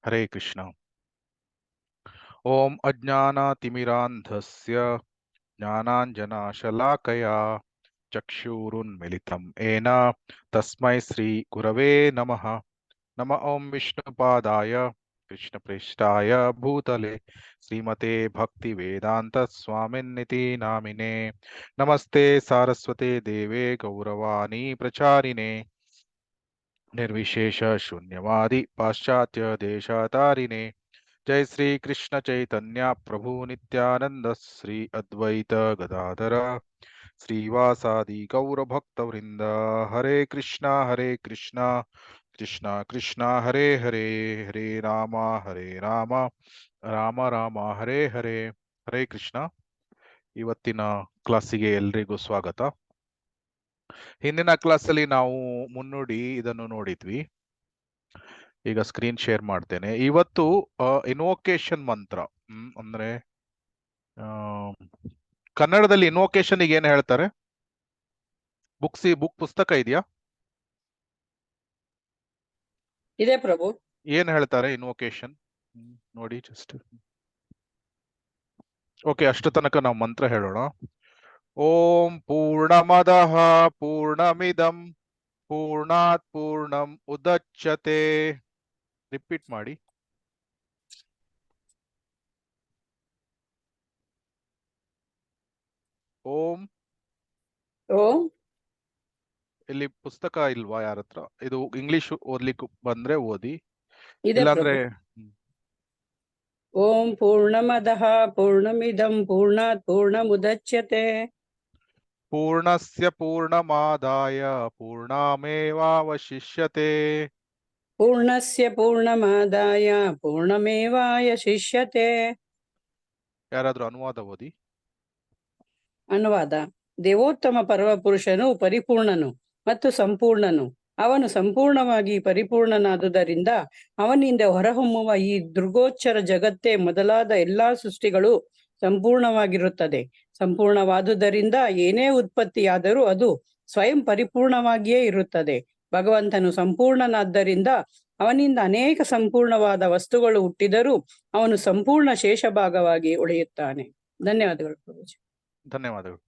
ಹರೇ ಕೃಷ್ಣ. ಓಂ ಅಜ್ಞಾನತಿಮಿರಾಂಧಸ್ಯ ಜ್ಞಾನಾಂಜನಶಲಾಕಯಾ ಚಕ್ಷುರುನ್ಮಿಲಿತಂ ಏನ ತಸ್ಮೈ ಶ್ರೀ ಗುರವೇ ನಮಃ. ನಮ ಓಂ ವಿಷ್ಣುಪಾದಾಯ ಕೃಷ್ಣಪ್ರೇಷ್ಠಾಯ ಭೂತಲೆ ಶ್ರೀಮತೆ ಭಕ್ತಿ ವೇದಾಂತ ಸ್ವಾಮಿನ್ನಿತಿ ನಾಮಿನೇ. ನಮಸ್ತೆ ಸಾರಸ್ವತೆ ದೇವೇ ಗೌರವಾಣಿ ಪ್ರಚಾರಿಣೆ ನಿರ್ವಿಶೇಷ ಶೂನ್ಯವಾದಿ ಪಾಶ್ಚಾತ್ಯ ದೇಶಾತಾರಿಣೆ. जय श्री कृष्ण चैतन्य प्रभु नित्यानंद श्री अद्वैत गदाधर श्रीवासादि गौर भक्त वृंद. हरे कृष्णा कृष्णा कृष्णा हरे हरे, हरे राम राम राम हरे हरे. ಹರೇ ಕೃಷ್ಣ. ಇವತ್ತಿನ ಕ್ಲಾಸಿಗೆ ಎಲ್ರಿಗೂ ಸ್ವಾಗತ. ಹಿಂದಿನ ಕ್ಲಾಸಲ್ಲಿ ನಾವು ಮುನ್ನುಡಿ ಇದನ್ನು ನೋಡಿದ್ವಿ. ಈಗ ಸ್ಕ್ರೀನ್ ಶೇರ್ ಮಾಡ್ತೇನೆ. ಇವತ್ತು ಇನ್ವೊಕೇಶನ್ ಮಂತ್ರ ಅಂದ್ರೆ ಕನ್ನಡದಲ್ಲಿ ಇನ್ವೊಕೇಶನ್ ಈಗ ಏನ್ ಹೇಳ್ತಾರೆ? ಬುಕ್ ಪುಸ್ತಕ ಇದೆಯಾ? ಇದೆ ಪ್ರಭು. ಏನ್ ಹೇಳ್ತಾರೆ ಇನ್ವೊಕೇಶನ್ ನೋಡಿ ಜಸ್ಟ್. ಓಕೆ, ಅಷ್ಟು ತನಕ ನಾವು ಮಂತ್ರ ಹೇಳೋಣ. ಓಂ ಪೂರ್ಣಮದಃ ಪೂರ್ಣಮಿದಂ ಪೂರ್ಣಾತ್ ಪೂರ್ಣಂ ಉದಚ್ಯತೆ. ರಿಪೀಟ್ ಮಾಡಿ. ಓಂ. ಓಂ. ಇಲ್ಲಿ ಪುಸ್ತಕ ಇಲ್ವಾ ಯಾರ ಹತ್ರ? ಇದು ಇಂಗ್ಲಿಷ್ ಓದ್ಲಿಕ್ಕೆ ಬಂದ್ರೆ ಓದಿ, ಇದೆ ಇಲ್ಲಾಂದ್ರೆ ಓಂ ಪೂರ್ಣಮದಃ ಪೂರ್ಣಮಿದಂ ಪೂರ್ಣಾತ್ ಪೂರ್ಣಮುದಚ್ಯತೆ ಪೂರ್ಣಸ್ಯ ಪೂರ್ಣಮಾದಾಯ ಪೂರ್ಣಮೇವಾವಶಿಷ್ಯತೆ. ಪೂರ್ಣಸ್ಯ ಪೂರ್ಣಮಾದಾಯ ಪೂರ್ಣಮೇವಾವಶಿಷ್ಯತೆ. ಯಾರಾದ್ರೂ ಅನುವಾದ ಓದಿ. ಅನುವಾದ. ದೇವೋತ್ತಮ ಪರಮಪುರುಷನು ಪರಿಪೂರ್ಣನು ಮತ್ತು ಸಂಪೂರ್ಣನು. ಅವನು ಸಂಪೂರ್ಣವಾಗಿ ಪರಿಪೂರ್ಣನಾದುದರಿಂದ ಅವನಿಂದ ಹೊರಹೊಮ್ಮುವ ಈ ದೃಗೋಚ್ಚರ ಜಗತ್ತೇ ಮೊದಲಾದ ಎಲ್ಲಾ ಸೃಷ್ಟಿಗಳು ಸಂಪೂರ್ಣವಾಗಿರುತ್ತದೆ. ಸಂಪೂರ್ಣವಾದುದರಿಂದ ಏನೇ ಉತ್ಪತ್ತಿಯಾದರೂ ಅದು ಸ್ವಯಂ ಪರಿಪೂರ್ಣವಾಗಿಯೇ ಇರುತ್ತದೆ. ಭಗವಂತನು ಸಂಪೂರ್ಣನಾದ್ದರಿಂದ ಅವನಿಂದ ಅನೇಕ ಸಂಪೂರ್ಣವಾದ ವಸ್ತುಗಳು ಹುಟ್ಟಿದರೂ ಅವನು ಸಂಪೂರ್ಣ ಶೇಷಭಾಗವಾಗಿ ಉಳಿಯುತ್ತಾನೆ. ಧನ್ಯವಾದಗಳು ಪ್ರಭುಜಿ. ಧನ್ಯವಾದಗಳು.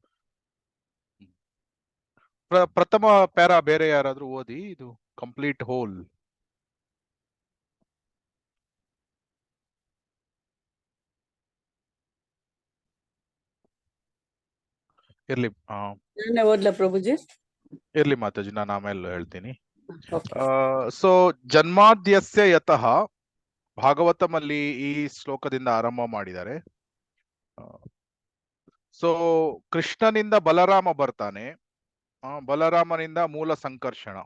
ಪ್ರಥಮ ಪ್ಯಾರಾ ಬೇರೆ ಯಾರಾದ್ರೂ ಓದಿ. ಇದು ಕಂಪ್ಲೀಟ್ ಹೋಲ್. ಇರ್ಲಿ. ಓದ್ಲಾ ಪ್ರಭುಜಿ? ಇರ್ಲಿ ಮಾತಾಜಿ, ನಾನು ಆಮೇಲೆ ಹೇಳ್ತೀನಿ. ಸೊ ಜನ್ಮಾದ್ಯಸ್ಯ ಯತಃ ಭಾಗವತಮಲ್ಲಿ ಈ ಶ್ಲೋಕದಿಂದ ಆರಂಭ ಮಾಡಿದ್ದಾರೆ. ಸೊ ಕೃಷ್ಣನಿಂದ ಬಲರಾಮ ಬರ್ತಾನೆ, ಬಲರಾಮನಿಂದ ಮೂಲ ಸಂಕರ್ಷಣ,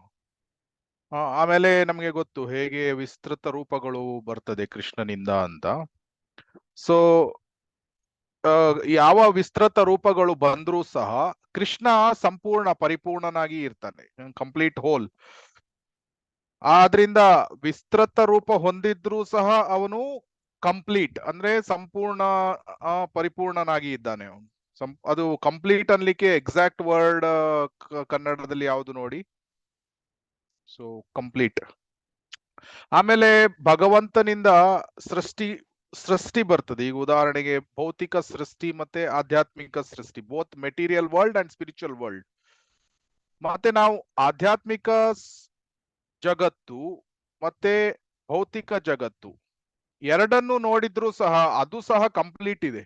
ಆಮೇಲೆ ನಮಗೆ ಗೊತ್ತು ಹೇಗೆ ವಿಸ್ತೃತ ರೂಪಗಳು ಬರ್ತದೆ ಕೃಷ್ಣನಿಂದ ಅಂತ. ಸೊ ಯಾವ ವಿಸ್ತೃತ ರೂಪಗಳು ಬಂದ್ರೂ ಸಹ ಕೃಷ್ಣ ಸಂಪೂರ್ಣ ಪರಿಪೂರ್ಣನಾಗಿ ಇರ್ತಾನೆ, ಕಂಪ್ಲೀಟ್ ಹೋಲ್. ಆದ್ರಿಂದ ವಿಸ್ತೃತ ರೂಪ ಹೊಂದಿದ್ರೂ ಸಹ ಅವನು ಕಂಪ್ಲೀಟ್ ಅಂದ್ರೆ ಸಂಪೂರ್ಣ ಪರಿಪೂರ್ಣನಾಗಿ ಇದ್ದಾನೆ ಅವನು. ಅದು ಕಂಪ್ಲೀಟ್ ಅನ್ಲಿಕ್ಕೆ ಎಕ್ಸಾಕ್ಟ್ ವರ್ಡ್ ಕನ್ನಡದಲ್ಲಿ ಯಾವುದು ನೋಡಿ? So complete. ಆಮೇಲೆ ಭಗವಂತನಿಂದ ಸೃಷ್ಟಿ ಬರ್ತದೆ. ಈಗ ಉದಾಹರಣೆಗೆ ಭೌತಿಕ ಸೃಷ್ಟಿ ಮತ್ತೆ ಆಧ್ಯಾತ್ಮಿಕ ಸೃಷ್ಟಿ, both material world and spiritual world. ಮತ್ತೆ ನಾವು ಆಧ್ಯಾತ್ಮಿಕ ಜಗತ್ತು ಮತ್ತೆ ಭೌತಿಕ ಜಗತ್ತು ಎರಡನ್ನು ನೋಡಿದ್ರು ಸಹ ಅದು ಸಹ ಕಂಪ್ಲೀಟ್ ಇದೆ.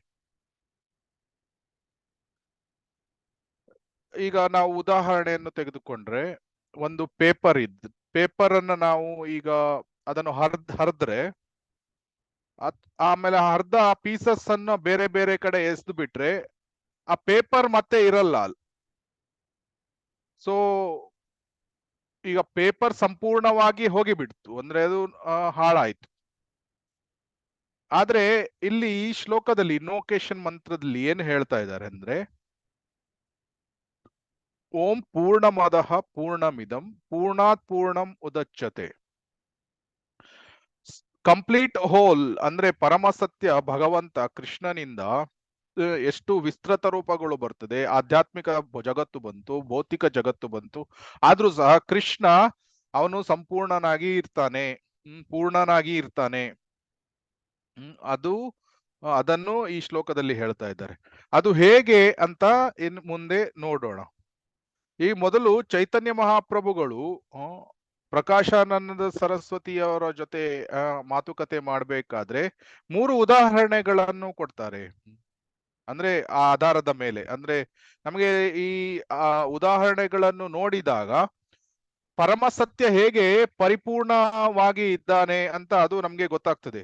ಈಗ ನಾವು ಉದಾಹರಣೆಯನ್ನು ತೆಗೆದುಕೊಂಡ್ರೆ, ಒಂದು ಪೇಪರ್ ಅನ್ನ ನಾವು ಈಗ ಅದನ್ನು ಹರಿದ್ರೆ ಆಮೇಲೆ ಅರ್ಧ ಪೀಸಸ್ ಅನ್ನ ಬೇರೆ ಬೇರೆ ಕಡೆ ಎಸ್ದು ಬಿಟ್ರೆ ಆ ಪೇಪರ್ ಮತ್ತೆ ಇರಲ್ಲ. ಸೊ ಈಗ ಪೇಪರ್ ಸಂಪೂರ್ಣವಾಗಿ ಹೋಗಿಬಿಡ್ತು ಅಂದ್ರೆ ಅದು ಹಾಳಾಯ್ತು. ಆದ್ರೆ ಇಲ್ಲಿ ಈ ಶ್ಲೋಕದಲ್ಲಿ ಇನ್ವೊಕೇಶನ್ ಮಂತ್ರದಲ್ಲಿ ಏನ್ ಹೇಳ್ತಾ ಇದ್ದಾರೆ ಅಂದ್ರೆ, ಓಂ ಪೂರ್ಣಮದಃ ಪೂರ್ಣಮಿದಂ ಪೂರ್ಣಾತ್ ಪೂರ್ಣಂ ಉದಚ್ಯತೆ. ಕಂಪ್ಲೀಟ್ ಹೋಲ್ ಅಂದ್ರೆ ಪರಮಸತ್ಯ ಭಗವಂತ ಕೃಷ್ಣನಿಂದ ಎಷ್ಟು ವಿಸ್ತೃತ ರೂಪಗಳು ಬರ್ತದೆ. ಆಧ್ಯಾತ್ಮಿಕ ಜಗತ್ತು ಬಂತು, ಭೌತಿಕ ಜಗತ್ತು ಬಂತು, ಆದ್ರೂ ಸಹ ಕೃಷ್ಣ ಅವನು ಸಂಪೂರ್ಣನಾಗಿ ಇರ್ತಾನೆ. ಪೂರ್ಣನಾಗಿ ಇರ್ತಾನೆ. ಅದನ್ನು ಈ ಶ್ಲೋಕದಲ್ಲಿ ಹೇಳ್ತಾ ಇದ್ದಾರೆ. ಅದು ಹೇಗೆ ಅಂತ ಇನ್ ಮುಂದೆ ನೋಡೋಣ. ಈ ಮೊದಲು ಚೈತನ್ಯ ಮಹಾಪ್ರಭುಗಳು ಪ್ರಕಾಶಾನಂದ ಸರಸ್ವತಿಯವರ ಜೊತೆ ಮಾತುಕತೆ ಮಾಡಬೇಕಾದ್ರೆ 3 ಉದಾಹರಣೆಗಳನ್ನು ಕೊಡ್ತಾರೆ. ಅಂದ್ರೆ ಆ ಆಧಾರದ ಮೇಲೆ, ಅಂದ್ರೆ ನಮಗೆ ಈ ಉದಾಹರಣೆಗಳನ್ನು ನೋಡಿದಾಗ ಪರಮಸತ್ಯ ಹೇಗೆ ಪರಿಪೂರ್ಣವಾಗಿ ಇದ್ದಾನೆ ಅಂತ ಅದು ನಮ್ಗೆ ಗೊತ್ತಾಗ್ತದೆ.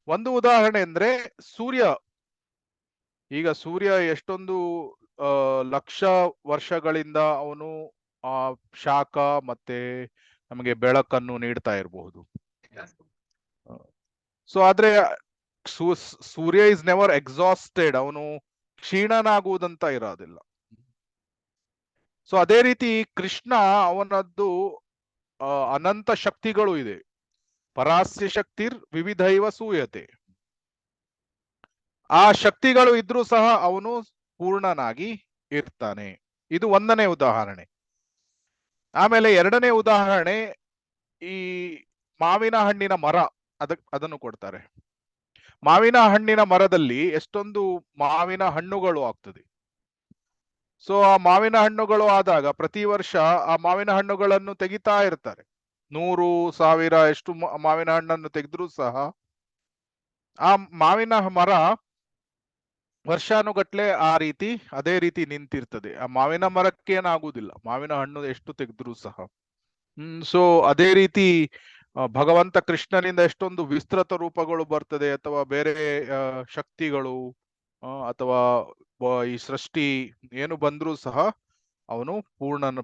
ಒಂದು ಉದಾಹರಣೆ ಅಂದ್ರೆ ಸೂರ್ಯ. ಈಗ ಸೂರ್ಯ ಎಷ್ಟೊಂದು ಲಕ್ಷ ವರ್ಷಗಳಿಂದ ಅವನು ಶಾಖ ಮತ್ತೆ ನಮಗೆ ಬೆಳಕನ್ನು ನೀಡ್ತಾ ಇರಬಹುದು. ಸೊ ಆದ್ರೆ ಸೂರ್ಯ ಇಸ್ ನೆವರ್ ಎಕ್ಸಾಸ್ಟೆಡ್, ಅವನು ಕ್ಷೀಣನಾಗುವುದಂತ ಇರೋದಿಲ್ಲ. ಸೊ ಅದೇ ರೀತಿ ಕೃಷ್ಣ, ಅವನದ್ದು ಅನಂತ ಶಕ್ತಿಗಳು ಇದೆ. ಪರಾಸ್ಯ ಶಕ್ತಿರ್ ವಿವಿಧೈವ ಸೂಯತೆ. ಆ ಶಕ್ತಿಗಳು ಇದ್ರೂ ಸಹ ಅವನು ಪೂರ್ಣನಾಗಿ ಇರ್ತಾನೆ. ಇದು 1ನೇ ಉದಾಹರಣೆ. ಆಮೇಲೆ 2ನೇ ಉದಾಹರಣೆ ಈ ಮಾವಿನ ಹಣ್ಣಿನ ಮರ, ಅದನ್ನು ಕೊಡ್ತಾರೆ. ಮಾವಿನ ಹಣ್ಣಿನ ಮರದಲ್ಲಿ ಎಷ್ಟೊಂದು ಮಾವಿನ ಹಣ್ಣುಗಳು ಆಗ್ತದೆ. ಸೊ ಆ ಮಾವಿನ ಹಣ್ಣುಗಳು ಆದಾಗ ಪ್ರತಿ ವರ್ಷ ಆ ಮಾವಿನ ಹಣ್ಣುಗಳನ್ನು ತೆಗಿತಾ ಇರ್ತಾರೆ. 100,000 ಎಷ್ಟು ಮಾವಿನ ಹಣ್ಣನ್ನು ತೆಗೆದ್ರೂ ಸಹ ಆ ಮಾವಿನ ಮರ ವರ್ಷಾನುಗಟ್ಲೆ ಅದೇ ರೀತಿ ನಿಂತಿರ್ತದೆ. ಆ ಮಾವಿನ ಮರಕ್ಕೆ ಏನಾಗುವುದಿಲ್ಲ, ಮಾವಿನ ಹಣ್ಣು ಎಷ್ಟು ತೆಗೆದ್ರೂ ಸಹ. ಸೊ ಅದೇ ರೀತಿ ಭಗವಂತ ಕೃಷ್ಣನಿಂದ ಎಷ್ಟೊಂದು ವಿಸ್ತೃತ ರೂಪಗಳು ಬರ್ತದೆ, ಅಥವಾ ಬೇರೆ ಶಕ್ತಿಗಳು ಅಥವಾ ಈ ಸೃಷ್ಟಿ ಏನು ಬಂದ್ರೂ ಸಹ ಅವನು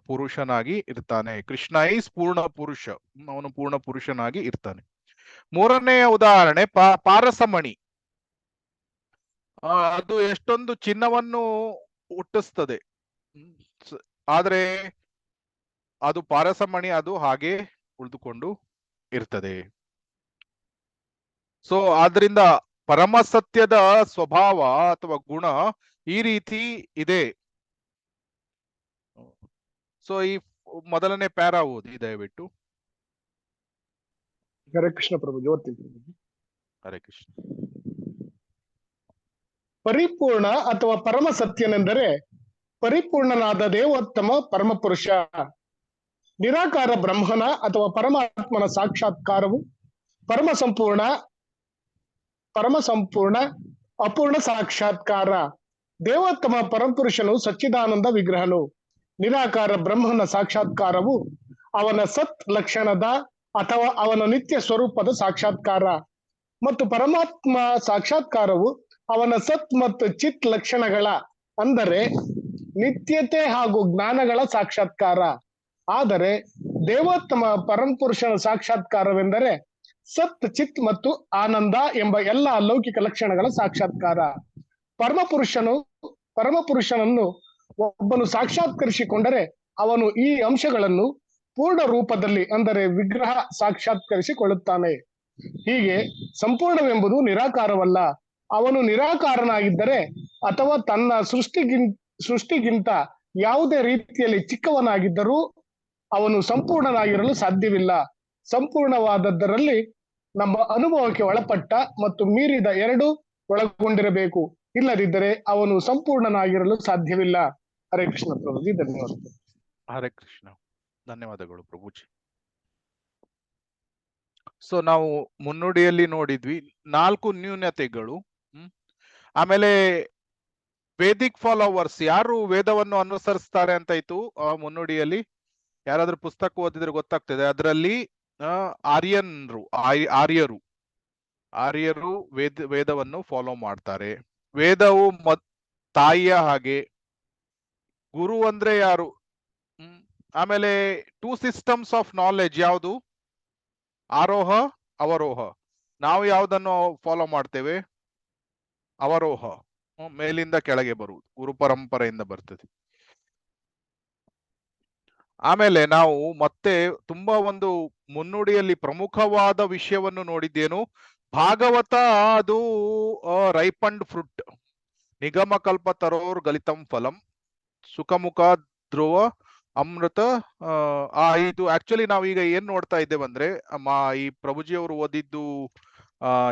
ಪುರುಷನಾಗಿ ಇರ್ತಾನೆ. ಕೃಷ್ಣ ಈಸ್ ಪೂರ್ಣ ಪುರುಷ, ಅವನು ಪೂರ್ಣ ಪುರುಷನಾಗಿ ಇರ್ತಾನೆ. 3ನೇ ಉದಾಹರಣೆ ಪಾರಸಮಣಿ. ಅದು ಎಷ್ಟೊಂದು ಚಿನ್ನವನ್ನು ಹುಟ್ಟಿಸ್ತದೆ, ಆದ್ರೆ ಅದು ಪಾರಸಮಣಿ, ಅದು ಹಾಗೆ ಉಳಿದುಕೊಂಡು ಇರ್ತದೆ. ಸೊ ಆದ್ರಿಂದ ಪರಮ ಸತ್ಯದ ಸ್ವಭಾವ ಅಥವಾ ಗುಣ ಈ ರೀತಿ ಇದೆ. ಸೊ ಈ ಮೊದಲನೇ ಪ್ಯಾರಾ ಓದಿ ದಯವಿಟ್ಟು. ಹರೇ ಕೃಷ್ಣ ಪ್ರಭುಜಿ, ಓದ್ತೀನಿ. ಹರೇ ಕೃಷ್ಣ. ಪರಿಪೂರ್ಣ ಅಥವಾ ಪರಮ ಸತ್ಯನೆಂದರೆ ಪರಿಪೂರ್ಣನಾದ ದೇವೋತ್ತಮ ಪರಮಪುರುಷ. ನಿರಾಕಾರ ಬ್ರಹ್ಮನ ಅಥವಾ ಪರಮಾತ್ಮನ ಸಾಕ್ಷಾತ್ಕಾರವು ಪರಮ ಸಂಪೂರ್ಣ ಅಪೂರ್ಣ ಸಾಕ್ಷಾತ್ಕಾರ. ದೇವೋತ್ತಮ ಪರಮಪುರುಷನು ಸಚ್ಚಿದಾನಂದ ವಿಗ್ರಹನು. ನಿರಾಕಾರ ಬ್ರಹ್ಮನ ಸಾಕ್ಷಾತ್ಕಾರವು ಅವನ ಸತ್ ಲಕ್ಷಣದ ಅಥವಾ ಅವನ ನಿತ್ಯ ಸ್ವರೂಪದ ಸಾಕ್ಷಾತ್ಕಾರ, ಮತ್ತು ಪರಮಾತ್ಮ ಸಾಕ್ಷಾತ್ಕಾರವು ಅವನ ಸತ್ ಮತ್ತು ಚಿತ್ ಲಕ್ಷಣಗಳ, ಅಂದರೆ ನಿತ್ಯತೆ ಹಾಗೂ ಜ್ಞಾನಗಳ ಸಾಕ್ಷಾತ್ಕಾರ. ಆದರೆ ದೇವೋತ್ತಮ ಪರಮಪುರುಷನ ಸಾಕ್ಷಾತ್ಕಾರವೆಂದರೆ ಸತ್, ಚಿತ್ ಮತ್ತು ಆನಂದ ಎಂಬ ಎಲ್ಲ ಲೌಕಿಕ ಲಕ್ಷಣಗಳ ಸಾಕ್ಷಾತ್ಕಾರ. ಪರಮಪುರುಷನನ್ನು ಒಬ್ಬನು ಸಾಕ್ಷಾತ್ಕರಿಸಿಕೊಂಡರೆ ಅವನು ಈ ಅಂಶಗಳನ್ನು ಪೂರ್ಣ ರೂಪದಲ್ಲಿ, ಅಂದರೆ ವಿಗ್ರಹ, ಸಾಕ್ಷಾತ್ಕರಿಸಿಕೊಳ್ಳುತ್ತಾನೆ. ಹೀಗೆ ಸಂಪೂರ್ಣವೆಂಬುದು ನಿರಾಕಾರವಲ್ಲ. ಅವನು ನಿರಾಕಾರನಾಗಿದ್ದರೆ ಅಥವಾ ತನ್ನ ಸೃಷ್ಟಿಗಿಂತ ಯಾವುದೇ ರೀತಿಯಲ್ಲಿ ಚಿಕ್ಕವನಾಗಿದ್ದರೂ ಅವನು ಸಂಪೂರ್ಣನಾಗಿರಲು ಸಾಧ್ಯವಿಲ್ಲ. ಸಂಪೂರ್ಣವಾದದ್ದರಲ್ಲಿ ನಮ್ಮ ಅನುಭವಕ್ಕೆ ಒಳಪಟ್ಟ ಮತ್ತು ಮೀರಿದ 2 ಒಳಗೊಂಡಿರಬೇಕು. ಇಲ್ಲದಿದ್ದರೆ ಅವನು ಸಂಪೂರ್ಣನಾಗಿರಲು ಸಾಧ್ಯವಿಲ್ಲ. ಹರೇ ಕೃಷ್ಣ ಪ್ರಭುಜಿ, ಧನ್ಯವಾದ. ಹರೇ ಕೃಷ್ಣ, ಧನ್ಯವಾದಗಳು ಪ್ರಭುಜಿ. ಸೊ ನಾವು ಮುನ್ನುಡಿಯಲ್ಲಿ ನೋಡಿದ್ವಿ 4 ನ್ಯೂನತೆಗಳು. ಆಮೇಲೆ ವೇದಿಕ್ ಫಾಲೋವರ್ಸ್, ಯಾರು ವೇದವನ್ನು ಅನುಸರಿಸ್ತಾರೆ ಅಂತ ಇತ್ತು ಮುನ್ನುಡಿಯಲ್ಲಿ. ಯಾರಾದ್ರೂ ಪುಸ್ತಕ ಓದಿದ್ರೆ ಗೊತ್ತಾಗ್ತದೆ. ಅದರಲ್ಲಿ ಆರ್ಯರು ವೇದವನ್ನು ಫಾಲೋ ಮಾಡ್ತಾರೆ. ವೇದವು ತಾಯಿಯ ಹಾಗೆ. ಗುರು ಅಂದ್ರೆ ಯಾರು? ಆಮೇಲೆ 2 ಸಿಸ್ಟಮ್ಸ್ ಆಫ್ ನಾಲೆಡ್ಜ್ ಯಾವುದು? ಆರೋಹ, ಅವರೋಹ. ನಾವು ಯಾವುದನ್ನು ಫಾಲೋ ಮಾಡ್ತೇವೆ? ಅವರೋಹ, ಮೇಲಿಂದ ಕೆಳಗೆ ಬರುವುದು, ಗುರು ಪರಂಪರೆಯಿಂದ ಬರ್ತದೆ. ಆಮೇಲೆ ನಾವು ಮತ್ತೆ ತುಂಬಾ ಒಂದು ಮುನ್ನುಡಿಯಲ್ಲಿ ಪ್ರಮುಖವಾದ ವಿಷಯವನ್ನು ನೋಡಿದ್ದೇನು? ಭಾಗವತ ಅದು ರೈಪಂಡ್ ಫ್ರೂಟ್. ನಿಗಮ ಕಲ್ಪ ತರೋರ್ ಗಲಿತಂ ಫಲಂ ಸುಖಮುಖ ಧ್ರುವ ಅಮೃತ ಇದು ಆಕ್ಚುಲಿ ನಾವೀಗ ಏನ್ ನೋಡ್ತಾ ಇದ್ದೇವೆ ಅಂದ್ರೆ ಈ ಪ್ರಭುಜಿ ಅವರು ಓದಿದ್ದು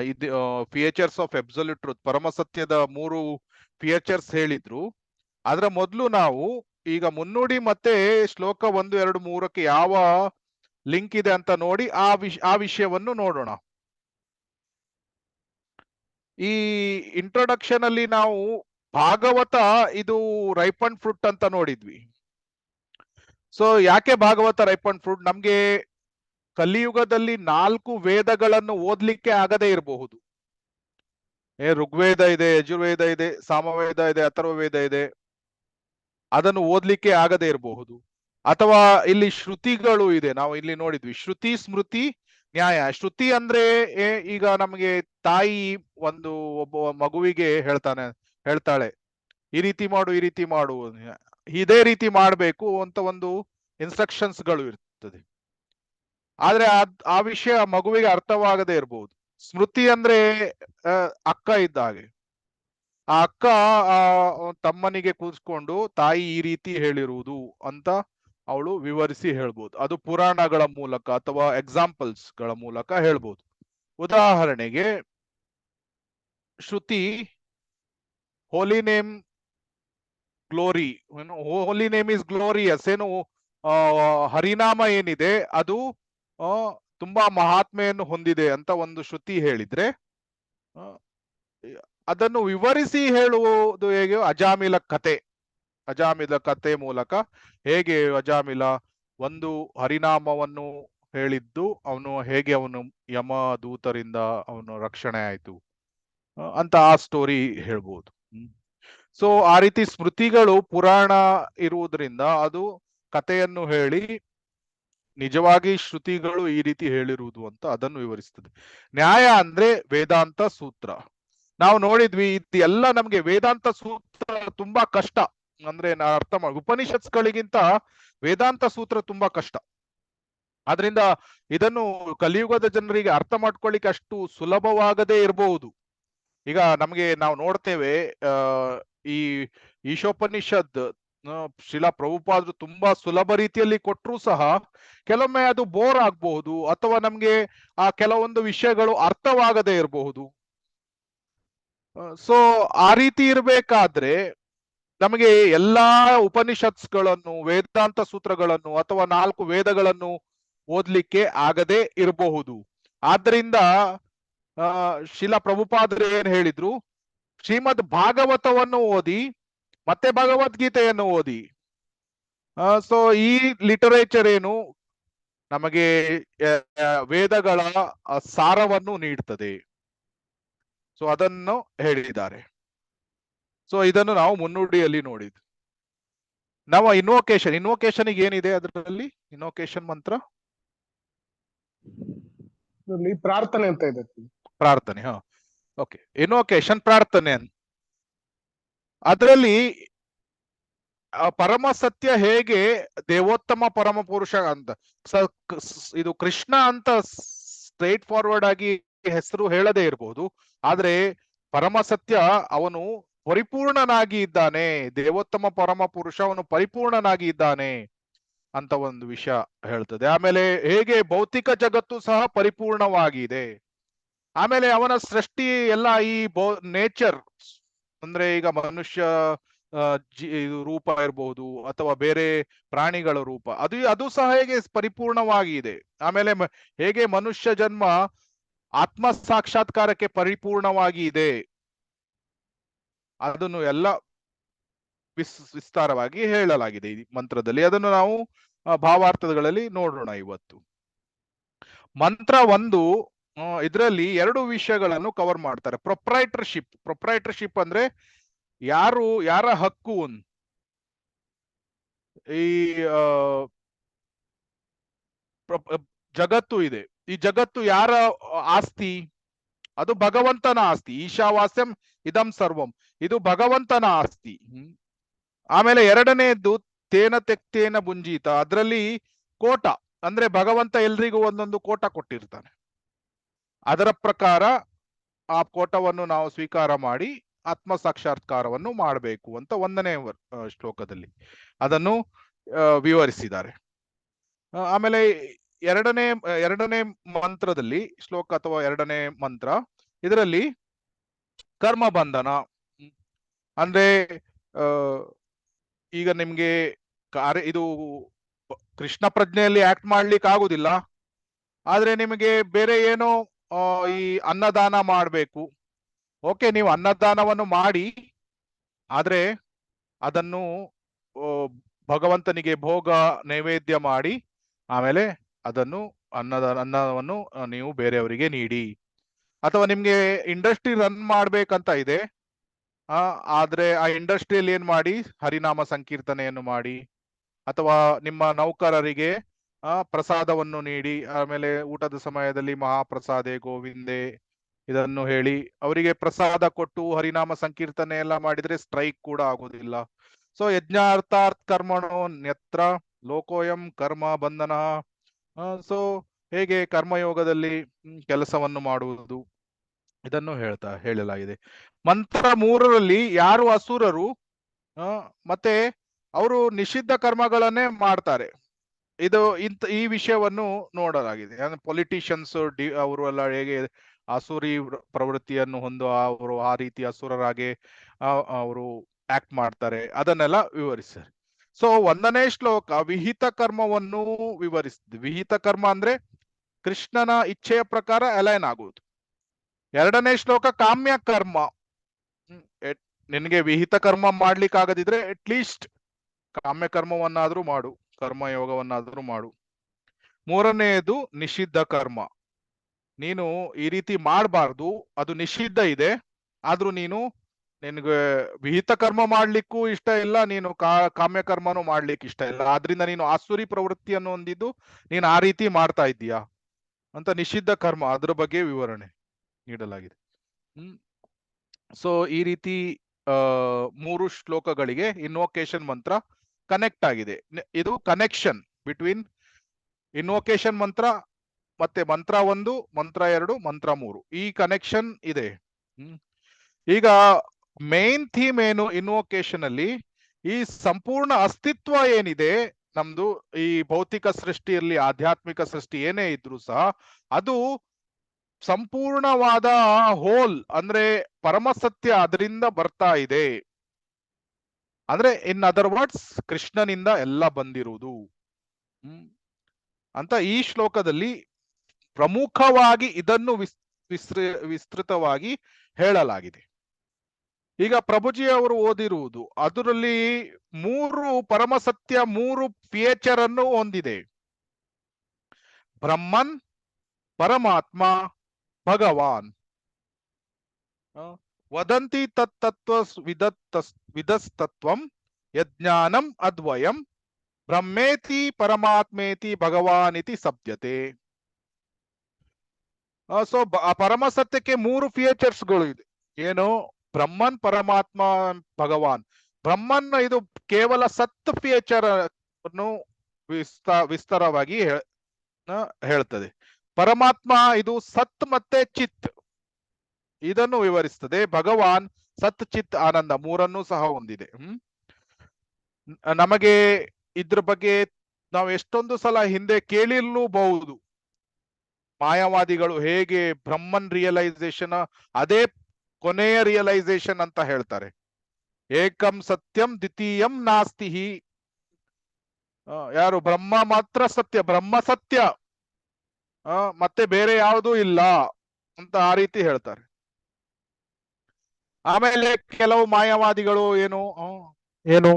ಇದು ಫೀಚರ್ಸ್ ಆಫ್ ಅಬ್ಸಲ್ಯೂಟ್ ಟ್ರೂತ್, ಪರಮಸತ್ಯದ 3 ಫೀಚರ್ಸ್ ಹೇಳಿದ್ರು. ಅದರ ಮೊದಲು ನಾವು ಈಗ ಮುನ್ನುಡಿ ಮತ್ತೆ ಶ್ಲೋಕ 1, 2, 3ಕ್ಕೆ ಯಾವ ಲಿಂಕ್ ಇದೆ ಅಂತ ನೋಡಿ ಆ ವಿಷಯವನ್ನು ನೋಡೋಣ. ಈ ಇಂಟ್ರೊಡಕ್ಷನ್ ಅಲ್ಲಿ ನಾವು ಭಾಗವತ ಇದು ರೈಪ್ ಅಂಡ್ ಫ್ರೂಟ್ ಅಂತ ನೋಡಿದ್ವಿ. ಸೊ ಯಾಕೆ ಭಾಗವತ ರೈಪ್ ಅಂಡ್ ಫ್ರೂಟ್? ನಮ್ಗೆ ಕಲಿಯುಗದಲ್ಲಿ 4 ವೇದಗಳನ್ನು ಓದ್ಲಿಕ್ಕೆ ಆಗದೇ ಇರಬಹುದು. ಋಗ್ವೇದ ಇದೆ, ಯಜುರ್ವೇದ ಇದೆ, ಸಾಮವೇದ ಇದೆ, ಅಥರ್ವವೇದ ಇದೆ, ಅದನ್ನು ಓದ್ಲಿಕ್ಕೆ ಆಗದೇ ಇರಬಹುದು. ಅಥವಾ ಇಲ್ಲಿ ಶ್ರುತಿಗಳು ಇದೆ, ನಾವು ಇಲ್ಲಿ ನೋಡಿದ್ವಿ ಶ್ರುತಿ, ಸ್ಮೃತಿ, ನ್ಯಾಯ. ಶ್ರುತಿ ಅಂದ್ರೆ ಈಗ ನಮಗೆ ತಾಯಿ ಒಬ್ಬ ಮಗುವಿಗೆ ಹೇಳ್ತಾಳೆ ಈ ರೀತಿ ಮಾಡು, ಈ ರೀತಿ ಮಾಡು, ಇದೇ ರೀತಿ ಮಾಡ್ಬೇಕು ಅಂತ ಒಂದು ಇನ್ಸ್ಟ್ರಕ್ಷನ್ಸ್ ಗಳು ಇರ್ತದೆ. ಆದ್ರೆ ಆ ವಿಷಯ ಮಗುವಿಗೆ ಅರ್ಥವಾಗದೇ ಇರಬಹುದು. ಸ್ಮೃತಿ ಅಂದ್ರೆ ಅಕ್ಕ ಇದ್ದ ಹಾಗೆ. ಆ ಅಕ್ಕ ತಮ್ಮನಿಗೆ ಕೂರಿಸ್ಕೊಂಡು ತಾಯಿ ಈ ರೀತಿ ಹೇಳಿರುವುದು ಅಂತ ಅವಳು ವಿವರಿಸಿ ಹೇಳ್ಬೋದು. ಅದು ಪುರಾಣಗಳ ಮೂಲಕ ಅಥವಾ ಎಕ್ಸಾಂಪಲ್ಸ್ ಗಳ ಮೂಲಕ ಹೇಳ್ಬೋದು. ಉದಾಹರಣೆಗೆ ಶ್ರುತಿ holy name glory, holy name is glorious, ಏನು ಹರಿನಾಮ ಏನಿದೆ ಅದು ತುಂಬಾ ಮಹಾತ್ಮೆಯನ್ನು ಹೊಂದಿದೆ ಅಂತ ಒಂದು ಶ್ರುತಿ ಹೇಳಿದ್ರೆ, ಅದನ್ನು ವಿವರಿಸಿ ಹೇಳುವುದು ಹೇಗೆ? ಅಜಾಮಿಲ ಕತೆ ಮೂಲಕ ಹೇಗೆ ಅಜಾಮಿಲ ಒಂದು ಹರಿನಾಮವನ್ನು ಹೇಳಿದ್ದು ಅವನು ಯಮದೂತರಿಂದ ಅವನು ರಕ್ಷಣೆ ಆಯ್ತು ಅಂತ ಆ ಸ್ಟೋರಿ ಹೇಳ್ಬೋದು. ಸೊ ಆ ರೀತಿ ಸ್ಮೃತಿಗಳು ಪುರಾಣ ಇರುವುದರಿಂದ ಅದು ಕಥೆಯನ್ನು ಹೇಳಿ ನಿಜವಾಗಿ ಶ್ರುತಿಗಳು ಈ ರೀತಿ ಹೇಳಿರುವುದು ಅಂತ ಅದನ್ನು ವಿವರಿಸ್ತದೆ. ನ್ಯಾಯ ಅಂದ್ರೆ ವೇದಾಂತ ಸೂತ್ರ. ನಾವು ನೋಡಿದ್ವಿ ಇದೆಲ್ಲ ನಮ್ಗೆ ವೇದಾಂತ ಸೂತ್ರ ತುಂಬಾ ಕಷ್ಟ. ಅಂದ್ರೆ ಅರ್ಥ ಮಾಡಿ, ಉಪನಿಷತ್ಗಳಿಗಿಂತ ವೇದಾಂತ ಸೂತ್ರ ತುಂಬಾ ಕಷ್ಟ. ಆದ್ರಿಂದ ಇದನ್ನು ಕಲಿಯುಗದ ಜನರಿಗೆ ಅರ್ಥ ಮಾಡ್ಕೊಳ್ಳಿಕ್ಕೆ ಅಷ್ಟು ಸುಲಭವಾಗದೇ ಇರಬಹುದು. ಈಗ ನಾವು ನೋಡ್ತೇವೆ ಈ ಈಶೋಪನಿಷತ್ ಶ್ರೀಲಾ ಪ್ರಭುಪಾದರು ತುಂಬಾ ಸುಲಭ ರೀತಿಯಲ್ಲಿ ಕೊಟ್ಟರು ಸಹ ಕೆಲವೊಮ್ಮೆ ಅದು ಬೋರ್ ಆಗಬಹುದು, ಅಥವಾ ನಮ್ಗೆ ಆ ಕೆಲವೊಂದು ವಿಷಯಗಳು ಅರ್ಥವಾಗದೇ ಇರಬಹುದು. ಸೊ ಆ ರೀತಿ ಇರಬೇಕಾದ್ರೆ ನಮಗೆ ಎಲ್ಲಾ ಉಪನಿಷತ್ಸ್ಗಳನ್ನು, ವೇದಾಂತ ಸೂತ್ರಗಳನ್ನು ಅಥವಾ 4 ವೇದಗಳನ್ನು ಓದ್ಲಿಕ್ಕೆ ಆಗದೆ ಇರಬಹುದು. ಆದ್ರಿಂದ ಶ್ರೀಲಾ ಪ್ರಭುಪಾದರು ಏನ್ ಹೇಳಿದ್ರು? ಶ್ರೀಮದ್ ಭಾಗವತವನ್ನು ಓದಿ ಮತ್ತೆ ಭಗವದ್ಗೀತೆಯನ್ನು ಓದಿ. ಸೊ ಈ ಲಿಟರೇಚರ್ ಏನು ನಮಗೆ ವೇದಗಳ ಸಾರವನ್ನು ನೀಡ್ತದೆ. ಸೊ ಅದನ್ನು ಹೇಳಿದ್ದಾರೆ. ಸೊ ಇದನ್ನು ನಾವು ಮುನ್ನುಡಿಯಲ್ಲಿ ನೋಡಿದ್ವಿ. ನಾವು ಇನ್ವೊಕೇಶನ್ ಏನಿದೆ ಅದರಲ್ಲಿ? ಇನ್ವೊಕೇಶನ್ ಮಂತ್ರ ಪ್ರಾರ್ಥನೆ ಅಂತ ಇದೆ. ಪ್ರಾರ್ಥನೆ, ಓಕೆ. ಇನ್ವೊಕೇಶನ್ ಪ್ರಾರ್ಥನೆ. ಅದರಲ್ಲಿ ಪರಮ ಸತ್ಯ ಹೇಗೆ ದೇವೋತ್ತಮ ಪರಮ ಪುರುಷ ಅಂತ ಇದು ಕೃಷ್ಣ ಅಂತ ಸ್ಟ್ರೈಟ್ ಫಾರ್ವರ್ಡ್ ಆಗಿ ಹೆಸರು ಹೇಳದೇ ಇರಬಹುದು, ಆದ್ರೆ ಪರಮ ಸತ್ಯ ಅವನು ಪರಿಪೂರ್ಣನಾಗಿ ಇದ್ದಾನೆ, ದೇವೋತ್ತಮ ಪರಮ ಪುರುಷ ಅವನು ಪರಿಪೂರ್ಣನಾಗಿ ಇದ್ದಾನೆ ಅಂತ ಒಂದು ವಿಷಯ ಹೇಳ್ತದೆ. ಆಮೇಲೆ ಹೇಗೆ ಭೌತಿಕ ಜಗತ್ತು ಸಹ ಪರಿಪೂರ್ಣವಾಗಿದೆ. ಆಮೇಲೆ ಅವನ ಸೃಷ್ಟಿ ಎಲ್ಲ ಈ ನೇಚರ್ ಅಂದ್ರೆ ಈಗ ಮನುಷ್ಯ ರೂಪ ಇರಬಹುದು ಅಥವಾ ಬೇರೆ ಪ್ರಾಣಿಗಳ ರೂಪ, ಅದು ಸಹ ಹೇಗೆ ಪರಿಪೂರ್ಣವಾಗಿದೆ. ಆಮೇಲೆ ಹೇಗೆ ಮನುಷ್ಯ ಜನ್ಮ ಆತ್ಮ ಸಾಕ್ಷಾತ್ಕಾರಕ್ಕೆ ಪರಿಪೂರ್ಣವಾಗಿ ಇದೆ, ಅದನ್ನು ಎಲ್ಲ ವಿಸ್ತಾರವಾಗಿ ಹೇಳಲಾಗಿದೆ ಈ ಮಂತ್ರದಲ್ಲಿ. ಅದನ್ನು ನಾವು ಭಾವಾರ್ಥಗಳಲ್ಲಿ ನೋಡೋಣ ಇವತ್ತು. ಮಂತ್ರ 1 ಇದರಲ್ಲಿ 2 ವಿಷಯಗಳನ್ನು ಕವರ್ ಮಾಡ್ತಾರೆ. ಪ್ರೊಪ್ರೈಟರ್ಶಿಪ್ ಅಂದ್ರೆ ಯಾರ ಹಕ್ಕು. ಈ ಜಗತ್ತು ಇದೆ, ಈ ಜಗತ್ತು ಯಾರ ಆಸ್ತಿ? ಅದು ಭಗವಂತನ ಆಸ್ತಿ. ಈಶಾವಾಸ್ಯಂ ಇದಂ ಸರ್ವಂ, ಇದು ಭಗವಂತನ ಆಸ್ತಿ. ಆಮೇಲೆ 2ನೇದ್ದು ತೇನ ತೆಕ್ತೇನ ಭುಂಜೀತ, ಅದರಲ್ಲಿ ಕೋಟ ಅಂದ್ರೆ ಭಗವಂತ ಎಲ್ರಿಗೂ ಒಂದೊಂದು ಕೋಟ ಕೊಟ್ಟಿರ್ತಾನೆ. ಅದರ ಪ್ರಕಾರ ಆ ಕೋಟವನ್ನು ನಾವು ಸ್ವೀಕಾರ ಮಾಡಿ ಆತ್ಮ ಸಾಕ್ಷಾತ್ಕಾರವನ್ನು ಮಾಡಬೇಕು ಅಂತ 1ನೇ ಶ್ಲೋಕದಲ್ಲಿ. ಅದನ್ನು ವಿವರಿಸಿದ್ದಾರೆ. ಆಮೇಲೆ ಎರಡನೇ ಮಂತ್ರದಲ್ಲಿ ಶ್ಲೋಕ ಅಥವಾ ಎರಡನೇ ಮಂತ್ರ, ಇದರಲ್ಲಿ ಕರ್ಮ ಬಂಧನ ಅಂದ್ರೆ ಆ ಈಗ ನಿಮ್ಗೆ ಇದು ಕೃಷ್ಣ ಪ್ರಜ್ಞೆಯಲ್ಲಿ ಆಕ್ಟ್ ಮಾಡ್ಲಿಕ್ಕೆ ಆಗುದಿಲ್ಲ, ಆದ್ರೆ ನಿಮಗೆ ಬೇರೆ ಏನೋ ಈ ಅನ್ನದಾನ ಮಾಡ್ಬೇಕು. ಓಕೆ, ನೀವು ಅನ್ನದಾನವನ್ನು ಮಾಡಿ, ಆದ್ರೆ ಅದನ್ನು ಭಗವಂತನಿಗೆ ಭೋಗ ನೈವೇದ್ಯ ಮಾಡಿ ಆಮೇಲೆ ಅದನ್ನು ಅನ್ನವನ್ನು ನೀವು ಬೇರೆಯವರಿಗೆ ನೀಡಿ. ಅಥವಾ ನಿಮ್ಗೆ ಇಂಡಸ್ಟ್ರಿ ರನ್ ಮಾಡ್ಬೇಕಂತ ಇದೆ, ಆದ್ರೆ ಆ ಇಂಡಸ್ಟ್ರಿಯಲ್ಲಿ ಏನ್ ಮಾಡಿ, ಹರಿನಾಮ ಸಂಕೀರ್ತನೆಯನ್ನು ಮಾಡಿ, ಅಥವಾ ನಿಮ್ಮ ನೌಕರರಿಗೆ ಪ್ರಸಾದವನ್ನು ನೀಡಿ, ಆಮೇಲೆ ಊಟದ ಸಮಯದಲ್ಲಿ ಮಹಾಪ್ರಸಾದೆ ಗೋವಿಂದೆ ಇದನ್ನು ಹೇಳಿ ಅವರಿಗೆ ಪ್ರಸಾದ ಕೊಟ್ಟು ಹರಿನಾಮ ಸಂಕೀರ್ತನೆ ಎಲ್ಲ ಮಾಡಿದ್ರೆ ಸ್ಟ್ರೈಕ್ ಕೂಡ ಆಗೋದಿಲ್ಲ. ಸೊ ಯಜ್ಞಾರ್ಥಾರ್ಥ ಕರ್ಮಣೋ ನ್ಯತ್ರ ಲೋಕೋಯಂ ಕರ್ಮ ಬಂಧನ. ಸೊ ಹೇಗೆ ಕರ್ಮಯೋಗದಲ್ಲಿ ಕೆಲಸವನ್ನು ಮಾಡುವುದು ಇದನ್ನು ಹೇಳಲಾಗಿದೆ. ಮಂತ್ರ 3ರಲ್ಲಿ ಯಾರು ಅಸುರರು ಮತ್ತೆ ಅವರು ನಿಷಿದ್ಧ ಕರ್ಮಗಳನ್ನೇ ಮಾಡ್ತಾರೆ, ಈ ವಿಷಯವನ್ನು ನೋಡಲಾಗಿದೆ. ಪೊಲಿಟಿಷಿಯನ್ಸ್ ಅವರು ಎಲ್ಲ ಹೇಗೆ ಅಸುರಿ ಪ್ರವೃತ್ತಿಯನ್ನು ಹೊಂದುವ ಅವರು ಆ ರೀತಿ ಅಸುರರಾಗಿ ಅವರು ಆಕ್ಟ್ ಮಾಡ್ತಾರೆ, ಅದನ್ನೆಲ್ಲ ವಿವರಿಸ್ತಾರೆ. ಸೊ 1ನೇ ಶ್ಲೋಕ ವಿಹಿತ ಕರ್ಮವನ್ನು ವಿವರಿಸಿದೆ. ವಿಹಿತ ಕರ್ಮ ಅಂದ್ರೆ ಕೃಷ್ಣನ ಇಚ್ಛೆಯ ಪ್ರಕಾರ ಅಲೈನ್ ಆಗುವುದು. 2ನೇ ಶ್ಲೋಕ ಕಾಮ್ಯ ಕರ್ಮ, ನಿನಗೆ ವಿಹಿತ ಕರ್ಮ ಮಾಡ್ಲಿಕ್ಕೆ ಆಗದಿದ್ರೆ ಅಟ್ಲೀಸ್ಟ್ ಕಾಮ್ಯ ಕರ್ಮವನ್ನಾದ್ರೂ ಮಾಡು, ಕರ್ಮಯೋಗವನ್ನಾದ್ರೂ ಮಾಡು. 3ನೇದು ನಿಷಿದ್ಧ ಕರ್ಮ, ನೀನು ಈ ರೀತಿ ಮಾಡಬಾರ್ದು, ಅದು ನಿಷಿದ್ಧ ಇದೆ, ಆದ್ರೂ ನಿನಗೆ ವಿಹಿತ ಕರ್ಮ ಮಾಡ್ಲಿಕ್ಕೂ ಇಷ್ಟ ಇಲ್ಲ, ನೀನು ಕಾಮ್ಯ ಕರ್ಮನೂ ಮಾಡ್ಲಿಕ್ಕೆ ಇಷ್ಟ ಇಲ್ಲ, ಆದ್ರಿಂದ ನೀನು ಆಸುರಿ ಪ್ರವೃತ್ತಿಯನ್ನು ಹೊಂದಿದ್ದು ನೀನು ಆ ರೀತಿ ಮಾಡ್ತಾ ಇದ್ದೀಯಾ ಅಂತ ನಿಷಿದ್ಧ ಕರ್ಮ, ಅದ್ರ ಬಗ್ಗೆ ವಿವರಣೆ ನೀಡಲಾಗಿದೆ. ಸೊ ಈ ರೀತಿ 3 ಶ್ಲೋಕಗಳಿಗೆ ಇನ್ವೊಕೇಶನ್ ಮಂತ್ರ ಕನೆಕ್ಟ್ ಆಗಿದೆ. ಇದು ಕನೆಕ್ಷನ್ ಬಿಟ್ವೀನ್ ಇನ್ವೊಕೇಶನ್ ಮಂತ್ರ ಮತ್ತೆ ಮಂತ್ರ 1, ಮಂತ್ರ 2, ಮಂತ್ರ 3, ಈ ಕನೆಕ್ಷನ್ ಇದೆ. ಈಗ ಮೇನ್ ಥೀಮ್ ಏನು ಇನ್ವೊಕೇಶನ್ ಅಲ್ಲಿ, ಈ ಸಂಪೂರ್ಣ ಅಸ್ತಿತ್ವ ಏನಿದೆ ನಮ್ದು, ಈ ಭೌತಿಕ ಸೃಷ್ಟಿಯಲ್ಲಿ ಆಧ್ಯಾತ್ಮಿಕ ಸೃಷ್ಟಿ ಏನೇ ಇದ್ರು ಸಹ ಅದು ಸಂಪೂರ್ಣವಾದ ಹೋಲ್ ಅಂದ್ರೆ ಪರಮಸತ್ಯ ಅದರಿಂದ ಬರ್ತಾ ಇದೆ. ಅಂದ್ರೆ ಇನ್ ಅದರ್ ವರ್ಡ್ಸ್ ಕೃಷ್ಣನಿಂದ ಎಲ್ಲ ಬಂದಿರುವುದು ಅಂತ ಈ ಶ್ಲೋಕದಲ್ಲಿ ಪ್ರಮುಖವಾಗಿ ಇದನ್ನು ವಿಸ್ತೃತವಾಗಿ ಹೇಳಲಾಗಿದೆ. ಈಗ ಪ್ರಭುಜಿ ಅವರು ಓದಿರುವುದು ಅದರಲ್ಲಿ 3 ಪರಮಸತ್ಯ, 3 ಫೀಚರ್ ಅನ್ನು ಹೊಂದಿದೆ. ಬ್ರಹ್ಮನ್, ಪರಮಾತ್ಮ, ಭಗವಾನ್. ವದಂತಿ ತತ್ತತ್ವ ವಿದಸ್ತತ್ವಂ ಯಜ್ಞಾನಂ ಅದ್ವಯಂ ಬ್ರಹ್ಮೇತಿ ಪರಮಾತ್ಮೇತಿ ಭಗವಾನಿತಿ ಸಪ್ಯತೆ. ಸೊ ಪರಮಸತ್ಯಕ್ಕೆ 3 ಫೀಚರ್ಸ್ಗಳು ಇದೆ. ಏನು? ಬ್ರಹ್ಮನ್, ಪರಮಾತ್ಮ, ಭಗವಾನ್. ಬ್ರಹ್ಮನ್ ಇದು ಕೇವಲ ಸತ್ ಫೀಚರ್ ಅನ್ನು ವಿಸ್ತಾರವಾಗಿ ಹೇಳ್ತದೆ. ಪರಮಾತ್ಮ ಇದು ಸತ್ ಮತ್ತೆ ಚಿತ್ ಇದನ್ನು ವಿವರಿಸ್ತದೆ. ಭಗವಾನ್ ಸತ್ ಚಿತ್ ಆನಂದ 3 ಸಹ ಹೊಂದಿದೆ. ನಮಗೆ ಇದ್ರ ಬಗ್ಗೆ ನಾವು ಎಷ್ಟೊಂದು ಸಲ ಹಿಂದೆ ಕೇಳಿರಲೂಬಹುದು. ಮಾಯಾವಾದಿಗಳು ಹೇಗೆ ಬ್ರಹ್ಮನ್ ರಿಯಲೈಸೇಷನ್ ಅದೇ ಕೊನೆಯ ರಿಯಲೈಸೇಷನ್ ಅಂತ ಹೇಳ್ತಾರೆ. ಏಕಂ ಸತ್ಯಂ ದ್ವಿತೀಯಂ ನಾಸ್ತಿ. ಯಾರು? ಬ್ರಹ್ಮ ಮಾತ್ರ ಸತ್ಯ, ಬ್ರಹ್ಮ ಸತ್ಯ, ಮತ್ತೆ ಬೇರೆ ಯಾವುದೂ ಇಲ್ಲ ಅಂತ ಆ ರೀತಿ ಹೇಳ್ತಾರೆ. ಆಮೇಲೆ ಕೆಲವು ಮಾಯಾವಾದಿಗಳು ಏನು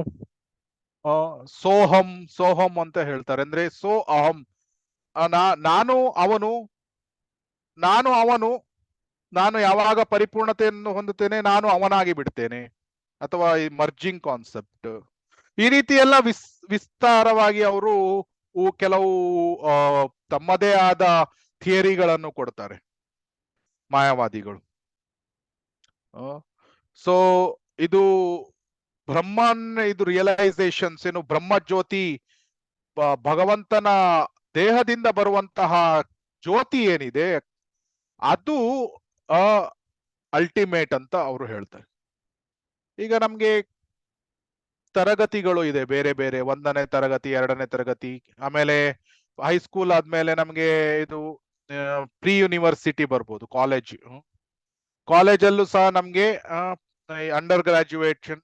ಸೋಹಂ ಸೋಹಂ ಅಂತ ಹೇಳ್ತಾರೆ. ಅಂದ್ರೆ ಸೋ ಅಹಂ, ನಾನು ಅವನು, ನಾನು ಯಾವಾಗ ಪರಿಪೂರ್ಣತೆಯನ್ನು ಹೊಂದುತ್ತೇನೆ ನಾನು ಅವನಾಗಿ ಬಿಡ್ತೇನೆ, ಅಥವಾ ಈ ಮರ್ಜಿಂಗ್ ಕಾನ್ಸೆಪ್ಟ್. ಈ ರೀತಿ ಎಲ್ಲ ವಿಸ್ತಾರವಾಗಿ ಅವರು ಕೆಲವು ತಮ್ಮದೇ ಆದ ಥಿಯರಿಗಳನ್ನು ಕೊಡ್ತಾರೆ ಮಾಯಾವಾದಿಗಳು. ಸೊ ಇದು ಬ್ರಹ್ಮನ್ ಇದು ರಿಯಲೈಸೇಷನ್ಸ್ ಏನು, ಬ್ರಹ್ಮ ಜ್ಯೋತಿ, ಭಗವಂತನ ದೇಹದಿಂದ ಬರುವಂತಹ ಜ್ಯೋತಿ ಏನಿದೆ ಅದು ಅಲ್ಟಿಮೇಟ್ ಅಂತ ಅವರು ಹೇಳ್ತಾರೆ. ಈಗ ನಮ್ಗೆ ತರಗತಿಗಳು ಇದೆ ಬೇರೆ ಬೇರೆ, 1ನೇ ತರಗತಿ, 2ನೇ ತರಗತಿ, ಆಮೇಲೆ ಹೈಸ್ಕೂಲ್ ಆದ್ಮೇಲೆ ನಮ್ಗೆ ಇದು ಪ್ರೀ ಯೂನಿವರ್ಸಿಟಿ ಬರ್ಬೋದು, ಕಾಲೇಜಲ್ಲೂ ಸಹ ನಮ್ಗೆ ಅಂಡರ್ ಗ್ರಾಜುಯೇಷನ್,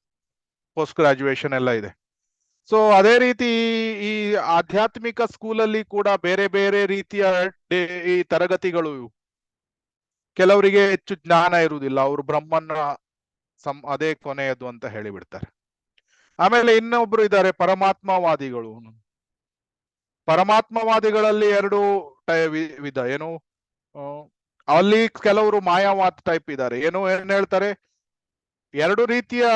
ಪೋಸ್ಟ್ ಗ್ರಾಜುಯೇಷನ್ ಎಲ್ಲ ಇದೆ. ಸೊ ಅದೇ ರೀತಿ ಈ ಆಧ್ಯಾತ್ಮಿಕ ಸ್ಕೂಲಲ್ಲಿ ಕೂಡ ಬೇರೆ ಬೇರೆ ರೀತಿಯ ಈ ತರಗತಿಗಳು. ಕೆಲವರಿಗೆ ಹೆಚ್ಚು ಜ್ಞಾನ ಇರುವುದಿಲ್ಲ, ಅವರು ಬ್ರಹ್ಮನ ಅದೇ ಕೊನೆಯದು ಅಂತ ಹೇಳಿಬಿಡ್ತಾರೆ. ಆಮೇಲೆ ಇನ್ನೊಬ್ರು ಇದ್ದಾರೆ ಪರಮಾತ್ಮವಾದಿಗಳು. ಪರಮಾತ್ಮವಾದಿಗಳಲ್ಲಿ 2 ವಿಧ. ಏನು, ಅಲ್ಲಿ ಕೆಲವರು ಮಾಯಾವಾದ ಟೈಪ್ ಇದ್ದಾರೆ. ಏನ್ ಹೇಳ್ತಾರೆ, 2 ರೀತಿಯ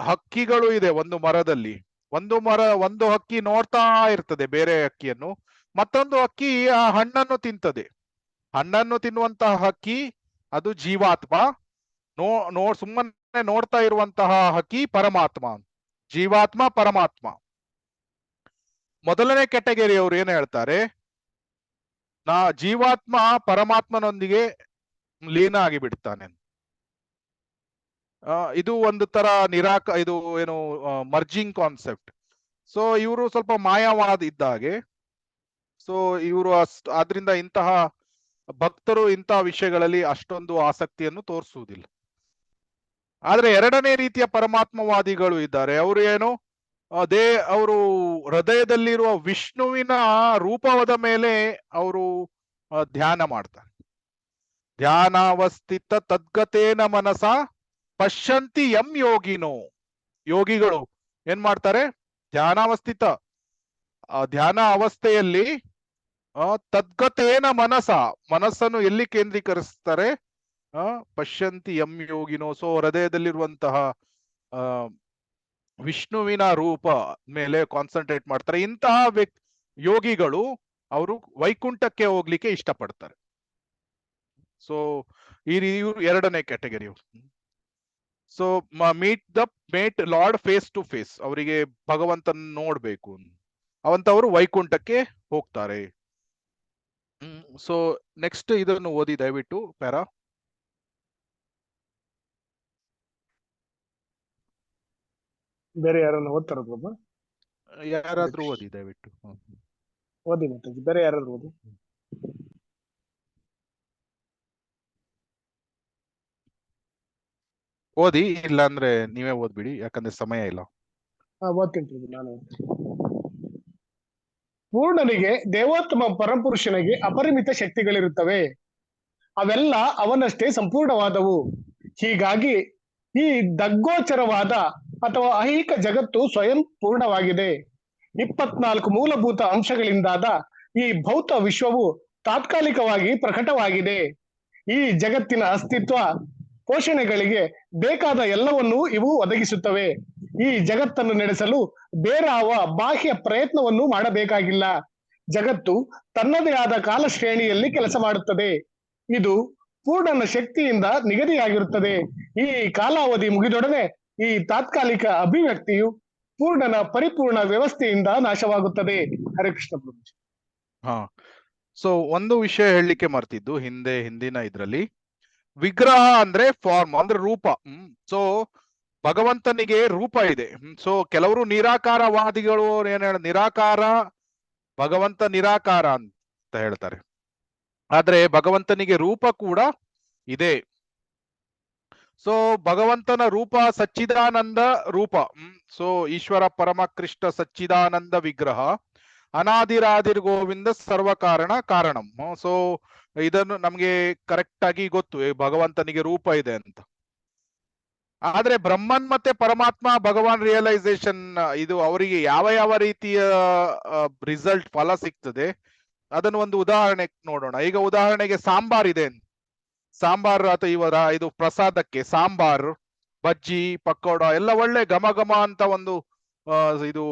ಹಕ್ಕಿಗಳು ಇದೆ ಒಂದು ಮರದಲ್ಲಿ. ಒಂದು ಹಕ್ಕಿ ನೋಡ್ತಾ ಇರ್ತದೆ ಬೇರೆ ಹಕ್ಕಿಯನ್ನು, ಮತ್ತೊಂದು ಹಕ್ಕಿ ಆ ಹಣ್ಣನ್ನು ತಿಂತದೆ. ಹಣ್ಣನ್ನು ತಿನ್ನುವಂತಹ ಹಕ್ಕಿ ಅದು ಜೀವಾತ್ಮ, ಸುಮ್ಮನೆ ನೋಡ್ತಾ ಇರುವಂತಹ ಹಕ್ಕಿ ಪರಮಾತ್ಮ. ಜೀವಾತ್ಮ, ಪರಮಾತ್ಮ. ಮೊದಲನೇ ಕೆಟಗರಿ ಅವರು ಏನ್ ಹೇಳ್ತಾರೆ, ಜೀವಾತ್ಮ ಪರಮಾತ್ಮನೊಂದಿಗೆ ಲೀನ ಆಗಿ ಬಿಡ್ತಾನೆ. ಇದು ಒಂದು ತರ ಇದು ಏನು ಮರ್ಜಿಂಗ್ ಕಾನ್ಸೆಪ್ಟ್. ಸೊ ಇವರು ಸ್ವಲ್ಪ ಮಾಯಾವಾದ ಇದ್ದಾಗೆ. ಸೊ ಇವರು ಆದ್ರಿಂದ ಇಂತಹ ಭಕ್ತರು ಇಂತಹ ವಿಷಯಗಳಲ್ಲಿ ಅಷ್ಟೊಂದು ಆಸಕ್ತಿಯನ್ನು ತೋರಿಸುವುದಿಲ್ಲ. ಆದ್ರೆ 2ನೇ ರೀತಿಯ ಪರಮಾತ್ಮವಾದಿಗಳು ಇದ್ದಾರೆ. ಅವರು ಏನು, ಅವರು ಹೃದಯದಲ್ಲಿರುವ ವಿಷ್ಣುವಿನ ರೂಪದ ಮೇಲೆ ಅವರು ಧ್ಯಾನ ಮಾಡ್ತಾರೆ. ಧ್ಯಾನಾವಸ್ಥಿತ ತದ್ಗತೇನ ಮನಸ ಪಶ್ಯಂತಿ ಯಂ ಯೋಗಿನೋ. ಯೋಗಿಗಳು ಏನ್ ಮಾಡ್ತಾರೆ, ಧ್ಯಾನ ಅವಸ್ಥೆಯಲ್ಲಿ ತದ್ಗತೇನ ಮನಸ್ಸನ್ನು ಎಲ್ಲಿ ಕೇಂದ್ರೀಕರಿಸ್ತಾರೆ, ಪಶ್ಯಂತಿ ಯಂ ಯೋಗಿನೋ. ಸೊ ಹೃದಯದಲ್ಲಿರುವಂತಹ ವಿಷ್ಣುವಿನ ರೂಪ ಮೇಲೆ ಕಾನ್ಸಂಟ್ರೇಟ್ ಮಾಡ್ತಾರೆ. ಇಂತಹ ಯೋಗಿಗಳು ಅವರು ವೈಕುಂಠಕ್ಕೆ ಹೋಗ್ಲಿಕ್ಕೆ ಇಷ್ಟಪಡ್ತಾರೆ. ಸೊ ಇವರು 2ನೇ category. So meet lord face to face, ಅವರಿಗೆ ಭಗವಂತನ ನೋಡ್ಬೇಕು ಅವಂತವರು ವೈಕುಂಠಕ್ಕೆ ಹೋಗ್ತಾರೆ. ಸೊ ನೆಕ್ಸ್ಟ್ ಇದನ್ನು ಓದಿ ದಯವಿಟ್ಟು ಪ್ಯಾರಾ. ಬೇರೆ ಯಾರನ್ನ ಓದ್ತಾರ ಪ್ರಭು? ಯಾರಾದ್ರೂ ಓದಿ ದಯವಿಟ್ಟು. ಓದಿ ಮಾತಾಜಿ, ಬೇರೆ ಯಾರಾದ್ರೂ ಓದಿ. ಓದಿ, ಇಲ್ಲ ಅಂದ್ರೆ ನೀವೇ ಓದ್ಬಿಡಿ, ಯಾಕಂದ್ರೆ ಸಮಯ ಇಲ್ಲ. ಓದ್ತೀನಿ ಪ್ರಭು, ನಾನು ಓದ್ತೀನಿ. ಪೂರ್ಣನಿಗೆ, ದೇವೋತ್ತಮ ಪರಮಪುರುಷನಿಗೆ ಅಪರಿಮಿತ ಶಕ್ತಿಗಳಿರುತ್ತವೆ. ಅವೆಲ್ಲ ಅವನಷ್ಟೇ ಸಂಪೂರ್ಣವಾದವು. ಹೀಗಾಗಿ ಈ ದಗ್ಗೋಚರವಾದ ಅಥವಾ ಐಹಿಕ ಜಗತ್ತು ಸ್ವಯಂ ಪೂರ್ಣವಾಗಿದೆ. 24 ಮೂಲಭೂತ ಅಂಶಗಳಿಂದಾದ ಈ ಭೌತ ವಿಶ್ವವು ತಾತ್ಕಾಲಿಕವಾಗಿ ಪ್ರಕಟವಾಗಿದೆ. ಈ ಜಗತ್ತಿನ ಅಸ್ತಿತ್ವ ಪೋಷಣೆಗಳಿಗೆ ಬೇಕಾದ ಎಲ್ಲವನ್ನೂ ಇವು ಒದಗಿಸುತ್ತವೆ. ಈ ಜಗತ್ತನ್ನು ನಡೆಸಲು ಬೇರಾವ ಬಾಹ್ಯ ಪ್ರಯತ್ನವನ್ನು ಮಾಡಬೇಕಾಗಿಲ್ಲ. ಜಗತ್ತು ತನ್ನದೇ ಆದ ಕಾಲ ಶ್ರೇಣಿಯಲ್ಲಿ ಕೆಲಸ ಮಾಡುತ್ತದೆ. ಇದು ಪೂರ್ಣನ ಶಕ್ತಿಯಿಂದ ನಿಗದಿಯಾಗಿರುತ್ತದೆ. ಈ ಕಾಲಾವಧಿ ಮುಗಿದೊಡನೆ ಈ ತಾತ್ಕಾಲಿಕ ಅಭಿವ್ಯಕ್ತಿಯು ಪೂರ್ಣನ ಪರಿಪೂರ್ಣ ವ್ಯವಸ್ಥೆಯಿಂದ ನಾಶವಾಗುತ್ತದೆ. ಹರೇ ಕೃಷ್ಣ ಪ್ರಭು. ಸೊ ಒಂದು ವಿಷಯ ಹೇಳಲಿಕ್ಕೆ ಮರ್ತಿದ್ದು, ಹಿಂದಿನ ಇದ್ರಲ್ಲಿ ವಿಗ್ರಹ ಅಂದ್ರೆ ಫಾರ್ಮ್ ಅಂದ್ರೆ ರೂಪ. ಸೊ ಭಗವಂತನಿಗೆ ರೂಪ ಇದೆ. ಸೊ ಕೆಲವರು ನಿರಾಕಾರವಾದಿಗಳು ಏನ್ ಭಗವಂತ ನಿರಾಕಾರ ಅಂತ ಹೇಳ್ತಾರೆ. ಆದ್ರೆ ಭಗವಂತನಿಗೆ ರೂಪ ಕೂಡ ಇದೆ. ಸೊ ಭಗವಂತನ ರೂಪ ಸಚ್ಚಿದಾನಂದ ರೂಪ. ಸೊ ಈಶ್ವರ ಪರಮ ಕೃಷ್ಣ ಸಚ್ಚಿದಾನಂದ ವಿಗ್ರಹ ಅನಾದಿರಾದಿರ್ ಗೋವಿಂದ ಸರ್ವ ಕಾರಣಂ. ಸೊ ಇದನ್ನು ನಮ್ಗೆ ಕರೆಕ್ಟ್ ಆಗಿ ಗೊತ್ತು, ಭಗವಂತನಿಗೆ ರೂಪ ಇದೆ ಅಂತ. ಆದ್ರೆ ಬ್ರಹ್ಮನ್ ಮತ್ತೆ ಪರಮಾತ್ಮ ಭಗವಾನ್ ರಿಯಲೈಸೇಷನ್, ಇದು ಅವರಿಗೆ ಯಾವ ರೀತಿಯ ರಿಸಲ್ಟ್, ಫಲ ಸಿಗ್ತದೆ, ಅದನ್ನು ಒಂದು ಉದಾಹರಣೆ ನೋಡೋಣ. ಈಗ ಉದಾಹರಣೆಗೆ ಸಾಂಬಾರ್ ಇದೆ. ಸಾಂಬಾರ್ ಅಥವಾ ಇದು ಪ್ರಸಾದಕ್ಕೆ ಸಾಂಬಾರ್, ಬಜ್ಜಿ, ಪಕೋಡ ಎಲ್ಲ ಒಳ್ಳೆ ಘಮ ಘಮ ಅಂತ ಒಂದು ಇದು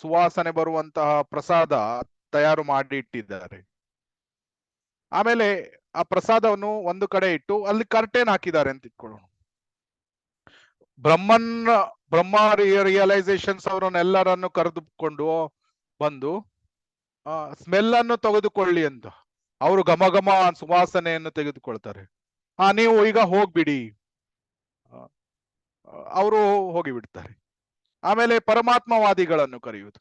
ಸುವಾಸನೆ ಬರುವಂತಹ ಪ್ರಸಾದ ತಯಾರು ಮಾಡಿ ಇಟ್ಟಿದ್ದಾರೆ. ಆಮೇಲೆ ಆ ಪ್ರಸಾದವನ್ನು ಒಂದು ಕಡೆ ಇಟ್ಟು ಅಲ್ಲಿ ಕರ್ಟೇನ್ ಹಾಕಿದ್ದಾರೆ ಅಂತ ಇಟ್ಕೊಳ್ಳೋಣ. ಬ್ರಹ್ಮ ರಿಯಲೈಸೇಷನ್ಸ್ ಅವರನ್ನೆಲ್ಲರನ್ನು ಕರೆದುಕೊಂಡು ಬಂದು ಸ್ಮೆಲ್ ಅನ್ನು ತೆಗೆದುಕೊಳ್ಳಿ ಅಂತ ಅವರು ಘಮ ಘಮ ಸುವಾಸನೆಯನ್ನು ತೆಗೆದುಕೊಳ್ತಾರೆ. ನೀವು ಈಗ ಹೋಗ್ಬಿಡಿ, ಅವರು ಹೋಗಿಬಿಡ್ತಾರೆ. ಆಮೇಲೆ ಪರಮಾತ್ಮವಾದಿಗಳನ್ನು ಕರೆಯುವುದು.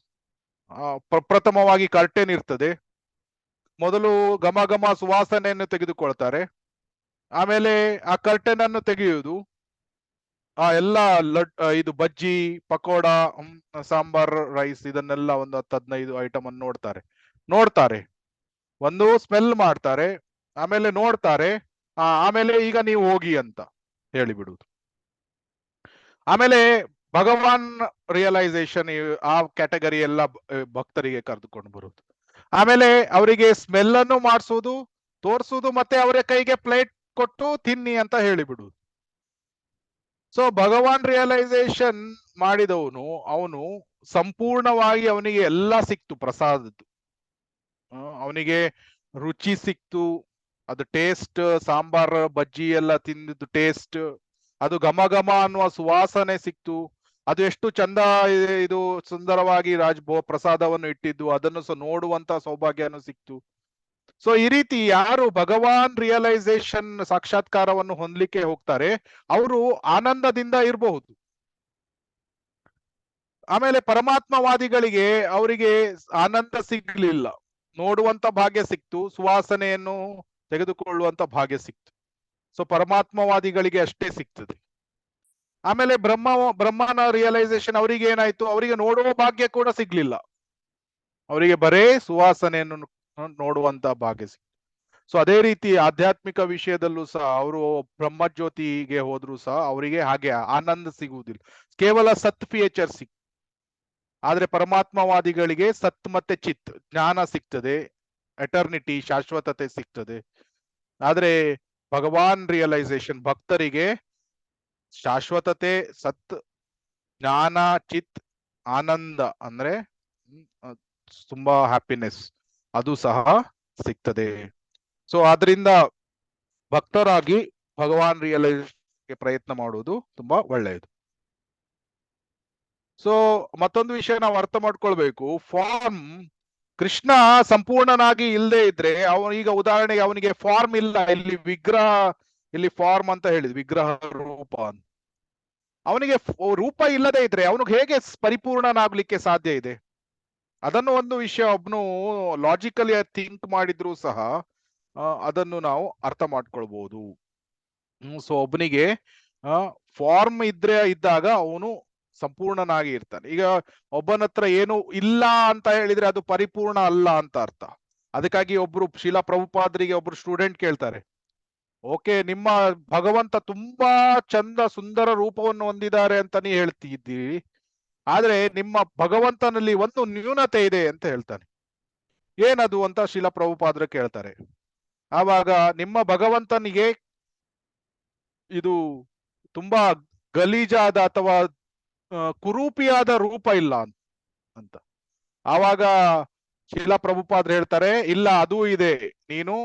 ಪ್ರಥಮವಾಗಿ ಕರ್ಟೆನ್ ಇರ್ತದೆ. ಮೊದಲು ಘಮ ಘಮ ಸುವಾಸನೆಯನ್ನು ತೆಗೆದುಕೊಳ್ತಾರೆ. ಆಮೇಲೆ ಆ ಕರ್ಟೆನ್ ಅನ್ನು ತೆಗೆಯುವುದು. ಎಲ್ಲ ಇದು ಬಜ್ಜಿ, ಪಕೋಡ, ಸಾಂಬಾರ್, ರೈಸ್ ಇದನ್ನೆಲ್ಲ ಒಂದು 10-15 ಐಟಮ್ ಅನ್ನು ನೋಡ್ತಾರೆ. ಒಂದು ಸ್ಮೆಲ್ ಮಾಡ್ತಾರೆ, ಆಮೇಲೆ ನೋಡ್ತಾರೆ, ಆಮೇಲೆ ಈಗ ನೀವು ಹೋಗಿ ಅಂತ ಹೇಳಿಬಿಡುವುದು. ಆಮೇಲೆ ಭಗವಾನ್ ರಿಯಲೈಸೇಷನ್ ಆ ಕ್ಯಾಟಗರಿ ಎಲ್ಲ ಭಕ್ತರಿಗೆ ಕರೆದುಕೊಂಡು ಬರುವುದು. ಆಮೇಲೆ ಅವರಿಗೆ ಸ್ಮೆಲ್ ಅನ್ನು ಮಾಡಿಸುವುದು, ತೋರಿಸುವುದು, ಮತ್ತೆ ಅವರ ಕೈಗೆ ಪ್ಲೇಟ್ ಕೊಟ್ಟು ತಿನ್ನಿ ಅಂತ ಹೇಳಿಬಿಡುವುದು. ಸೊ ಭಗವಾನ್ ರಿಯಲೈಸೇಷನ್ ಮಾಡಿದವನು ಅವನು ಸಂಪೂರ್ಣವಾಗಿ ಅವನಿಗೆ ಎಲ್ಲ ಸಿಕ್ತು ಪ್ರಸಾದದ್ದು. ಅವನಿಗೆ ರುಚಿ ಸಿಕ್ತು, ಅದು ಟೇಸ್ಟ್, ಸಾಂಬಾರ್ ಬಜ್ಜಿ ಎಲ್ಲ ತಿಂದಿದ್ದು ಟೇಸ್ಟ್, ಅದು ಘಮ ಘಮ ಅನ್ನುವ ಸುವಾಸನೆ ಸಿಕ್ತು, ಅದು ಎಷ್ಟು ಚಂದ ಇದು ಸುಂದರವಾಗಿ ಪ್ರಸಾದವನ್ನು ಇಟ್ಟಿದ್ದು ಅದನ್ನು ಸಹ ನೋಡುವಂತ ಸೌಭಾಗ್ಯನು ಸಿಕ್ತು. ಸೊ ಈ ರೀತಿ ಯಾರು ಭಗವಾನ್ ರಿಯಲೈಸೇಷನ್ ಸಾಕ್ಷಾತ್ಕಾರವನ್ನು ಹೊಂದಲಿಕ್ಕೆ ಹೋಗ್ತಾರೆ ಅವರು ಆನಂದದಿಂದ ಇರಬಹುದು. ಆಮೇಲೆ ಪರಮಾತ್ಮವಾದಿಗಳಿಗೆ ಅವರಿಗೆ ಆನಂದ ಸಿಗ್ಲಿಲ್ಲ, ನೋಡುವಂತ ಭಾಗ್ಯ ಸಿಕ್ತು, ಸುವಾಸನೆಯನ್ನು ತೆಗೆದುಕೊಳ್ಳುವಂತ ಭಾಗ್ಯ ಸಿಕ್ತು. ಸೊ ಪರಮಾತ್ಮವಾದಿಗಳಿಗೆ ಅಷ್ಟೇ ಸಿಗ್ತದೆ. ಆಮೇಲೆ ಬ್ರಹ್ಮನ ರಿಯಲೈಸೇಷನ್ ಅವರಿಗೆ ಏನಾಯ್ತು, ಅವರಿಗೆ ನೋಡುವ ಭಾಗ್ಯ ಕೂಡ ಸಿಗ್ಲಿಲ್ಲ, ಅವರಿಗೆ ಬರೇ ಸುವಾಸನೆಯನ್ನು ನೋಡುವಂತ ಭಾಗ್ಯ ಸಿಕ್ತು. ಸೊ ಅದೇ ರೀತಿ ಆಧ್ಯಾತ್ಮಿಕ ವಿಷಯದಲ್ಲೂ ಸಹ ಅವರು ಬ್ರಹ್ಮಜ್ಯೋತಿಗೆ ಹೋದ್ರು ಸಹ ಅವರಿಗೆ ಹಾಗೆ ಆನಂದ ಸಿಗುವುದಿಲ್ಲ, ಕೇವಲ ಸತ್ ಫೀಚರ್ ಸಿಕ್. ಆದ್ರೆ ಪರಮಾತ್ಮವಾದಿಗಳಿಗೆ ಸತ್ ಮತ್ತೆ ಚಿತ್ ಜ್ಞಾನ ಸಿಗ್ತದೆ, ಎಟರ್ನಿಟಿ ಶಾಶ್ವತತೆ ಸಿಗ್ತದೆ. ಆದ್ರೆ ಭಗವಾನ್ ರಿಯಲೈಸೇಷನ್ ಭಕ್ತರಿಗೆ ಶಾಶ್ವತತೆ, ಸತ್, ಜ್ಞಾನ, ಚಿತ್, ಆನಂದ ಅಂದ್ರೆ ತುಂಬಾ ಹ್ಯಾಪಿನೆಸ್ ಅದು ಸಹ ಸಿಗ್ತದೆ. ಸೊ ಆದ್ರಿಂದ ಭಕ್ತರಾಗಿ ಭಗವಾನ್ ರಿಯಲೈಸೇಷನ್ಗೆ ಪ್ರಯತ್ನ ಮಾಡುವುದು ತುಂಬಾ ಒಳ್ಳೆಯದು. ಸೊ ಮತ್ತೊಂದು ವಿಷಯ ನಾವು ಅರ್ಥ ಮಾಡ್ಕೊಳ್ಬೇಕು, ಫಾರ್ಮ್ ಕೃಷ್ಣ ಸಂಪೂರ್ಣನಾಗಿ ಇಲ್ಲದೆ ಇದ್ರೆ ಈಗ ಉದಾಹರಣೆಗೆ ಅವನಿಗೆ ಫಾರ್ಮ್ ಇಲ್ಲ, ಇಲ್ಲಿ ವಿಗ್ರಹ, ಇಲ್ಲಿ ಫಾರ್ಮ್ ಅಂತ ಹೇಳಿದ್ವಿ, ವಿಗ್ರಹ ರೂಪ ಅಂತ. ಅವನಿಗೆ ರೂಪ ಇಲ್ಲದೆ ಇದ್ರೆ ಅವನಿಗೆ ಹೇಗೆ ಪರಿಪೂರ್ಣನಾಗ್ಲಿಕ್ಕೆ ಸಾಧ್ಯ ಇದೆ? ಅದನ್ನು ಒಂದು ವಿಷಯ ಒಬ್ನು ಲಾಜಿಕಲಿ ಥಿಂಕ್ ಮಾಡಿದ್ರು ಸಹ ಅದನ್ನು ನಾವು ಅರ್ಥ ಮಾಡ್ಕೊಳ್ಬಹುದು. ಸೊ ಒಬ್ಬನಿಗೆ ಫಾರ್ಮ್ ಇದ್ದಾಗ ಅವನು ಸಂಪೂರ್ಣನಾಗಿ ಇರ್ತಾನೆ. ಈಗ ಒಬ್ಬನ ಹತ್ರ ಏನು ಇಲ್ಲ ಅಂತ ಹೇಳಿದ್ರೆ ಅದು ಪರಿಪೂರ್ಣ ಅಲ್ಲ ಅಂತ ಅರ್ಥ. ಅದಕ್ಕಾಗಿ ಒಬ್ರು ಶೀಲಾ ಪ್ರಭುಪಾದರಿಗೆ ಒಬ್ರು ಸ್ಟೂಡೆಂಟ್ ಕೇಳ್ತಾರೆ, ಓಕೆ ನಿಮ್ಮ ಭಗವಂತ ತುಂಬಾ ಚಂದ ಸುಂದರ ರೂಪವನ್ನು ಹೊಂದಿದ್ದಾರೆ ಅಂತ ನೀ ಹೇಳ್ತಿದ್ದೀರಿ, ಆದ್ರೆ ನಿಮ್ಮ ಭಗವಂತನಲ್ಲಿ ಒಂದು ನ್ಯೂನತೆ ಇದೆ ಅಂತ ಹೇಳ್ತಾನೆ. ಏನದು ಅಂತ ಶೀಲಾ ಪ್ರಭುಪಾದರು ಕೇಳ್ತಾರೆ. ಆವಾಗ ನಿಮ್ಮ ಭಗವಂತನಿಗೆ ಇದು ತುಂಬಾ ಗಲೀಜಾದ ಅಥವಾ ಕುರೂಪಿಯಾದ ರೂಪ ಇಲ್ಲ ಅಂತ. ಆವಾಗ ಶೀಲಾ ಪ್ರಭುಪಾದರು ಹೇಳ್ತಾರೆ, ಇಲ್ಲ ಅದೂ ಇದೆ, ನೀನು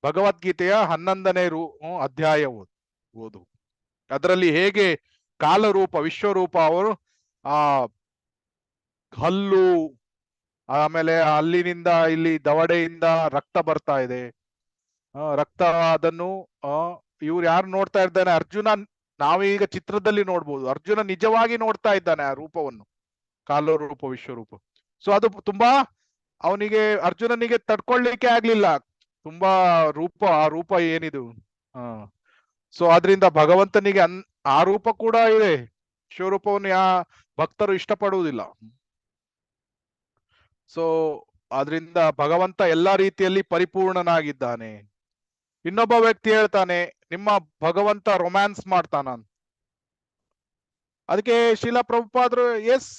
ಭಗವದ್ಗೀತೆಯ 11ನೇ ಅಧ್ಯಾಯ ಓದು, ಅದರಲ್ಲಿ ಹೇಗೆ ಕಾಲರೂಪ ವಿಶ್ವರೂಪ ಅವರು ಆ ಹಲ್ಲು, ಆಮೇಲೆ ಅಲ್ಲಿನಿಂದ ಇಲ್ಲಿ ದವಡೆಯಿಂದ ರಕ್ತ ಬರ್ತಾ ಇದೆ, ರಕ್ತ ಅದನ್ನು ಇವ್ರು ಯಾರು ನೋಡ್ತಾ ಇದ್ದಾನೆ, ಅರ್ಜುನ, ನಾವೀಗ ಚಿತ್ರದಲ್ಲಿ ನೋಡ್ಬೋದು, ಅರ್ಜುನ ನಿಜವಾಗಿ ನೋಡ್ತಾ ಇದ್ದಾನೆ ಆ ರೂಪವನ್ನು, ಕಾಲರೂಪ ವಿಶ್ವರೂಪ. ಸೊ ಅದು ತುಂಬಾ ಅವನಿಗೆ ಅರ್ಜುನನಿಗೆ ತಡ್ಕೊಳ್ಳಿಕ್ಕೆ ಆಗ್ಲಿಲ್ಲ, ತುಂಬಾ ಆ ರೂಪ ಏನಿದು. ಸೊ ಆದ್ರಿಂದ ಭಗವಂತನಿಗೆ ಆ ರೂಪ ಕೂಡ ಇದೆ, ಶಿವರೂಪವನ್ನು ಭಕ್ತರು ಇಷ್ಟಪಡುವುದಿಲ್ಲ. ಸೊ ಆದ್ರಿಂದ ಭಗವಂತ ಎಲ್ಲಾ ರೀತಿಯಲ್ಲಿ ಪರಿಪೂರ್ಣನಾಗಿದ್ದಾನೆ. ಇನ್ನೊಬ್ಬ ವ್ಯಕ್ತಿ ಹೇಳ್ತಾನೆ, ನಿಮ್ಮ ಭಗವಂತ ರೊಮ್ಯಾನ್ಸ್ ಮಾಡ್ತಾನ. ಅದಕ್ಕೆ ಶೀಲಾ ಪ್ರಭುಪಾದರು, ಎಸ್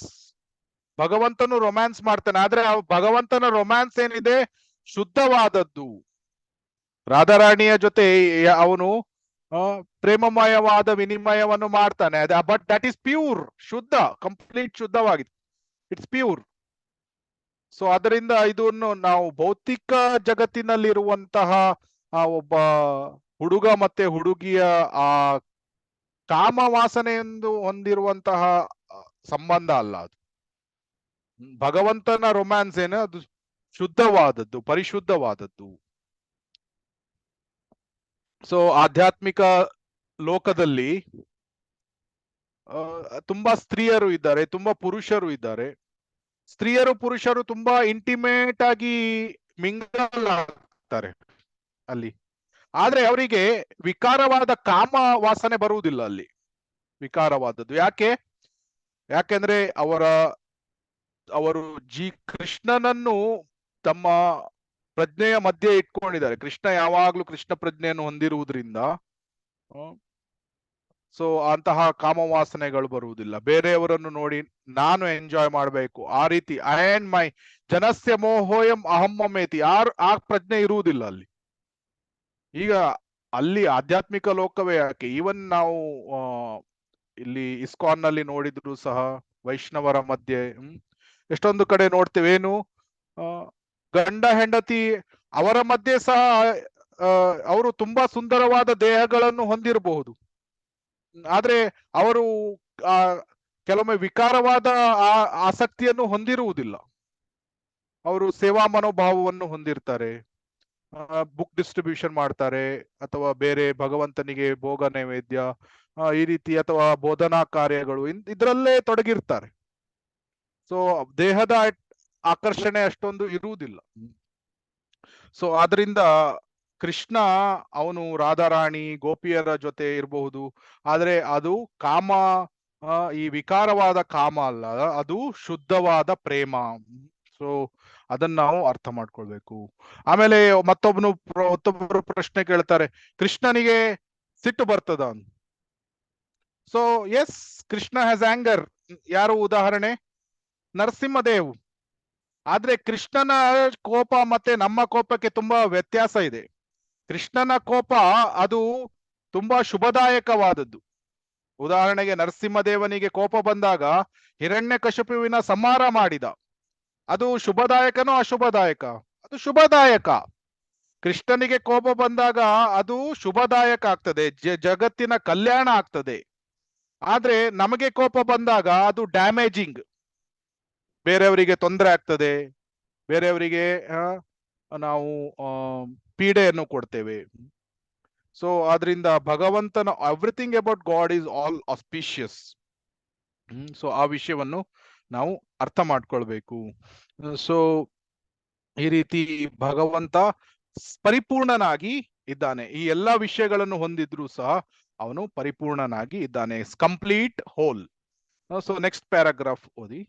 ಭಗವಂತನು ರೊಮ್ಯಾನ್ಸ್ ಮಾಡ್ತಾನೆ, ಆದ್ರೆ ಆ ಭಗವಂತನ ರೊಮ್ಯಾನ್ಸ್ ಏನಿದೆ ಶುದ್ಧವಾದದ್ದು. ರಾಧಾರಾಣಿಯ ಜೊತೆ ಅವನು ಪ್ರೇಮಮಯವಾದ ವಿನಿಮಯವನ್ನು ಮಾಡ್ತಾನೆ, ಬಟ್ ದಟ್ ಈಸ್ ಪ್ಯೂರ್, ಶುದ್ಧ, ಕಂಪ್ಲೀಟ್ ಶುದ್ಧವಾಗಿದೆ, ಇಟ್ಸ್ ಪ್ಯೂರ್. ಸೊ ಅದರಿಂದ ಇದನ್ನು ನಾವು ಭೌತಿಕ ಜಗತ್ತಿನಲ್ಲಿರುವಂತಹ ಒಬ್ಬ ಹುಡುಗ ಮತ್ತೆ ಹುಡುಗಿಯ ಆ ಕಾಮ ವಾಸನೆಯೆಂದು ಹೊಂದಿರುವಂತಹ ಸಂಬಂಧ ಅಲ್ಲ ಅದು. ಭಗವಂತನ ರೊಮ್ಯಾನ್ಸ್ ಏನು, ಅದು ಶುದ್ಧವಾದದ್ದು, ಪರಿಶುದ್ಧವಾದದ್ದು. ಸೊ ಆಧ್ಯಾತ್ಮಿಕ ಲೋಕದಲ್ಲಿ ತುಂಬಾ ಸ್ತ್ರೀಯರು ಇದ್ದಾರೆ, ತುಂಬಾ ಪುರುಷರು ಇದ್ದಾರೆ. ಸ್ತ್ರೀಯರು ಪುರುಷರು ತುಂಬಾ ಇಂಟಿಮೇಟ್ ಆಗಿ ಮಿಂಗಲ್ ಆಗ್ತಾರೆ ಅಲ್ಲಿ. ಆದ್ರೆ ಅವರಿಗೆ ವಿಕಾರವಾದ ಕಾಮ ವಾಸನೆ ಬರುವುದಿಲ್ಲ ಅಲ್ಲಿ. ವಿಕಾರವಾದದ್ದು ಯಾಕೆಂದ್ರೆ ಅವರು ಕೃಷ್ಣನನ್ನು ತಮ್ಮ ಪ್ರಜ್ಞೆಯ ಮಧ್ಯೆ ಇಟ್ಕೊಂಡಿದ್ದಾರೆ. ಕೃಷ್ಣ ಯಾವಾಗ್ಲೂ ಕೃಷ್ಣ ಪ್ರಜ್ಞೆಯನ್ನು ಹೊಂದಿರುವುದರಿಂದ ಸೊ ಅಂತಹ ಕಾಮವಾಸನೆಗಳು ಬರುವುದಿಲ್ಲ. ಬೇರೆಯವರನ್ನು ನೋಡಿ ನಾನು ಎಂಜಾಯ್ ಮಾಡಬೇಕು ಆ ರೀತಿ ಮೈ ಜನಸ್ಯ ಮೋಹೋಯಂ ಅಹಂ ಮಮೇತಿ ಆ ಪ್ರಜ್ಞೆ ಇರುವುದಿಲ್ಲ ಅಲ್ಲಿ. ಈಗ ಅಲ್ಲಿ ಆಧ್ಯಾತ್ಮಿಕ ಲೋಕವೇ ಯಾಕೆ, ಈವನ್ ನಾವು ಇಲ್ಲಿ ಇಸ್ಕಾನ್ ನಲ್ಲಿ ನೋಡಿದ್ರು ಸಹ ವೈಷ್ಣವರ ಮಧ್ಯೆ ಎಷ್ಟೊಂದು ಕಡೆ ನೋಡ್ತೇವೆ, ಏನು ಗಂಡ ಹೆಂಡತಿ ಅವರ ಮಧ್ಯೆ ಸಹ ಅವರು ತುಂಬಾ ಸುಂದರವಾದ ದೇಹಗಳನ್ನು ಹೊಂದಿರಬಹುದು, ಆದ್ರೆ ಅವರು ಕೆಲವೊಮ್ಮೆ ವಿಕಾರವಾದ ಆಸಕ್ತಿಯನ್ನು ಹೊಂದಿರುವುದಿಲ್ಲ. ಅವರು ಸೇವಾ ಮನೋಭಾವವನ್ನು ಹೊಂದಿರ್ತಾರೆ, ಬುಕ್ ಡಿಸ್ಟ್ರಿಬ್ಯೂಷನ್ ಮಾಡ್ತಾರೆ, ಅಥವಾ ಬೇರೆ ಭಗವಂತನಿಗೆ ಭೋಗ ನೈವೇದ್ಯ ಈ ರೀತಿ ಅಥವಾ ಬೋಧನಾ ಕಾರ್ಯಗಳು ಇದರಲ್ಲೇ ತೊಡಗಿರ್ತಾರೆ. ಸೊ ದೇಹದ ಆಕರ್ಷಣೆ ಅಷ್ಟೊಂದು ಇರುವುದಿಲ್ಲ. ಸೊ ಆದ್ರಿಂದ ಕೃಷ್ಣ ಅವನು ರಾಧಾರಾಣಿ ಗೋಪಿಯರ ಜೊತೆ ಇರಬಹುದು, ಆದ್ರೆ ಅದು ಕಾಮ, ಈ ವಿಕಾರವಾದ ಕಾಮ ಅಲ್ಲ, ಅದು ಶುದ್ಧವಾದ ಪ್ರೇಮ. ಸೊ ಅದನ್ನ ನಾವು ಅರ್ಥ ಮಾಡ್ಕೊಳ್ಬೇಕು. ಆಮೇಲೆ ಮತ್ತೊಬ್ಬರು ಪ್ರಶ್ನೆ ಕೇಳ್ತಾರೆ, ಕೃಷ್ಣನಿಗೆ ಸಿಟ್ಟು ಬರ್ತದ? So yes, Krishna has anger. ಯಾರು ಉದಾಹರಣೆ? ನರಸಿಂಹದೇವ್. ಆದ್ರೆ ಕೃಷ್ಣನ ಕೋಪ ಮತ್ತೆ ನಮ್ಮ ಕೋಪಕ್ಕೆ ತುಂಬಾ ವ್ಯತ್ಯಾಸ ಇದೆ. ಕೃಷ್ಣನ ಕೋಪ ಅದು ತುಂಬಾ ಶುಭದಾಯಕವಾದದ್ದು. ಉದಾಹರಣೆಗೆ ನರಸಿಂಹದೇವನಿಗೆ ಕೋಪ ಬಂದಾಗ ಹಿರಣ್ಯಕಶಿಪುವಿನ ಸಂಹಾರ ಮಾಡಿದ. ಅದು ಶುಭದಾಯಕನೋ ಅಶುಭದಾಯಕ? ಅದು ಶುಭದಾಯಕ. ಕೃಷ್ಣನಿಗೆ ಕೋಪ ಬಂದಾಗ ಅದು ಶುಭದಾಯಕ ಆಗ್ತದೆ, ಜಗತ್ತಿನ ಕಲ್ಯಾಣ ಆಗ್ತದೆ. ಆದ್ರೆ ನಮಗೆ ಕೋಪ ಬಂದಾಗ ಅದು ಡ್ಯಾಮೇಜಿಂಗ್, ಬೇರೆಯವರಿಗೆ ತೊಂದರೆ ಆಗ್ತದೆ, ಬೇರೆಯವರಿಗೆ ನಾವು ಪೀಡೆಯನ್ನು ಕೊಡ್ತೇವೆ. ಸೊ ಆದ್ರಿಂದ ಭಗವಂತನ everything about god is all auspicious. So ಆ ವಿಷಯವನ್ನು ನಾವು ಅರ್ಥ ಮಾಡ್ಕೊಳ್ಬೇಕು. ಸೊ ಈ ರೀತಿ ಭಗವಂತ ಪರಿಪೂರ್ಣನಾಗಿ ಇದ್ದಾನೆ. ಈ ಎಲ್ಲಾ ವಿಷಯಗಳನ್ನು ಹೊಂದಿದ್ರು ಸಹ ಅವನು ಪರಿಪೂರ್ಣನಾಗಿ ಇದ್ದಾನೆ, complete whole. So next paragraph ಓದಿ.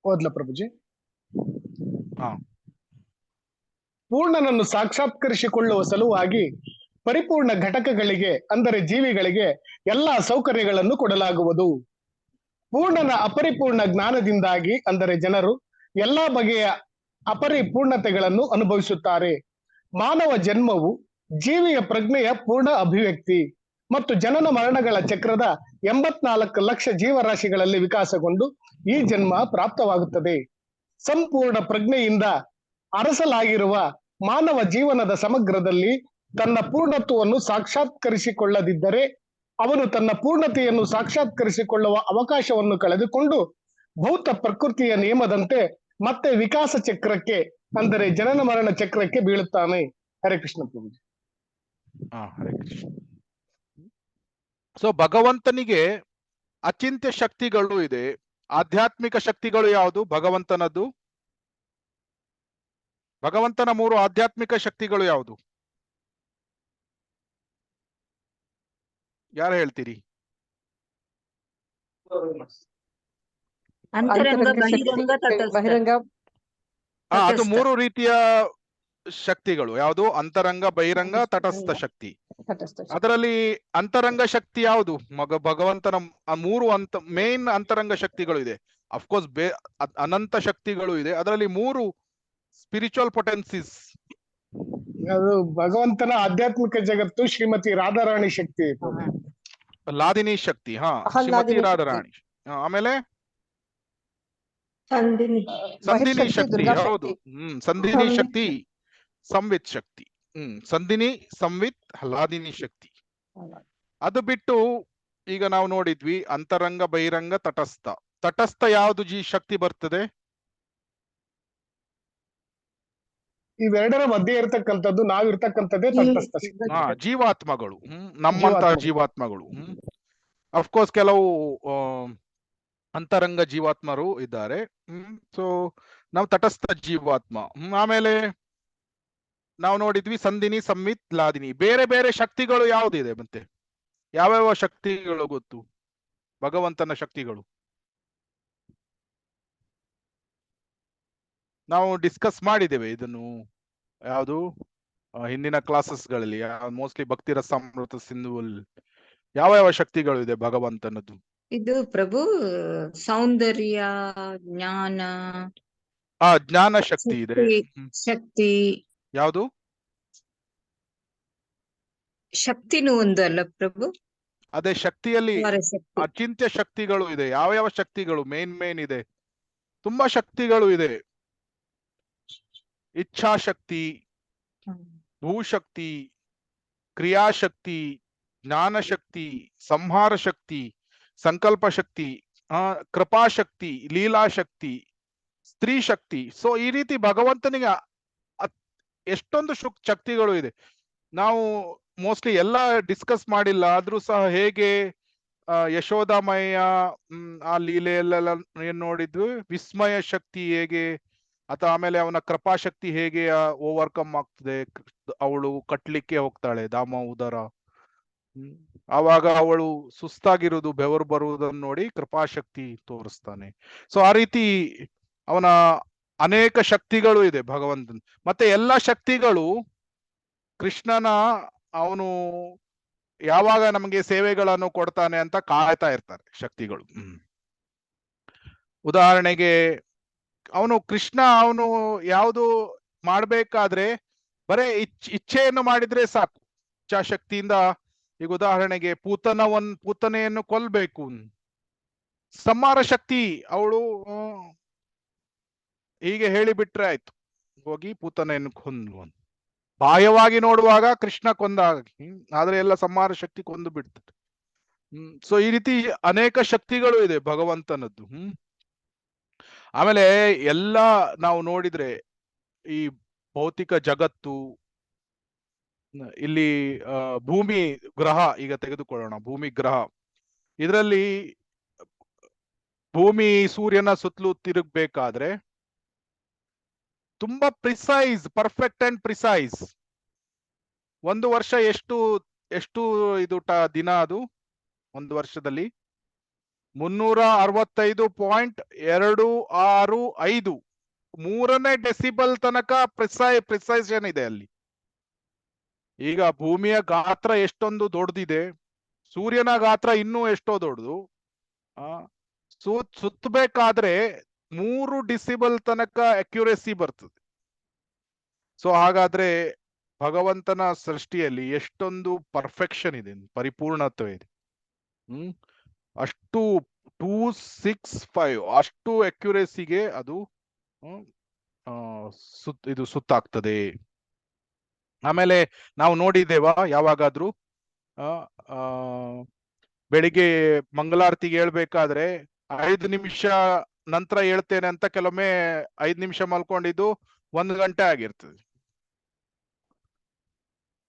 ಓದ್ಲ ಪ್ರಭುಜಿ? ಹಾ. ಪೂರ್ಣನನ್ನು ಸಾಕ್ಷಾತ್ಕರಿಸಿಕೊಳ್ಳುವ ಸಲುವಾಗಿ ಪರಿಪೂರ್ಣ ಘಟಕಗಳಿಗೆ ಅಂದರೆ ಜೀವಿಗಳಿಗೆ ಎಲ್ಲಾ ಸೌಕರ್ಯಗಳನ್ನು ಕೊಡಲಾಗುವುದು. ಪೂರ್ಣನ ಅಪರಿಪೂರ್ಣ ಜ್ಞಾನದಿಂದಾಗಿ ಅಂದರೆ ಜನರು ಎಲ್ಲಾ ಬಗೆಯ ಅಪರಿಪೂರ್ಣತೆಗಳನ್ನು ಅನುಭವಿಸುತ್ತಾರೆ. ಮಾನವ ಜನ್ಮವು ಜೀವಿಯ ಪ್ರಜ್ಞೆಯ ಪೂರ್ಣ ಅಭಿವ್ಯಕ್ತಿ ಮತ್ತು ಜನನ ಮರಣಗಳ ಚಕ್ರದ 84 ಲಕ್ಷ ಜೀವರಾಶಿಗಳಲ್ಲಿ ವಿಕಾಸಗೊಂಡು ಈ ಜನ್ಮ ಪ್ರಾಪ್ತವಾಗುತ್ತದೆ. ಸಂಪೂರ್ಣ ಪ್ರಜ್ಞೆಯಿಂದ ಅರಸಲಾಗಿರುವ ಮಾನವ ಜೀವನದ ಸಮಗ್ರದಲ್ಲಿ ತನ್ನ ಪೂರ್ಣತ್ವವನ್ನು ಸಾಕ್ಷಾತ್ಕರಿಸಿಕೊಳ್ಳದಿದ್ದರೆ ಅವನು ತನ್ನ ಪೂರ್ಣತೆಯನ್ನು ಸಾಕ್ಷಾತ್ಕರಿಸಿಕೊಳ್ಳುವ ಅವಕಾಶವನ್ನು ಕಳೆದುಕೊಂಡು ಭೌತ ಪ್ರಕೃತಿಯ ನಿಯಮದಂತೆ ಮತ್ತೆ ವಿಕಾಸ ಚಕ್ರಕ್ಕೆ ಅಂದರೆ ಜನನ ಮರಣ ಚಕ್ರಕ್ಕೆ ಬೀಳುತ್ತಾನೆ. ಹರೇ ಕೃಷ್ಣ ಪ್ರಭುಜಿ. ಹರೇ ಕೃಷ್ಣ. ಸೊ ಭಗವಂತನಿಗೆ ಅಚಿಂತ್ಯ ಶಕ್ತಿಗಳು ಇದೆ. ಆಧ್ಯಾತ್ಮಿಕ ಶಕ್ತಿಗಳು ಯಾವುದು? ಭಗವಂತನದ್ದು. ಭಗವಂತನ 3 ಆಧ್ಯಾತ್ಮಿಕ ಶಕ್ತಿಗಳು ಯಾವುದು? ಯಾರು ಹೇಳ್ತೀರಿ? ಅದು 3 ರೀತಿಯ ಶಕ್ತಿಗಳು. ಯಾವುದು? ಅಂತರಂಗ, ಬಹಿರಂಗ, ತಟಸ್ಥ ಶಕ್ತಿ. ಅದರಲ್ಲಿ ಅಂತರಂಗ ಶಕ್ತಿ ಯಾವುದು? ಭಗವಂತನ 3 ಮೇನ್ ಅಂತರಂಗ ಶಕ್ತಿಗಳು ಇದೆ. ಅಫ್ಕೋರ್ಸ್ ಅನಂತ ಶಕ್ತಿಗಳು ಇದೆ, ಅದರಲ್ಲಿ 3 ಸ್ಪಿರಿಚುವಲ್ ಪೊಟೆನ್ಸೀಸ್. ಅದು ಭಗವಂತನ ಆಧ್ಯಾತ್ಮಿಕ ಜಗತ್ತು ಶ್ರೀಮತಿ ರಾಧಾರಾಣಿ ಶಕ್ತಿ, ಲಾದಿನಿ ಶಕ್ತಿ. ಶ್ರೀಮತಿ ರಾಧಾರಾಣಿ. ಆಮೇಲೆ ಸಂಧಿನಿ ಶಕ್ತಿ. ಹೌದು, ಸಂಧಿನಿ ಶಕ್ತಿ, ಸಂವಿತ್ ಶಕ್ತಿ. ಸಂಧಿನಿ, ಸಂವಿತ್, ಲಾದಿನಿ ಶಕ್ತಿ. ಅದು ಬಿಟ್ಟು ಈಗ ನಾವು ನೋಡಿದ್ವಿ ಅಂತರಂಗ, ಬಹಿರಂಗ, ತಟಸ್ಥ. ತಟಸ್ಥ ಯಾವುದು ಶಕ್ತಿ ಬರ್ತದೆ? ಇವೆರಡರ ಮಧ್ಯೆ ಇರ್ತಕ್ಕಂಥದ್ದು ನಾವಿರ್ತಕ್ಕಂಥದ್ದೇ ತಟಸ್ಥ ಶಕ್ತಿ. ಜೀವಾತ್ಮಗಳು, ನಮ್ಮಂತ ಜೀವಾತ್ಮಗಳು. ಅಫ್ಕೋರ್ಸ್ ಕೆಲವು ಅಂತರಂಗ ಜೀವಾತ್ಮರು ಇದ್ದಾರೆ. ಸೊ ನಾವು ತಟಸ್ಥ ಜೀವಾತ್ಮ. ಆಮೇಲೆ ನಾವು ನೋಡಿದ್ವಿ ಸಂಧಿನಿ, ಸಂಮಿತ್, ಲಾದಿನಿ. ಬೇರೆ ಬೇರೆ ಶಕ್ತಿಗಳು ಯಾವುದಿದೆ ಮತ್ತೆ? ಯಾವ್ಯಾವ ಶಕ್ತಿಗಳು ಗೊತ್ತು ಭಗವಂತನ ಶಕ್ತಿಗಳು? ನಾವು ಡಿಸ್ಕಸ್ ಮಾಡಿದ್ದೇವೆ ಇದನ್ನು. ಯಾವುದು ಹಿಂದಿನ ಕ್ಲಾಸಸ್ಗಳಲ್ಲಿ, ಮೋಸ್ಟ್ಲಿ ಭಕ್ತಿ ರಸಾಮೃತ ಸಿಂಧುವಲ್ಲಿ ಯಾವ ಶಕ್ತಿಗಳು ಇದೆ ಭಗವಂತನದ್ದು? ಇದು ಪ್ರಭು ಸೌಂದರ್ಯ, ಜ್ಞಾನ, ಜ್ಞಾನ ಶಕ್ತಿ ಇದೆ. ಶಕ್ತಿ. ಯಾವುದು? ಶಕ್ತಿನೂ ಒಂದು ಅಲ್ಲ ಪ್ರಭು? ಅದೇ ಶಕ್ತಿಯಲ್ಲಿ ಶಕ್ತಿ. ಅಚಿಂತ್ಯ ಶಕ್ತಿಗಳು ಇದೆ. ಯಾವ ಶಕ್ತಿಗಳು ಮೇನ್ ಇದೆ? ತುಂಬಾ ಶಕ್ತಿಗಳು ಇದೆ. ಇಚ್ಛಾಶಕ್ತಿ, ಭೂಶಕ್ತಿ, ಕ್ರಿಯಾಶಕ್ತಿ, ಜ್ಞಾನ ಶಕ್ತಿ, ಸಂಹಾರ ಶಕ್ತಿ, ಸಂಕಲ್ಪ ಶಕ್ತಿ, ಕೃಪಾಶಕ್ತಿ, ಲೀಲಾಶಕ್ತಿ, ಸ್ತ್ರೀ ಶಕ್ತಿ. ಸೊ ಈ ರೀತಿ ಭಗವಂತನಿಗೆ ಎಷ್ಟೊಂದು ಶಕ್ತಿಗಳು ಇದೆ. ನಾವು ಮೋಸ್ಟ್ಲಿ ಎಲ್ಲ ಡಿಸ್ಕಸ್ ಮಾಡಿಲ್ಲ, ಆದ್ರೂ ಸಹ ಹೇಗೆ ಯಶೋಧಾಮಯ್ಯ ಆ ಲೀಲೆಯಲ್ಲೆಲ್ಲ ಏನ್ ನೋಡಿದ್ವಿ, ವಿಸ್ಮಯ ಶಕ್ತಿ ಹೇಗೆ, ಅಥವಾ ಆಮೇಲೆ ಅವನ ಕೃಪಾಶಕ್ತಿ ಹೇಗೆ ಓವರ್ಕಮ್ ಆಗ್ತದೆ. ಅವಳು ಕಟ್ಲಿಕ್ಕೆ ಹೋಗ್ತಾಳೆ ಧಾಮ ಉದರ. ಆವಾಗ ಅವಳು ಸುಸ್ತಾಗಿರುವುದು, ಬೆವರು ಬರುವುದನ್ನು ನೋಡಿ ಕೃಪಾಶಕ್ತಿ ತೋರಿಸ್ತಾನೆ. ಸೊ ಆ ರೀತಿ ಅವನ ಅನೇಕ ಶಕ್ತಿಗಳು ಇದೆ ಭಗವಂತನ. ಮತ್ತೆ ಎಲ್ಲ ಶಕ್ತಿಗಳು ಕೃಷ್ಣನ ಅವನು ಯಾವಾಗ ನಮಗೆ ಸೇವೆಗಳನ್ನು ಕೊಡ್ತಾನೆ ಅಂತ ಕಾಯ್ತಾ ಇರ್ತಾರೆ ಶಕ್ತಿಗಳು. ಉದಾಹರಣೆಗೆ ಕೃಷ್ಣ ಅವನು ಯಾವುದು ಮಾಡ್ಬೇಕಾದ್ರೆ ಬರೇ ಇಚ್ಛೆಯನ್ನು ಮಾಡಿದ್ರೆ ಸಾಕು, ಇಚ್ಛಾಶಕ್ತಿಯಿಂದ. ಈಗ ಉದಾಹರಣೆಗೆ ಪೂತನೆಯನ್ನು ಕೊಲ್ಬೇಕು, ಸಂಹಾರ ಶಕ್ತಿ, ಅವಳು ಹೀಗೆ ಹೇಳಿಬಿಟ್ರೆ ಆಯ್ತು, ಹೋಗಿ ಪೂತನೆಯನ್ನು ಕೊಂದು. ಬಾಹ್ಯವಾಗಿ ನೋಡುವಾಗ ಕೃಷ್ಣ ಕೊಂದಾಗ, ಆದ್ರೆ ಎಲ್ಲ ಸಂಹಾರ ಶಕ್ತಿ ಕೊಂದು ಬಿಡ್ತದೆ. ಸೊ ಈ ರೀತಿ ಅನೇಕ ಶಕ್ತಿಗಳು ಇದೆ ಭಗವಂತನದ್ದು. ಆಮೇಲೆ ಎಲ್ಲ ನಾವು ನೋಡಿದ್ರೆ ಈ ಭೌತಿಕ ಜಗತ್ತು, ಇಲ್ಲಿ ಭೂಮಿ ಗ್ರಹ ಈಗ ತೆಗೆದುಕೊಳ್ಳೋಣ, ಭೂಮಿ ಗ್ರಹ. ಇದರಲ್ಲಿ ಭೂಮಿ ಸೂರ್ಯನ ಸುತ್ತಲೂ ತಿರುಗಬೇಕಾದ್ರೆ ತುಂಬಾ ಪ್ರಿಸೈಸ್, ಪರ್ಫೆಕ್ಟ್ ಅಂಡ್ ಪ್ರಿಸೈಸ್. ಒಂದು ವರ್ಷ ಎಷ್ಟು ಇದು ದಿನ, ಅದು ಒಂದು ವರ್ಷದಲ್ಲಿ 365.265 3ನೇ ಡೆಸಿಬಲ್ ತನಕ ಪ್ರಿಸೈಷನ್ ಇದೆ ಅಲ್ಲಿ. ಈಗ ಭೂಮಿಯ ಗಾತ್ರ ಎಷ್ಟೊಂದು ದೊಡ್ಡದಿದೆ, ಸೂರ್ಯನ ಗಾತ್ರ ಇನ್ನೂ ಎಷ್ಟೋ ದೊಡ್ಡದು. ಸುತ್ತಬೇಕಾದ್ರೆ 3 ಡೆಸಿಬಲ್ ತನಕ ಅಕ್ಯುರೇಸಿ ಬರ್ತದೆ. ಸೊ ಹಾಗಾದ್ರೆ ಭಗವಂತನ ಸೃಷ್ಟಿಯಲ್ಲಿ ಎಷ್ಟೊಂದು ಪರ್ಫೆಕ್ಷನ್ ಇದೆ, ಪರಿಪೂರ್ಣತ್ವ ಇದೆ. ಅಷ್ಟು 265 ಅಷ್ಟು ಅಕ್ಯುರೇಸಿಗೆ ಅದು ಇದು ಸುತ್ತಾಗ್ತದೆ. ಆಮೇಲೆ ನಾವು ನೋಡಿದ್ದೇವಾ ಯಾವಾಗಾದ್ರೂ ಬೆಳಿಗ್ಗೆ ಮಂಗಳಾರತಿಗೆ ಹೇಳ್ಬೇಕಾದ್ರೆ 5 ನಿಮಿಷ ನಂತರ ಹೇಳ್ತೇನೆ ಅಂತ ಕೆಲವೊಮ್ಮೆ 5 ನಿಮಿಷ ಮಲ್ಕೊಂಡಿದ್ದು 1 ಗಂಟೆ ಆಗಿರ್ತದೆ.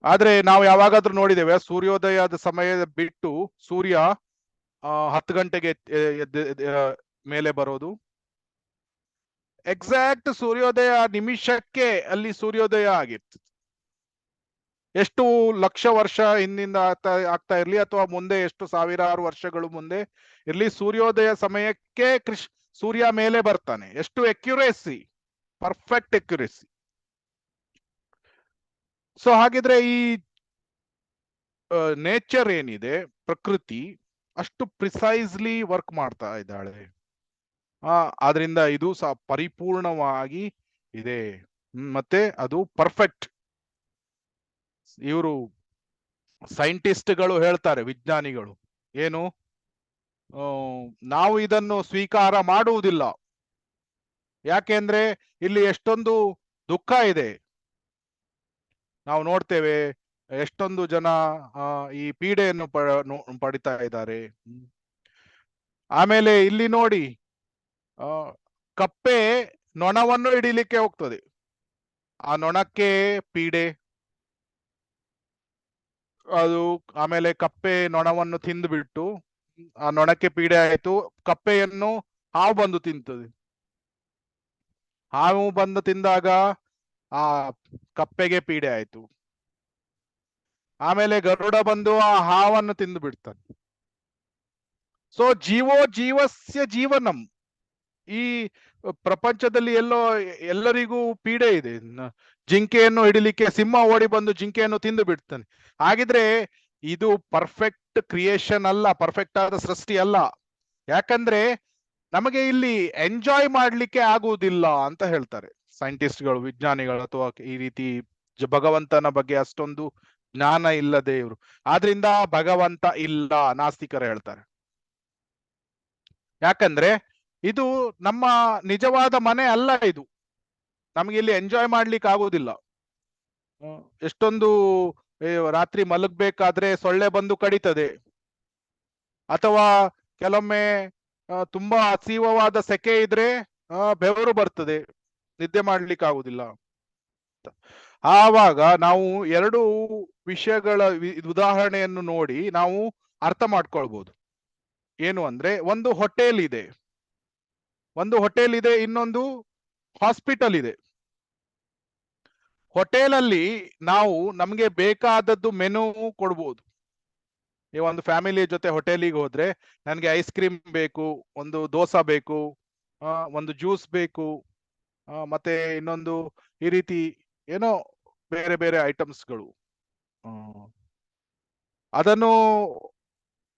ಆದ್ರೆ ನಾವು ಯಾವಾಗಾದ್ರೂ ನೋಡಿದ್ದೇವೆ ಸೂರ್ಯೋದಯದ ಸಮಯ ಬಿಟ್ಟು ಸೂರ್ಯ 10 ಗಂಟೆಗೆ ಮೇಲೆ ಬರೋದು? ಎಕ್ಸಾಕ್ಟ್ ಸೂರ್ಯೋದಯ ನಿಮಿಷಕ್ಕೆ ಅಲ್ಲಿ ಸೂರ್ಯೋದಯ ಆಗಿರ್ತದೆ. ಎಷ್ಟು ಲಕ್ಷ ವರ್ಷ ಹಿಂದಿಂದ ಆಗ್ತಾ ಇರ್ಲಿ, ಅಥವಾ ಮುಂದೆ ಎಷ್ಟು ಸಾವಿರಾರು ವರ್ಷಗಳು ಮುಂದೆ ಇರ್ಲಿ, ಸೂರ್ಯೋದಯ ಸಮಯಕ್ಕೆ ಸೂರ್ಯ ಮೇಲೆ ಬರ್ತಾನೆ. ಎಷ್ಟು ಅಕ್ಯುರೇಸಿ, ಪರ್ಫೆಕ್ಟ್ ಅಕ್ಯುರೇಸಿ. ಸೊ ಹಾಗಿದ್ರೆ ಈ ನೇಚರ್ ಏನಿದೆ, ಪ್ರಕೃತಿ ಅಷ್ಟು ಪ್ರಿಸೈಸ್ಲಿ ವರ್ಕ್ ಮಾಡ್ತಾ ಇದ್ದಾಳೆ. ಆದ್ರಿಂದ ಇದು ಸಹ ಪರಿಪೂರ್ಣವಾಗಿ ಇದೆ. ಮತ್ತೆ ಅದು ಪರ್ಫೆಕ್ಟ್. ಇವರು ಸೈಂಟಿಸ್ಟ್ಗಳು ಹೇಳ್ತಾರೆ, ವಿಜ್ಞಾನಿಗಳು ಏನು, ನಾವು ಇದನ್ನು ಸ್ವೀಕಾರ ಮಾಡುವುದಿಲ್ಲ. ಯಾಕೆಂದ್ರೆ ಇಲ್ಲಿ ಎಷ್ಟೊಂದು ದುಃಖ ಇದೆ. ನಾವು ನೋಡ್ತೇವೆ ಎಷ್ಟೊಂದು ಜನ ಈ ಪೀಡೆಯನ್ನು ಪಡಿತಾ ಇದ್ದಾರೆ. ಆಮೇಲೆ ಇಲ್ಲಿ ನೋಡಿ, ಕಪ್ಪೆ ನೊಣವನ್ನು ಹಿಡಿಲಿಕ್ಕೆ ಹೋಗ್ತದೆ. ಆ ನೊಣಕ್ಕೆ ಪೀಡೆ, ಅದು ಆಮೇಲೆ ಕಪ್ಪೆ ನೊಣವನ್ನು ತಿಂದುಬಿಟ್ಟು ಆ ನೊಣಕ್ಕೆ ಪೀಡೆ ಆಯ್ತು, ಕಪ್ಪೆಯನ್ನು ಹಾವು ಬಂದು ತಿಂತದೆ. ಹಾವು ಬಂದು ತಿಂದಾಗ ಆ ಕಪ್ಪೆಗೆ ಪೀಡೆ ಆಯ್ತು. ಆಮೇಲೆ ಗರುಡ ಬಂದು ಆ ಹಾವನ್ನು ತಿಂದು ಬಿಡ್ತಾನೆ. ಸೊ ಜೀವೋ ಜೀವಸ್ಯ ಜೀವನಂ. ಈ ಪ್ರಪಂಚದಲ್ಲಿ ಎಲ್ಲರಿಗೂ ಪೀಡೆ ಇದೆ. ಜಿಂಕೆಯನ್ನು ಹಿಡಿಲಿಕ್ಕೆ ಸಿಂಹ ಓಡಿ ಬಂದು ಜಿಂಕೆಯನ್ನು ತಿಂದು ಬಿಡ್ತಾನೆ. ಹಾಗಿದ್ರೆ ಇದು ಪರ್ಫೆಕ್ಟ್ ಕ್ರಿಯೇಷನ್ ಅಲ್ಲ, ಪರ್ಫೆಕ್ಟ್ ಆದ ಸೃಷ್ಟಿ ಅಲ್ಲ. ಯಾಕಂದ್ರೆ ನಮಗೆ ಇಲ್ಲಿ ಎಂಜಾಯ್ ಮಾಡ್ಲಿಕ್ಕೆ ಆಗುವುದಿಲ್ಲ ಅಂತ ಹೇಳ್ತಾರೆ ಸೈಂಟಿಸ್ಟ್ಗಳು, ವಿಜ್ಞಾನಿಗಳು, ಅಥವಾ ಈ ರೀತಿ ಭಗವಂತನ ಬಗ್ಗೆ ಅಷ್ಟೊಂದು ಜ್ಞಾನ ಇಲ್ಲದೆ ಇವರು. ಆದ್ರಿಂದ ಭಗವಂತ ಇಲ್ಲ, ನಾಸ್ತಿಕರು ಹೇಳ್ತಾರೆ. ಯಾಕಂದ್ರೆ ಇದು ನಮ್ಮ ನಿಜವಾದ ಮನೆ ಅಲ್ಲ. ಇದು ನಮ್ಗೆ ಇಲ್ಲಿ ಎಂಜಾಯ್ ಮಾಡ್ಲಿಕ್ಕೆ ಆಗುವುದಿಲ್ಲ. ಎಷ್ಟೊಂದು ರಾತ್ರಿ ಮಲಗ್ಬೇಕಾದ್ರೆ ಸೊಳ್ಳೆ ಬಂದು ಕಡಿತದೆ, ಅಥವಾ ಕೆಲವೊಮ್ಮೆ ತುಂಬಾ ಅತೀವವಾದ ಸೆಕೆ ಇದ್ರೆ ಬೆವರು ಬರ್ತದೆ, ನಿದ್ದೆ ಮಾಡ್ಲಿಕ್ಕೆ ಆಗುದಿಲ್ಲ. ಆವಾಗ ನಾವು ಎರಡು ವಿಷಯಗಳ ಉದಾಹರಣೆಯನ್ನು ನೋಡಿ ನಾವು ಅರ್ಥ ಮಾಡ್ಕೊಳ್ಬಹುದು. ಏನು ಅಂದ್ರೆ, ಒಂದು ಹೋಟೆಲ್ ಇದೆ, ಇನ್ನೊಂದು ಹಾಸ್ಪಿಟಲ್ ಇದೆ. ಹೋಟೆಲಲ್ಲಿ ನಾವು ನಮ್ಗೆ ಬೇಕಾದದ್ದು ಮೆನು ಕೊಡ್ಬೋದು. ನೀವು ಒಂದು ಫ್ಯಾಮಿಲಿ ಜೊತೆ ಹೋಟೆಲಿಗೆ ಹೋದ್ರೆ, ನನಗೆ ಐಸ್ ಕ್ರೀಮ್ ಬೇಕು, ಒಂದು ದೋಸೆ ಬೇಕು, ಒಂದು ಜ್ಯೂಸ್ ಬೇಕು, ಮತ್ತೆ ಇನ್ನೊಂದು ಈ ರೀತಿ ಏನೋ ಬೇರೆ ಬೇರೆ ಐಟಮ್ಸ್ಗಳು. ಅದನ್ನು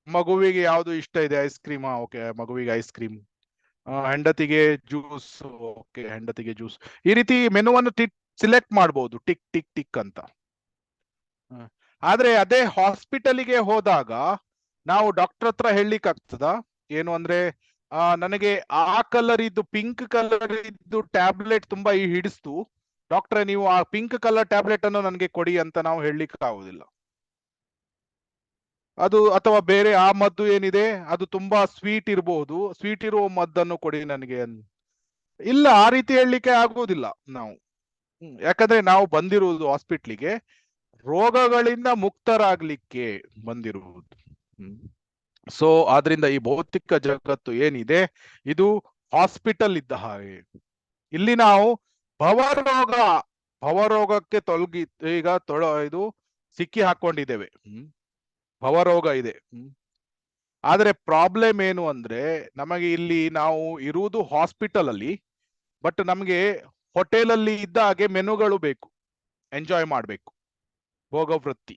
ಮಗುವಿಗೆ ಯಾವುದು ಇಷ್ಟ ಇದೆ, ಐಸ್ ಕ್ರೀಮ್, ಓಕೆ ಮಗುವಿಗೆ ಐಸ್ ಕ್ರೀಮ್, ಹೆಂಡತಿಗೆ ಜ್ಯೂಸ್, ಓಕೆ ಹೆಂಡತಿಗೆ ಜ್ಯೂಸ್. ಈ ರೀತಿ ಮೆನುವನ್ನು ಸಿಲೆಕ್ಟ್ ಮಾಡ್ಬೋದು, ಟಿಕ್ ಟಿಕ್ ಟಿಕ್ ಅಂತ. ಆದ್ರೆ ಅದೇ ಹಾಸ್ಪಿಟಲಿಗೆ ಹೋದಾಗ ನಾವು ಡಾಕ್ಟರ್ ಹತ್ರ ಹೇಳಲಿಕ್ಕೆ ಆಗ್ತದ, ಏನು ಅಂದ್ರೆ ನನಗೆ ಆ ಕಲರ್ ಇದ್ದು, ಪಿಂಕ್ ಕಲರ್ ಇದ್ದು ಟ್ಯಾಬ್ಲೆಟ್ ತುಂಬಾ ಹಿಡಿಸ್ತು ಡಾಕ್ಟ್ರೆ, ನೀವು ಆ ಪಿಂಕ್ ಕಲರ್ ಟ್ಯಾಬ್ಲೆಟ್ ಅನ್ನು ನನಗೆ ಕೊಡಿ ಅಂತ ನಾವು ಹೇಳಲಿಕ್ಕೆ ಆಗುದಿಲ್ಲ. ಅದು ಅಥವಾ ಬೇರೆ ಆ ಮದ್ದು ಏನಿದೆ ಅದು ತುಂಬಾ ಸ್ವೀಟ್ ಇರಬಹುದು, ಸ್ವೀಟ್ ಇರುವ ಮದ್ದನ್ನು ಕೊಡಿ ನನಗೆ ಇಲ್ಲ, ಆ ರೀತಿ ಹೇಳಲಿಕ್ಕೆ ಆಗುವುದಿಲ್ಲ ನಾವು. ಯಾಕಂದ್ರೆ ನಾವು ಬಂದಿರುವುದು ಹಾಸ್ಪಿಟ್ಲಿಗೆ ರೋಗಗಳಿಂದ ಮುಕ್ತರಾಗ್ಲಿಕ್ಕೆ ಬಂದಿರುವುದು. ಸೊ ಆದ್ರಿಂದ ಈ ಭೌತಿಕ ಜಗತ್ತು ಏನಿದೆ ಇದು ಹಾಸ್ಪಿಟಲ್ ಇದ್ದ ಹಾಗೆ. ಇಲ್ಲಿ ನಾವು ಭವರೋಗಕ್ಕೆ ಈಗ ಇದು ಸಿಕ್ಕಿ ಹಾಕೊಂಡಿದ್ದೇವೆ, ಭವರೋಗ ಇದೆ. ಆದ್ರೆ ಪ್ರಾಬ್ಲಮ್ ಏನು ಅಂದ್ರೆ, ನಮಗೆ ಇಲ್ಲಿ ನಾವು ಇರುವುದು ಹಾಸ್ಪಿಟಲ್ ಅಲ್ಲಿ, ಬಟ್ ನಮಗೆ ಹೋಟೆಲ್ ಅಲ್ಲಿ ಇದ್ದ ಹಾಗೆ ಮೆನುಗಳು ಬೇಕು, ಎಂಜಾಯ್ ಮಾಡ್ಬೇಕು, ಭೋಗವೃತ್ತಿ,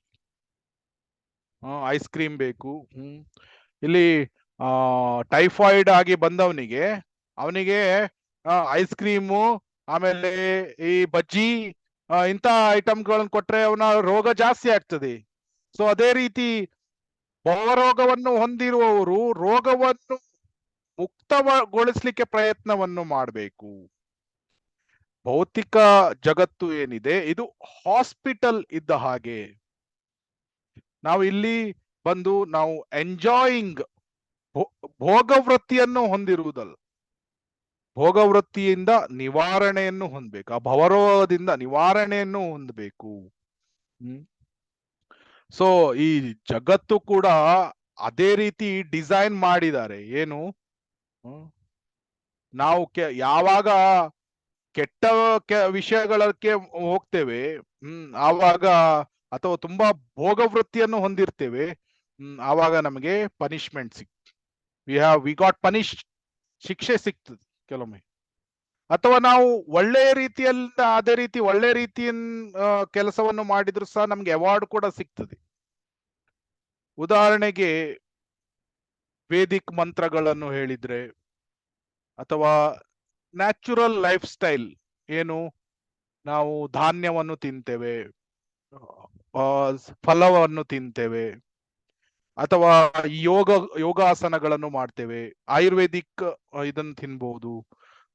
ಐಸ್ ಕ್ರೀಮ್ ಬೇಕು. ಇಲ್ಲಿ ಟೈಫಾಯ್ಡ್ ಆಗಿ ಬಂದವನಿಗೆ ಅವನಿಗೆ ಐಸ್ ಕ್ರೀಮು, ಆಮೇಲೆ ಈ ಬಜ್ಜಿ, ಇಂಥ ಐಟಮ್ಗಳನ್ನು ಕೊಟ್ರೆ ಅವನ ರೋಗ ಜಾಸ್ತಿ ಆಗ್ತದೆ. ಸೊ ಅದೇ ರೀತಿ ಭವರೋಗವನ್ನು ಹೊಂದಿರುವವರು ರೋಗವನ್ನು ಮುಕ್ತಗೊಳಿಸ್ಲಿಕ್ಕೆ ಪ್ರಯತ್ನವನ್ನು ಮಾಡಬೇಕು. ಭೌತಿಕ ಜಗತ್ತು ಏನಿದೆ ಇದು ಹಾಸ್ಪಿಟಲ್ ಇದ್ದ ಹಾಗೆ. ನಾವು ಇಲ್ಲಿ ಬಂದು ನಾವು ಎಂಜಾಯಿಂಗ್, ಭೋಗವೃತ್ತಿಯನ್ನು ಹೊಂದಿರುವುದಲ್ಲ, ಭೋಗವೃತ್ತಿಯಿಂದ ನಿವಾರಣೆಯನ್ನು ಹೊಂದಬೇಕು, ಆ ಭವರೋಗದಿಂದ ನಿವಾರಣೆಯನ್ನು ಹೊಂದಬೇಕು. ಸೊ ಈ ಜಗತ್ತು ಕೂಡ ಅದೇ ರೀತಿ ಡಿಸೈನ್ ಮಾಡಿದ್ದಾರೆ. ಏನು, ನಾವು ಯಾವಾಗ ಕೆಟ್ಟ ವಿಷಯಗಳಕ್ಕೆ ಹೋಗ್ತೇವೆ, ಆವಾಗ, ಅಥವಾ ತುಂಬಾ ಭೋಗವೃತ್ತಿಯನ್ನು ಹೊಂದಿರ್ತೇವೆ, ಆವಾಗ ನಮಗೆ ಪನಿಷ್ಮೆಂಟ್ ವಿ ಗಾಟ್ ಪನಿಶ್, ಶಿಕ್ಷೆ ಸಿಗ್ತದೆ ಕೆಲವೊಮ್ಮೆ. ಅಥವಾ ನಾವು ಒಳ್ಳೆಯ ರೀತಿಯಲ್ಲಿ ಅದೇ ರೀತಿ ಒಳ್ಳೆ ರೀತಿಯ ಕೆಲಸವನ್ನು ಮಾಡಿದ್ರು ಸಹ ನಮ್ಗೆ ಅವಾರ್ಡ್ ಕೂಡ ಸಿಗ್ತದೆ. ಉದಾಹರಣೆಗೆ ವೇದಿಕ್ ಮಂತ್ರಗಳನ್ನು ಹೇಳಿದ್ರೆ, ಅಥವಾ ನ್ಯಾಚುರಲ್ ಲೈಫ್ ಸ್ಟೈಲ್, ಏನು ನಾವು ಧಾನ್ಯವನ್ನು ತಿಂತೇವೆ, ಫಲವನ್ನು ತಿಂತೇವೆ, ಅಥವಾ ಯೋಗಾಸನಗಳನ್ನು ಮಾಡ್ತೇವೆ, ಆಯುರ್ವೇದಿಕ್ ಇದನ್ನು ತಿನ್ಬಹುದು,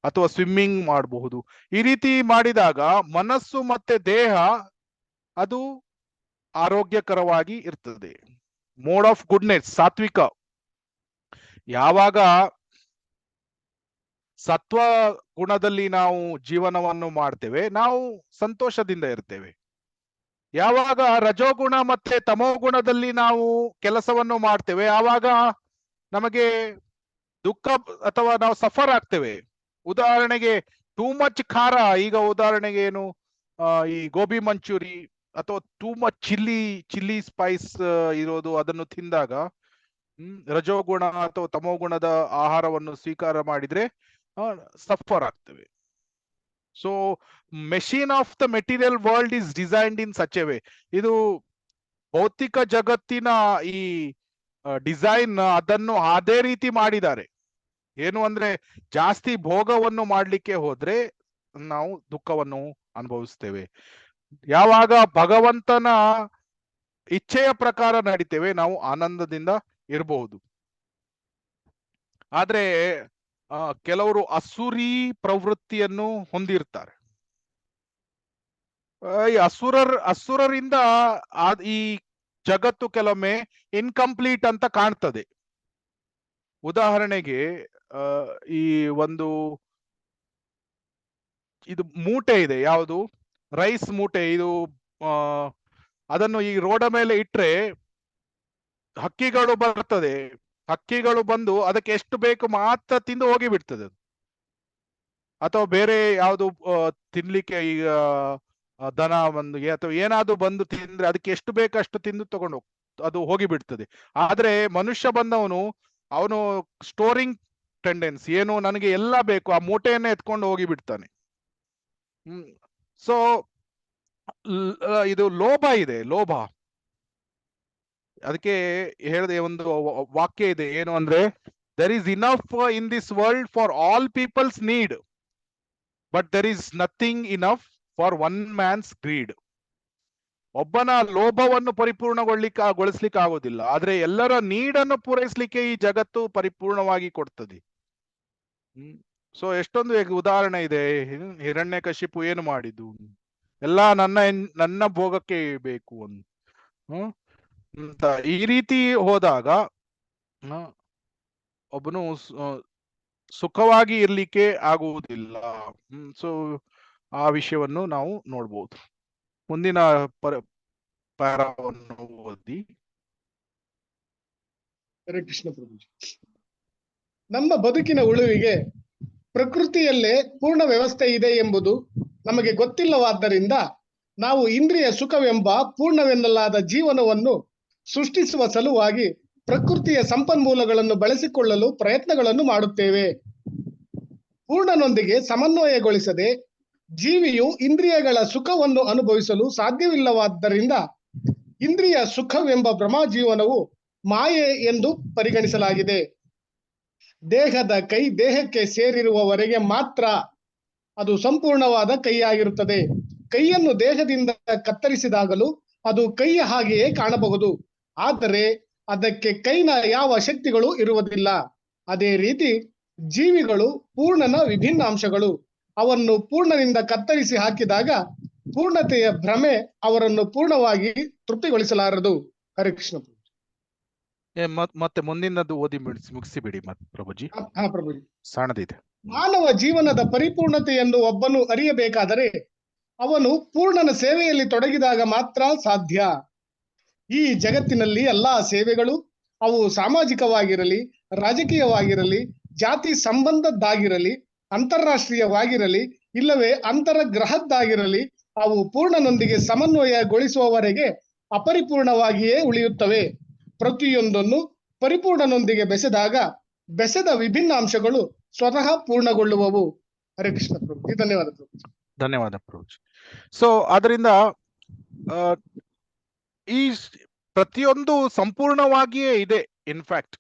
ಅಥವಾ ಸ್ವಿಮ್ಮಿಂಗ್ ಮಾಡಬಹುದು. ಈ ರೀತಿ ಮಾಡಿದಾಗ ಮನಸ್ಸು ಮತ್ತೆ ದೇಹ ಅದು ಆರೋಗ್ಯಕರವಾಗಿ ಇರ್ತದೆ. ಮೋಡ್ ಆಫ್ ಗುಡ್ನೆಸ್, ಸಾತ್ವಿಕ. ಯಾವಾಗ ಸತ್ವ ಗುಣದಲ್ಲಿ ನಾವು ಜೀವನವನ್ನು ಮಾಡ್ತೇವೆ, ನಾವು ಸಂತೋಷದಿಂದ ಇರ್ತೇವೆ. ಯಾವಾಗ ರಜೋಗುಣ ಮತ್ತೆ ತಮೋಗುಣದಲ್ಲಿ ನಾವು ಕೆಲಸವನ್ನು ಮಾಡ್ತೇವೆ, ಆವಾಗ ನಮಗೆ ದುಃಖ ಅಥವಾ ನಾವು ಸಫರ್ ಆಗ್ತೇವೆ. ಉದಾಹರಣೆಗೆ ಟೂ ಮಚ್ ಖಾರ, ಈಗ ಉದಾಹರಣೆಗೆ ಏನು ಈ ಗೋಬಿ ಮಂಚೂರಿ ಅಥವಾ ಟೂ ಮಚ್ ಚಿಲ್ಲಿ ಸ್ಪೈಸ್ ಇರೋದು, ಅದನ್ನು ತಿಂದಾಗ ರಜೋಗುಣ ಅಥವಾ ತಮೋಗುಣದ ಆಹಾರವನ್ನು ಸ್ವೀಕಾರ ಮಾಡಿದ್ರೆ ಸಫರ್ ಆಗ್ತೇವೆ. So machine of the material world is designed in such a way. ಇದು ಭೌತಿಕ ಜಗತ್ತಿನ ಈ ಡಿಸೈನ್ ಅದನ್ನು ಅದೇ ರೀತಿ ಮಾಡಿದ್ದಾರೆ. ಏನು ಅಂದ್ರೆ ಜಾಸ್ತಿ ಭೋಗವನ್ನು ಮಾಡ್ಲಿಕ್ಕೆ ಹೋದ್ರೆ ನಾವು ದುಃಖವನ್ನು ಅನುಭವಿಸ್ತೇವೆ. ಯಾವಾಗ ಭಗವಂತನ ಇಚ್ಛೆಯ ಪ್ರಕಾರ ನಡಿತೇವೆ, ನಾವು ಆನಂದದಿಂದ ಇರಬಹುದು. ಆದ್ರೆ ಕೆಲವರು ಅಸುರಿ ಪ್ರವೃತ್ತಿಯನ್ನು ಹೊಂದಿರ್ತಾರೆ. ಈ ಅಸುರರಿಂದ ಈ ಜಗತ್ತು ಕೆಲವೊಮ್ಮೆ ಇನ್ಕಂಪ್ಲೀಟ್ ಅಂತ ಕಾಣ್ತದೆ. ಉದಾಹರಣೆಗೆ ಈ ಒಂದು ಇದು ಮೂಟೆ ಇದೆ, ಯಾವುದು ರೈಸ್ ಮೂಟೆ, ಇದು ಅದನ್ನು ಈ ರೋಡ ಮೇಲೆ ಇಟ್ರೆ ಹಕ್ಕಿಗಳು ಬರ್ತದೆ. ಹಕ್ಕಿಗಳು ಬಂದು ಅದಕ್ಕೆ ಎಷ್ಟು ಬೇಕು ಮಾತ್ರ ತಿಂದು ಹೋಗಿ ಬಿಡ್ತದೆ. ಅಥವಾ ಬೇರೆ ಯಾವುದು ತಿನ್ಲಿಕ್ಕೆ ಈಗ ದನ ಬಂದು ಅಥವಾ ಏನಾದ್ರು ಬಂದು ತಿಂದ್ರೆ ಅದಕ್ಕೆ ಎಷ್ಟು ಬೇಕು ಅಷ್ಟು ತಿಂದು ತಗೊಂಡು ಅದು ಹೋಗಿ ಬಿಡ್ತದೆ. ಆದ್ರೆ ಮನುಷ್ಯ ಬಂದವನು, ಅವನು ಸ್ಟೋರಿಂಗ್ ಟೆಂಡೆನ್ಸಿ ಏನು, ನನಗೆ ಎಲ್ಲ ಬೇಕು, ಆ ಮೂಟೆಯನ್ನೇ ಎತ್ಕೊಂಡು ಹೋಗಿ ಬಿಡ್ತಾನೆ. ಸೊ ಇದು ಲೋಭ ಇದೆ, ಲೋಭ. ಅದಕ್ಕೆ ಹೇಳಿದೆ, ಒಂದು ವಾಕ್ಯ ಇದೆ, ಏನು ಅಂದ್ರೆ there is enough in this world for all people's need, but there is nothing enough for one man's greed. ಒಬ್ಬನ ಲೋಭವನ್ನು ಗೊಳಿಸ್ಲಿಕ್ಕೆ ಆಗೋದಿಲ್ಲ, ಆದ್ರೆ ಎಲ್ಲರ ನೀಡನ್ನು ಪೂರೈಸಲಿಕ್ಕೆ ಈ ಜಗತ್ತು ಪರಿಪೂರ್ಣವಾಗಿ ಕೊಡ್ತದೆ. ಸೊ ಎಷ್ಟೊಂದು ಉದಾಹರಣೆ ಇದೆ. ಹಿರಣ್ಯಕಶಿಪು ಏನು ಮಾಡಿದ್ದು, ಎಲ್ಲ ನನ್ನ ಭೋಗಕ್ಕೆ ಬೇಕು ಅಂತ ಈ ರೀತಿ ಹೋದಾಗ ಒಬ್ಬನು ಸುಖವಾಗಿ ಇರ್ಲಿಕ್ಕೆ ಆಗುವುದಿಲ್ಲ. ಸೊ ಆ ವಿಷಯವನ್ನು ನಾವು ನೋಡ್ಬೋದು. ಮುಂದಿನ ಪ್ಯಾರಾವನ್ನು ಓದಿ. ಹರೇ ಕೃಷ್ಣ ಪ್ರಭುಜಿ. ನಮ್ಮ ಬದುಕಿನ ಉಳುವಿಗೆ ಪ್ರಕೃತಿಯಲ್ಲೇ ಪೂರ್ಣ ವ್ಯವಸ್ಥೆ ಇದೆ ಎಂಬುದು ನಮಗೆ ಗೊತ್ತಿಲ್ಲವಾದ್ದರಿಂದ ನಾವು ಇಂದ್ರಿಯ ಸುಖವೆಂಬ ಪೂರ್ಣವೆನ್ನಲಾದ ಜೀವನವನ್ನು ಸೃಷ್ಟಿಸುವ ಸಲುವಾಗಿ ಪ್ರಕೃತಿಯ ಸಂಪನ್ಮೂಲಗಳನ್ನು ಬಳಸಿಕೊಳ್ಳಲು ಪ್ರಯತ್ನಗಳನ್ನು ಮಾಡುತ್ತೇವೆ. ಪೂರ್ಣನೊಂದಿಗೆ ಸಮನ್ವಯಗೊಳಿಸದೆ ಜೀವಿಯು ಇಂದ್ರಿಯಗಳ ಸುಖವನ್ನು ಅನುಭವಿಸಲು ಸಾಧ್ಯವಿಲ್ಲವಾದ್ದರಿಂದ ಇಂದ್ರಿಯ ಸುಖವೆಂಬ ಭ್ರಮಾಜೀವನವು ಮಾಯೆ ಎಂದು ಪರಿಗಣಿಸಲಾಗಿದೆ. ದೇಹದ ಕೈ ದೇಹಕ್ಕೆ ಸೇರಿರುವವರೆಗೆ ಮಾತ್ರ ಅದು ಸಂಪೂರ್ಣವಾದ ಕೈಯಾಗಿರುತ್ತದೆ. ಕೈಯನ್ನು ದೇಹದಿಂದ ಕತ್ತರಿಸಿದಾಗಲೂ ಅದು ಕೈಯ ಹಾಗೆಯೇ ಕಾಣಬಹುದು, ಆದರೆ ಅದಕ್ಕೆ ಕೈನ ಯಾವ ಶಕ್ತಿಗಳು ಇರುವುದಿಲ್ಲ. ಅದೇ ರೀತಿ ಜೀವಿಗಳು ಪೂರ್ಣನ ವಿಭಿನ್ನ ಅಂಶಗಳು. ಅವನ್ನು ಪೂರ್ಣನಿಂದ ಕತ್ತರಿಸಿ ಹಾಕಿದಾಗ ಪೂರ್ಣತೆಯ ಭ್ರಮೆ ಅವರನ್ನು ಪೂರ್ಣವಾಗಿ ತೃಪ್ತಿಗೊಳಿಸಲಾರದು. ಹರೇ ಕೃಷ್ಣ. ಮತ್ತೆ ಮುಂದಿನದು ಓದಿ ಮುಗಿಸಿಬಿಡಿ ಮತ್ತೆ ಪ್ರಭುಜಿ. ಹಾ ಪ್ರಭುಜಿ. ಸಣ್ಣದಿದೆ. ಮಾನವ ಜೀವನದ ಪರಿಪೂರ್ಣತೆಯನ್ನು ಒಬ್ಬನು ಅರಿಯಬೇಕಾದರೆ ಅವನು ಪೂರ್ಣನ ಸೇವೆಯಲ್ಲಿ ತೊಡಗಿದಾಗ ಮಾತ್ರ ಸಾಧ್ಯ. ಈ ಜಗತ್ತಿನಲ್ಲಿ ಎಲ್ಲಾ ಸೇವೆಗಳು, ಅವು ಸಾಮಾಜಿಕವಾಗಿರಲಿ, ರಾಜಕೀಯವಾಗಿರಲಿ, ಜಾತಿ ಸಂಬಂಧದ್ದಾಗಿರಲಿ, ಅಂತಾರಾಷ್ಟ್ರೀಯವಾಗಿರಲಿ, ಇಲ್ಲವೇ ಅಂತರಗ್ರಹದ್ದಾಗಿರಲಿ, ಅವು ಪೂರ್ಣನೊಂದಿಗೆ ಸಮನ್ವಯಗೊಳಿಸುವವರೆಗೆ ಅಪರಿಪೂರ್ಣವಾಗಿಯೇ ಉಳಿಯುತ್ತವೆ. ಪ್ರತಿಯೊಂದನ್ನು ಪರಿಪೂರ್ಣನೊಂದಿಗೆ ಬೆಸೆದಾಗ ಬೆಸೆದ ವಿಭಿನ್ನ ಅಂಶಗಳು ಸ್ವತಃ ಪೂರ್ಣಗೊಳ್ಳುವವು. ಹರೇ ಕೃಷ್ಣ ಪ್ರಭು. ಧನ್ಯವಾದ ಪ್ರಭು. ಧನ್ಯವಾದ ಪ್ರಭುಜಿ. ಸೊ ಅದರಿಂದ ಈ ಪ್ರತಿಯೊಂದು ಸಂಪೂರ್ಣವಾಗಿಯೇ ಇದೆ. ಇನ್ಫ್ಯಾಕ್ಟ್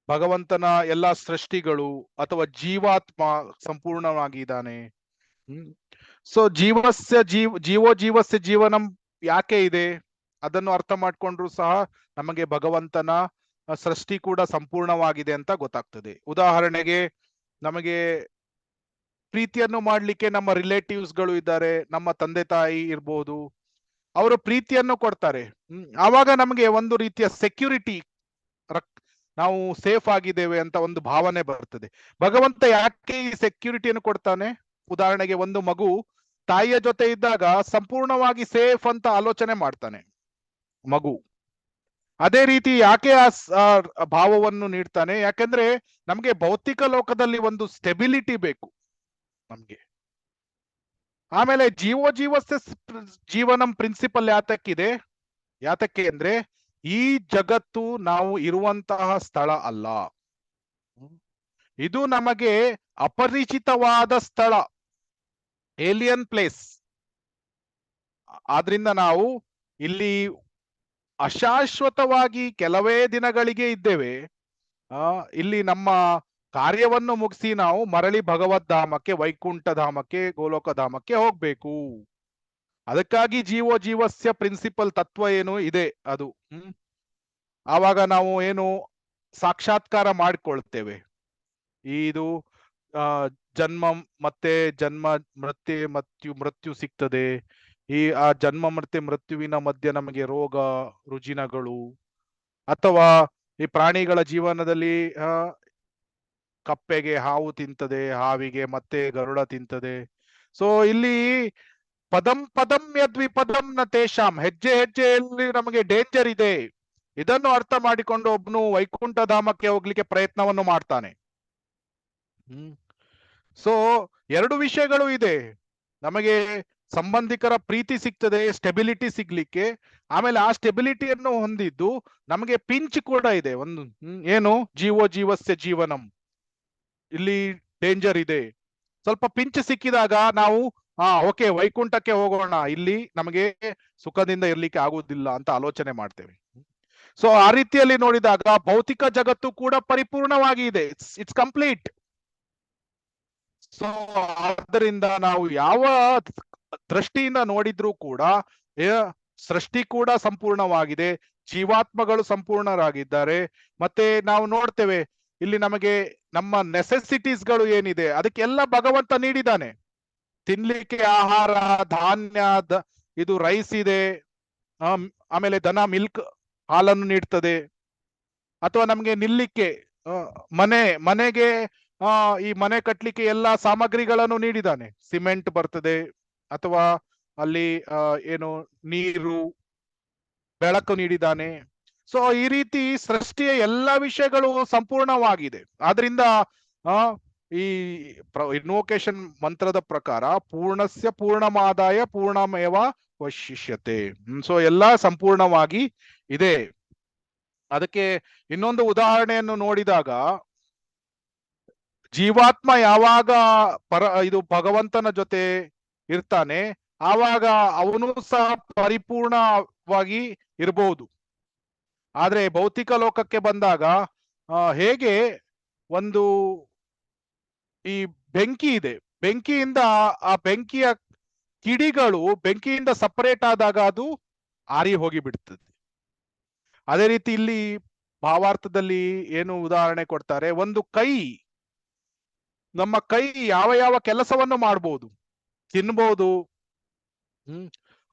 ಭಗವಂತನ ಎಲ್ಲಾ ಸೃಷ್ಟಿಗಳು ಅಥವಾ ಜೀವಾತ್ಮ ಸಂಪೂರ್ಣವಾಗಿದ್ದಾನೆ. ಸೊ ಜೀವಸ್ಯ ಜೀವನಂ ಯಾಕೆ ಇದೆ ಅದನ್ನು ಅರ್ಥ ಮಾಡ್ಕೊಂಡ್ರು ಸಹ ನಮಗೆ ಭಗವಂತನ ಸೃಷ್ಟಿ ಕೂಡ ಸಂಪೂರ್ಣವಾಗಿದೆ ಅಂತ ಗೊತ್ತಾಗ್ತದೆ. ಉದಾಹರಣೆಗೆ ನಮಗೆ ಪ್ರೀತಿಯನ್ನು ಮಾಡ್ಲಿಕ್ಕೆ ನಮ್ಮ ರಿಲೇಟಿವ್ಸ್ ಗಳು ಇದ್ದಾರೆ, ನಮ್ಮ ತಂದೆ ತಾಯಿ ಇರ್ಬೋದು, ಅವರು ಪ್ರೀತಿಯನ್ನು ಕೊಡ್ತಾರೆ. ಆವಾಗ ನಮಗೆ ಒಂದು ರೀತಿಯ ಸೆಕ್ಯೂರಿಟಿ, ನಾವು ಸೇಫ್ ಆಗಿದ್ದೇವೆ ಅಂತ ಒಂದು ಭಾವನೆ ಬರ್ತದೆ. ಭಗವಂತ ಯಾಕೆ ಈ ಸೆಕ್ಯೂರಿಟಿಯನ್ನು ಕೊಡ್ತಾನೆ? ಉದಾಹರಣೆಗೆ ಒಂದು ಮಗು ತಾಯಿಯ ಜೊತೆ ಇದ್ದಾಗ ಸಂಪೂರ್ಣವಾಗಿ ಸೇಫ್ ಅಂತ ಆಲೋಚನೆ ಮಾಡ್ತಾನೆ ಮಗು. ಅದೇ ರೀತಿ ಯಾಕೆ ಆ ಭಾವವನ್ನು ನೀಡ್ತಾನೆ? ಯಾಕೆಂದ್ರೆ ನಮ್ಗೆ ಭೌತಿಕ ಲೋಕದಲ್ಲಿ ಒಂದು ಸ್ಟೆಬಿಲಿಟಿ ಬೇಕು ನಮ್ಗೆ. ಆಮೇಲೆ ಜೀವಸ್ಯ ಜೀವನಂ ಪ್ರಿನ್ಸಿಪಲ್ ಯಾತಕ್ಕೆ ಅಂದ್ರೆ ಈ ಜಗತ್ತು ನಾವು ಇರುವಂತಹ ಸ್ಥಳ ಅಲ್ಲ, ಇದು ನಮಗೆ ಅಪರಿಚಿತವಾದ ಸ್ಥಳ, ಏಲಿಯನ್ ಪ್ಲೇಸ್. ಆದ್ರಿಂದ ನಾವು ಇಲ್ಲಿ ಅಶಾಶ್ವತವಾಗಿ ಕೆಲವೇ ದಿನಗಳಿಗೆ ಇದ್ದೇವೆ. ಇಲ್ಲಿ ನಮ್ಮ ಕಾರ್ಯವನ್ನು ಮುಗಿಸಿ ನಾವು ಮರಳಿ ಭಗವದ್ಧಾಮಕ್ಕೆ, ವೈಕುಂಠ ಧಾಮಕ್ಕೆ, ಗೋಲೋಕ ಧಾಮಕ್ಕೆ ಹೋಗ್ಬೇಕು. ಅದಕ್ಕಾಗಿ ಜೀವಸ್ಯ ಪ್ರಿನ್ಸಿಪಲ್ ತತ್ವ ಏನು ಇದೆ ಅದು. ಆವಾಗ ನಾವು ಏನು ಸಾಕ್ಷಾತ್ಕಾರ ಮಾಡಿಕೊಳ್ತೇವೆ. ಇದು ಜನ್ಮ ಮತ್ತೆ ಜನ್ಮ ಮೃತ್ಯು ಸಿಗ್ತದೆ. ಆ ಜನ್ಮ ಮತ್ತೆ ಮೃತ್ಯುವಿನ ಮಧ್ಯೆ ನಮಗೆ ರೋಗ ರುಜಿನಗಳು, ಅಥವಾ ಈ ಪ್ರಾಣಿಗಳ ಜೀವನದಲ್ಲಿ ಕಪ್ಪೆಗೆ ಹಾವು ತಿಂತದೆ, ಹಾವಿಗೆ ಮತ್ತೆ ಗರುಡ ತಿಂತದೆ. ಸೊ ಇಲ್ಲಿ ಪದಂ ಯದ್ವಿಪದಂ ನ ತೇಷಾಂ, ಹೆಜ್ಜೆಯಲ್ಲಿ ನಮಗೆ ಡೇಂಜರ್ ಇದೆ. ಇದನ್ನು ಅರ್ಥ ಮಾಡಿಕೊಂಡು ಒಬ್ನು ವೈಕುಂಠ ಧಾಮಕ್ಕೆ ಹೋಗ್ಲಿಕ್ಕೆ ಪ್ರಯತ್ನವನ್ನು ಮಾಡ್ತಾನೆ. ಸೊ ಎರಡು ವಿಷಯಗಳು ಇದೆ. ನಮಗೆ ಸಂಬಂಧಿಕರ ಪ್ರೀತಿ ಸಿಗ್ತದೆ, ಸ್ಟೆಬಿಲಿಟಿ ಸಿಗ್ಲಿಕ್ಕೆ. ಆಮೇಲೆ ಆ ಸ್ಟೆಬಿಲಿಟಿಯನ್ನು ಹೊಂದಿದ್ದು ನಮಗೆ ಪಿಂಚ್ ಕೂಡ ಇದೆ ಒಂದು, ಏನು ಜೀವಸ್ಯ ಜೀವನಂ, ಇಲ್ಲಿ ಡೇಂಜರ್ ಇದೆ. ಸ್ವಲ್ಪ ಪಿಂಚ್ ಸಿಕ್ಕಿದಾಗ ನಾವು ಓಕೆ ವೈಕುಂಠಕ್ಕೆ ಹೋಗೋಣ, ಇಲ್ಲಿ ನಮಗೆ ಸುಖದಿಂದ ಇರ್ಲಿಕ್ಕೆ ಆಗುವುದಿಲ್ಲ ಅಂತ ಆಲೋಚನೆ ಮಾಡ್ತೇವೆ. ಸೊ ಆ ರೀತಿಯಲ್ಲಿ ನೋಡಿದಾಗ ಭೌತಿಕ ಜಗತ್ತು ಕೂಡ ಪರಿಪೂರ್ಣವಾಗಿ ಇದೆ, ಇಟ್ಸ್ ಕಂಪ್ಲೀಟ್. ಸೊ ಆದ್ದರಿಂದ ನಾವು ಯಾವ ದೃಷ್ಟಿಯಿಂದ ನೋಡಿದ್ರೂ ಕೂಡ ಸೃಷ್ಟಿ ಕೂಡ ಸಂಪೂರ್ಣವಾಗಿದೆ, ಜೀವಾತ್ಮಗಳು ಸಂಪೂರ್ಣರಾಗಿದ್ದಾರೆ. ಮತ್ತೆ ನಾವು ನೋಡ್ತೇವೆ ಇಲ್ಲಿ ನಮಗೆ ನಮ್ಮ ನೆಸೆಸಿಟೀಸ್ಗಳು ಏನಿದೆ ಅದಕ್ಕೆಲ್ಲ ಭಗವಂತ ನೀಡಿದ್ದಾನೆ. ತಿನ್ಲಿಕ್ಕೆ ಆಹಾರ, ಧಾನ್ಯ, ಇದು ರೈಸ್ ಇದೆ, ಆಮೇಲೆ ದನ ಮಿಲ್ಕ್ ಹಾಲನ್ನು ನೀಡ್ತದೆ. ಅಥವಾ ನಮ್ಗೆ ನಿಲ್ಲಿಕ್ಕೆ ಮನೆಗೆ ಈ ಮನೆ ಕಟ್ಲಿಕ್ಕೆ ಎಲ್ಲಾ ಸಾಮಗ್ರಿಗಳನ್ನು ನೀಡಿದ್ದಾನೆ. ಸಿಮೆಂಟ್ ಬರ್ತದೆ, ಅಥವಾ ಅಲ್ಲಿ ಏನು ನೀರು, ಬೆಳಕು ನೀಡಿದ್ದಾನೆ. ಸೊ ಈ ರೀತಿ ಸೃಷ್ಟಿಯ ಎಲ್ಲಾ ವಿಷಯಗಳು ಸಂಪೂರ್ಣವಾಗಿದೆ. ಆದ್ರಿಂದ ಈ ಇನ್ವೋಕೇಶನ್ ಮಂತ್ರದ ಪ್ರಕಾರ ಪೂರ್ಣಸ್ಯ ಪೂರ್ಣಮಾದಾಯ ಪೂರ್ಣಮೇವ ವಶಿಷ್ಯತೆ. ಸೊ ಎಲ್ಲಾ ಸಂಪೂರ್ಣವಾಗಿ ಇದೆ. ಅದಕ್ಕೆ ಇನ್ನೊಂದು ಉದಾಹರಣೆಯನ್ನು ನೋಡಿದಾಗ, ಜೀವಾತ್ಮ ಯಾವಾಗ ಇದು ಭಗವಂತನ ಜೊತೆ ಇರ್ತಾನೆ ಆವಾಗ ಅವನು ಸಹ ಪರಿಪೂರ್ಣವಾಗಿ ಇರಬಹುದು. ಆದ್ರೆ ಭೌತಿಕ ಲೋಕಕ್ಕೆ ಬಂದಾಗ ಹೇಗೆ ಒಂದು ಈ ಬೆಂಕಿ ಇದೆ, ಬೆಂಕಿಯಿಂದ ಆ ಬೆಂಕಿಯ ಕಿಡಿಗಳು ಬೆಂಕಿಯಿಂದ ಸಪರೇಟ್ ಆದಾಗ ಅದು ಆರಿ ಹೋಗಿ ಬಿಡ್ತದೆ. ಅದೇ ರೀತಿ ಇಲ್ಲಿ ಭಾವಾರ್ಥದಲ್ಲಿ ಏನು ಉದಾಹರಣೆ ಕೊಡ್ತಾರೆ, ಒಂದು ಕೈ, ನಮ್ಮ ಕೈ ಯಾವ ಕೆಲಸವನ್ನು ಮಾಡ್ಬೋದು, ತಿನ್ಬಹುದು,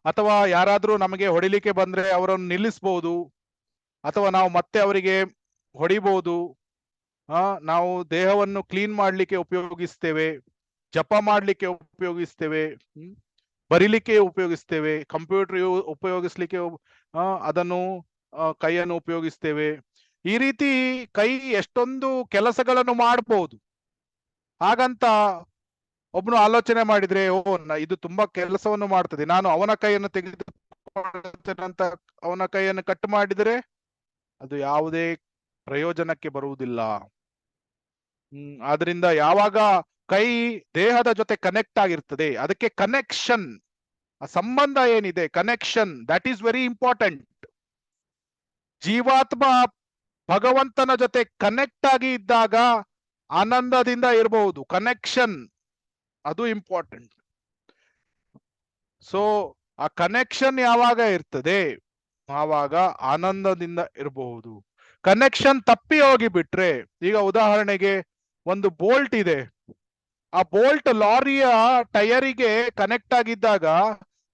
ಅಥವಾ ಯಾರಾದ್ರೂ ನಮಗೆ ಹೊಡಿಲಿಕ್ಕೆ ಬಂದ್ರೆ ಅವರನ್ನು ನಿಲ್ಲಿಸಬಹುದು, ಅಥವಾ ನಾವು ಮತ್ತೆ ಅವರಿಗೆ ಹೊಡಿಬಹುದು. ನಾವು ದೇಹವನ್ನು ಕ್ಲೀನ್ ಮಾಡ್ಲಿಕ್ಕೆ ಉಪಯೋಗಿಸ್ತೇವೆ, ಜಪ ಮಾಡ್ಲಿಕ್ಕೆ ಉಪಯೋಗಿಸ್ತೇವೆ, ಬರಿಲಿಕ್ಕೆ ಉಪಯೋಗಿಸ್ತೇವೆ, ಕಂಪ್ಯೂಟರ್ ಉಪಯೋಗಿಸ್ಲಿಕ್ಕೆ ಅದನ್ನು ಕೈಯನ್ನು ಉಪಯೋಗಿಸ್ತೇವೆ. ಈ ರೀತಿ ಕೈ ಎಷ್ಟೊಂದು ಕೆಲಸಗಳನ್ನು ಮಾಡಬಹುದು. ಹಾಗಂತ ಒಬ್ನು ಆಲೋಚನೆ ಮಾಡಿದ್ರೆ, ಇದು ತುಂಬಾ ಕೆಲಸವನ್ನು ಮಾಡ್ತದೆ, ನಾನು ಅವನ ಕೈಯನ್ನು ತೆಗೆದುಕೊಳ್ತೇನೆ ಅಂತ ಅವನ ಕೈಯನ್ನು ಕಟ್ ಮಾಡಿದ್ರೆ ಅದು ಯಾವುದೇ ಪ್ರಯೋಜನಕ್ಕೆ ಬರುವುದಿಲ್ಲ. ಆದ್ರಿಂದ ಯಾವಾಗ ಕೈ ದೇಹದ ಜೊತೆ ಕನೆಕ್ಟ್ ಆಗಿರ್ತದೆ, ಅದಕ್ಕೆ ಕನೆಕ್ಷನ್, ಆ ಸಂಬಂಧ ಏನಿದೆ, connection, that is very important. ಜೀವಾತ್ಮ ಭಗವಂತನ ಜೊತೆ ಕನೆಕ್ಟ್ ಆಗಿ ಇದ್ದಾಗ ಆನಂದದಿಂದ ಇರಬಹುದು. ಕನೆಕ್ಷನ್ ಅದು ಇಂಪಾರ್ಟೆಂಟ್. ಸೊ ಆ ಕನೆಕ್ಷನ್ ಯಾವಾಗ ಇರ್ತದೆ ಆವಾಗ ಆನಂದದಿಂದ ಇರಬಹುದು. ಕನೆಕ್ಷನ್ ತಪ್ಪಿ ಹೋಗಿ ಬಿಟ್ರೆ, ಈಗ ಉದಾಹರಣೆಗೆ ಒಂದು ಬೋಲ್ಟ್ ಇದೆ, ಆ ಬೋಲ್ಟ್ ಲಾರಿಯ ಟೈರಿಗೆ ಕನೆಕ್ಟ್ ಆಗಿದ್ದಾಗ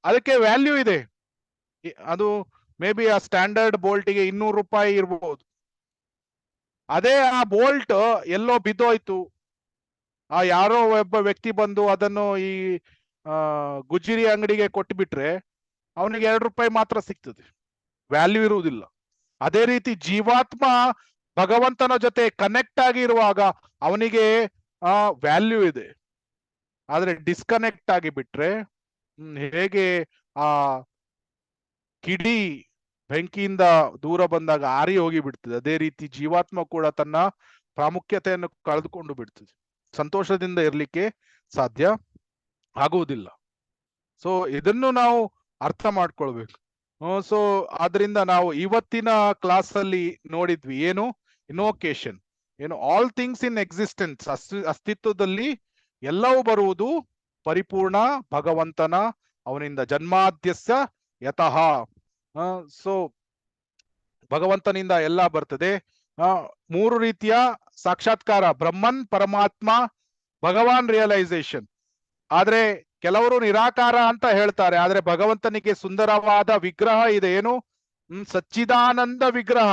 ಅದಕ್ಕೆ ವ್ಯಾಲ್ಯೂ ಇದೆ. ಅದು ಮೇ ಬಿ ಆ ಸ್ಟ್ಯಾಂಡರ್ಡ್ ಬೋಲ್ಟಿಗೆ 200 ರೂಪಾಯಿ ಇರಬಹುದು. ಅದೇ ಆ ಬೋಲ್ಟ್ ಎಲ್ಲೋ ಬಿದ್ದೋಯ್ತು, ಆ ಯಾರೋ ಒಬ್ಬ ವ್ಯಕ್ತಿ ಬಂದು ಅದನ್ನು ಈ ಗುಜ್ಜಿರಿ ಅಂಗಡಿಗೆ ಕೊಟ್ಟುಬಿಟ್ರೆ ಅವನಿಗೆ 2 ರೂಪಾಯಿ ಮಾತ್ರ ಸಿಗ್ತದೆ, ವ್ಯಾಲ್ಯೂ ಇರುವುದಿಲ್ಲ. ಅದೇ ರೀತಿ ಜೀವಾತ್ಮ ಭಗವಂತನ ಜೊತೆ ಕನೆಕ್ಟ್ ಆಗಿರುವಾಗ ಅವನಿಗೆ ವ್ಯಾಲ್ಯೂ ಇದೆ. ಆದ್ರೆ ಡಿಸ್ಕನೆಕ್ಟ್ ಆಗಿ ಬಿಟ್ರೆ ಹೇಗೆ ಆ ಕಿಡಿ ಬೆಂಕಿಯಿಂದ ದೂರ ಬಂದಾಗ ಆರಿ ಹೋಗಿ ಬಿಡ್ತದೆ, ಅದೇ ರೀತಿ ಜೀವಾತ್ಮ ಕೂಡ ತನ್ನ ಪ್ರಾಮುಖ್ಯತೆಯನ್ನು ಕಳೆದುಕೊಂಡು ಬಿಡ್ತದೆ, ಸಂತೋಷದಿಂದ ಇರ್ಲಿಕ್ಕೆ ಸಾಧ್ಯ ಆಗುವುದಿಲ್ಲ. ಸೊ ಇದನ್ನು ನಾವು ಅರ್ಥ ಮಾಡ್ಕೊಳ್ಬೇಕು. ಸೊ ಆದ್ರಿಂದ ನಾವು ಇವತ್ತಿನ ಕ್ಲಾಸ್ ಅಲ್ಲಿ ನೋಡಿದ್ವಿ ಏನು, ಇನ್ವೊಕೇಶನ್ ಏನು, ಆಲ್ ಥಿಂಗ್ಸ್ ಇನ್ ಎಕ್ಸಿಸ್ಟೆನ್ಸ್, ಅಸ್ತಿತ್ವದಲ್ಲಿ ಎಲ್ಲವೂ ಬರುವುದು ಪರಿಪೂರ್ಣ ಭಗವಂತನ, ಅವನಿಂದ ಜನ್ಮಾದ್ಯಸ್ಯ ಯತಃ. ಸೊ ಭಗವಂತನಿಂದ ಎಲ್ಲ ಬರ್ತದೆ. 3 ರೀತಿಯ ಸಾಕ್ಷಾತ್ಕಾರ, ಬ್ರಹ್ಮನ್, ಪರಮಾತ್ಮ, ಭಗವಾನ್ ರಿಯಲೈಸೇಷನ್. ಆದ್ರೆ ಕೆಲವರು ನಿರಾಕಾರ ಅಂತ ಹೇಳ್ತಾರೆ, ಆದ್ರೆ ಭಗವಂತನಿಗೆ ಸುಂದರವಾದ ವಿಗ್ರಹ ಇದೆ, ಏನು, ಸಚ್ಚಿದಾನಂದ ವಿಗ್ರಹ.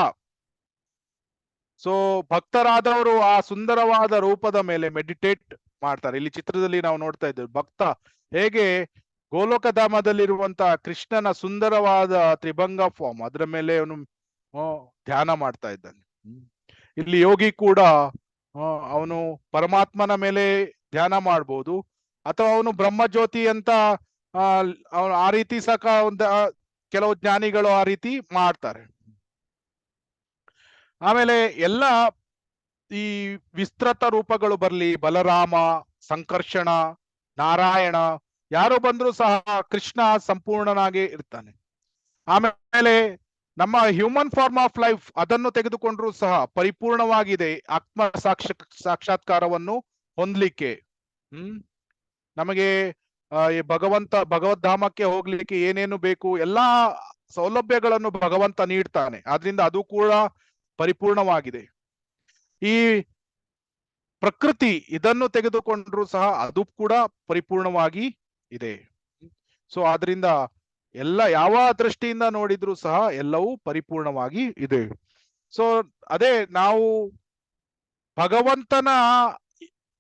ಸೊ ಭಕ್ತರಾದವರು ಆ ಸುಂದರವಾದ ರೂಪದ ಮೇಲೆ ಮೆಡಿಟೇಟ್ ಮಾಡ್ತಾರೆ. ಇಲ್ಲಿ ಚಿತ್ರದಲ್ಲಿ ನಾವು ನೋಡ್ತಾ ಇದ್ದೇವೆ ಭಕ್ತ ಹೇಗೆ ಗೋಲೋಕಧಾಮದಲ್ಲಿರುವಂತಹ ಕೃಷ್ಣನ ಸುಂದರವಾದ ತ್ರಿಭಂಗ ಫಾರ್ಮ್ ಅದರ ಮೇಲೆ ಅವನು ಧ್ಯಾನ ಮಾಡ್ತಾ ಇದ್ದಾನೆ. ಇಲ್ಲಿ ಯೋಗಿ ಕೂಡ ಅವನು ಪರಮಾತ್ಮನ ಮೇಲೆ ಧ್ಯಾನ ಮಾಡ್ಬೋದು, ಅಥವಾ ಅವನು ಬ್ರಹ್ಮಜ್ಯೋತಿ ಅಂತ ಅವನು ಆ ರೀತಿ ಸಹ ಕೆಲವು ಜ್ಞಾನಿಗಳು ಆ ರೀತಿ ಮಾಡ್ತಾರೆ. ಆಮೇಲೆ ಎಲ್ಲ ಈ ವಿಸ್ತೃತ ರೂಪಗಳು ಬರ್ಲಿ, ಬಲರಾಮ, ಸಂಕರ್ಷಣ, ನಾರಾಯಣ, ಯಾರು ಬಂದ್ರು ಸಹ ಕೃಷ್ಣ ಸಂಪೂರ್ಣನಾಗಿ ಇರ್ತಾನೆ. ಆಮೇಲೆ ನಮ್ಮ ಹ್ಯೂಮನ್ ಫಾರ್ಮ್ ಆಫ್ ಲೈಫ್ ಅದನ್ನು ತೆಗೆದುಕೊಂಡ್ರು ಸಹ ಪರಿಪೂರ್ಣವಾಗಿದೆ ಆತ್ಮ ಸಾಕ್ಷಾತ್ಕಾರವನ್ನು ಹೊಂದಲಿಕ್ಕೆ. ನಮಗೆ ಈ ಭಗವದ್ಧಾಮಕ್ಕೆ ಹೋಗ್ಲಿಕ್ಕೆ ಏನೇನು ಬೇಕು ಎಲ್ಲಾ ಸೌಲಭ್ಯಗಳನ್ನು ಭಗವಂತ ನೀಡ್ತಾನೆ, ಆದ್ರಿಂದ ಅದು ಕೂಡ ಪರಿಪೂರ್ಣವಾಗಿದೆ. ಈ ಪ್ರಕೃತಿ ಇದನ್ನು ತೆಗೆದುಕೊಂಡ್ರು ಸಹ ಅದು ಕೂಡ ಪರಿಪೂರ್ಣವಾಗಿ ಇದೆ. ಸೊ ಆದ್ರಿಂದ ಎಲ್ಲ ಯಾವ ದೃಷ್ಟಿಯಿಂದ ನೋಡಿದ್ರು ಸಹ ಎಲ್ಲವೂ ಪರಿಪೂರ್ಣವಾಗಿ ಇದೆ. ಸೊ ಅದೇ ನಾವು ಭಗವಂತನ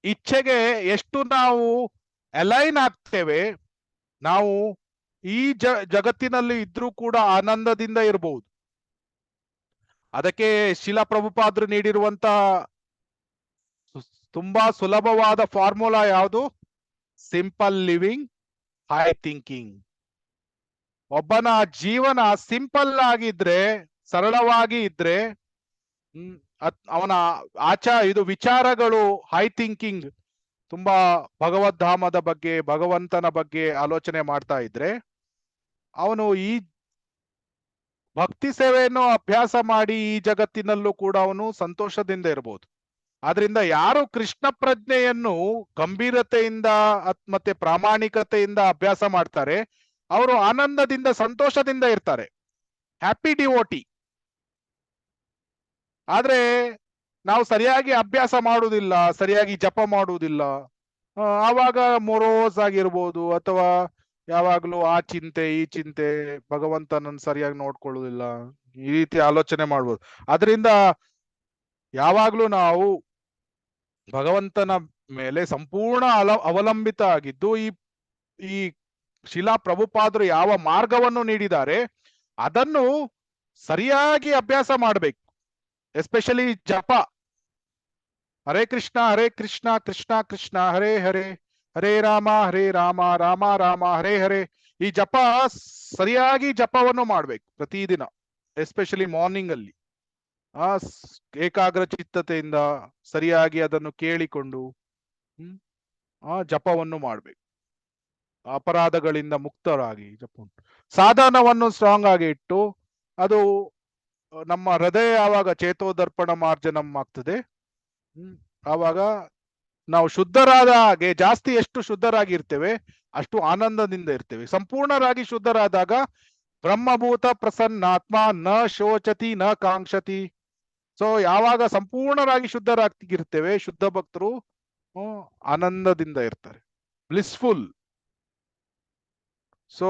ಇಚ್ಛೆಗೆ ಎಷ್ಟು ನಾವು ಅಲೈನ್ ಆಗ್ತೇವೆ, ನಾವು ಈ ಜಗತ್ತಿನಲ್ಲಿ ಇದ್ರೂ ಕೂಡ ಆನಂದದಿಂದ ಇರಬಹುದು. ಅದಕ್ಕೆ ಶಿಲಾ ಪ್ರಭುಪಾದರು ನೀಡಿರುವಂತ ತುಂಬಾ ಸುಲಭವಾದ ಫಾರ್ಮುಲಾ ಯಾವುದು, ಸಿಂಪಲ್ ಲಿವಿಂಗ್, ಹೈ ಥಿಂಕಿಂಗ್. ಒಬ್ಬನ ಜೀವನ ಸಿಂಪಲ್ ಆಗಿದ್ರೆ, ಸರಳವಾಗಿ ಇದ್ರೆ, ಅವನ ಇದು ವಿಚಾರಗಳು ಹೈ ಥಿಂಕಿಂಗ್, ತುಂಬಾ ಭಗವದ್ಧಾಮದ ಬಗ್ಗೆ, ಭಗವಂತನ ಬಗ್ಗೆ ಆಲೋಚನೆ ಮಾಡ್ತಾ ಇದ್ರೆ ಅವನು ಈ ಭಕ್ತಿ ಸೇವೆಯನ್ನು ಅಭ್ಯಾಸ ಮಾಡಿ ಈ ಜಗತ್ತಿನಲ್ಲೂ ಕೂಡ ಅವನು ಸಂತೋಷದಿಂದ ಇರಬಹುದು. ಆದ್ರಿಂದ ಯಾರು ಕೃಷ್ಣ ಪ್ರಜ್ಞೆಯನ್ನು ಗಂಭೀರತೆಯಿಂದ ಮತ್ತೆ ಪ್ರಾಮಾಣಿಕತೆಯಿಂದ ಅಭ್ಯಾಸ ಮಾಡ್ತಾರೆ ಅವರು ಆನಂದದಿಂದ ಸಂತೋಷದಿಂದ ಇರ್ತಾರೆ, ಹ್ಯಾಪಿ ಡಿವೋಟಿ. ಆದ್ರೆ ನಾವು ಸರಿಯಾಗಿ ಅಭ್ಯಾಸ ಮಾಡುವುದಿಲ್ಲ, ಸರಿಯಾಗಿ ಜಪ ಮಾಡುವುದಿಲ್ಲ, ಆವಾಗ ಮೊರೋಸ್ ಆಗಿರ್ಬೋದು, ಅಥವಾ ಯಾವಾಗ್ಲೂ ಆ ಚಿಂತೆ ಈ ಚಿಂತೆ, ಭಗವಂತನನ್ನು ಸರಿಯಾಗಿ ನೋಡ್ಕೊಳ್ಳುವುದಿಲ್ಲ, ಈ ರೀತಿ ಆಲೋಚನೆ ಮಾಡ್ಬೋದು. ಅದರಿಂದ ಯಾವಾಗ್ಲೂ ನಾವು ಭಗವಂತನ ಮೇಲೆ ಸಂಪೂರ್ಣ ಅವಲಂಬಿತ ಆಗಿದ್ದು ಈ ಶಿಲಾ ಪ್ರಭುಪಾದರು ಯಾವ ಮಾರ್ಗವನ್ನು ನೀಡಿದ್ದಾರೆ ಅದನ್ನು ಸರಿಯಾಗಿ ಅಭ್ಯಾಸ ಮಾಡಬೇಕು. ಎಸ್ಪೆಷಲಿ ಜಪ, ಹರೇ ಕೃಷ್ಣ ಕೃಷ್ಣ ಕೃಷ್ಣ ಹರೇ ಹರೇ, ಹರೇ ರಾಮ ರಾಮ ರಾಮ ಹರೇ ಹರೇ. ಈ ಜಪ ಸರಿಯಾಗಿ ಜಪವನ್ನು ಮಾಡ್ಬೇಕು ಪ್ರತಿದಿನ, ಎಸ್ಪೆಷಲಿ ಮಾರ್ನಿಂಗ್ ಅಲ್ಲಿ ಏಕಾಗ್ರ ಚಿತ್ತತೆಯಿಂದ ಸರಿಯಾಗಿ ಅದನ್ನು ಕೇಳಿಕೊಂಡು ಜಪವನ್ನು ಮಾಡ್ಬೇಕು. ಅಪರಾಧಗಳಿಂದ ಮುಕ್ತರಾಗಿ ಜಪ, ಸಾಧನವನ್ನು ಸ್ಟ್ರಾಂಗ್ ಆಗಿ ಇಟ್ಟು ಅದು ನಮ್ಮ ಹೃದಯ ಯಾವಾಗ ಚೇತೋದರ್ಪಣ ಮಾರ್ಜನಂ ಆಗ್ತದೆ, ಆವಾಗ ನಾವು ಶುದ್ಧರಾದ ಹಾಗೆ, ಜಾಸ್ತಿ ಎಷ್ಟು ಶುದ್ಧರಾಗಿ ಇರ್ತೇವೆ ಅಷ್ಟು ಆನಂದದಿಂದ ಇರ್ತೇವೆ. ಸಂಪೂರ್ಣರಾಗಿ ಶುದ್ಧರಾದಾಗ ಬ್ರಹ್ಮಭೂತ ಪ್ರಸನ್ನಾತ್ಮ ನ ಶೋಚತಿ ನ ಕಾಂಕ್ಷತಿ. ಸೊ ಯಾವಾಗ ಸಂಪೂರ್ಣರಾಗಿ ಶುದ್ಧರಾಗಿರ್ತೇವೆ, ಶುದ್ಧ ಭಕ್ತರು ಆನಂದದಿಂದ ಇರ್ತಾರೆ, ಬ್ಲಿಸ್ಫುಲ್. ಸೊ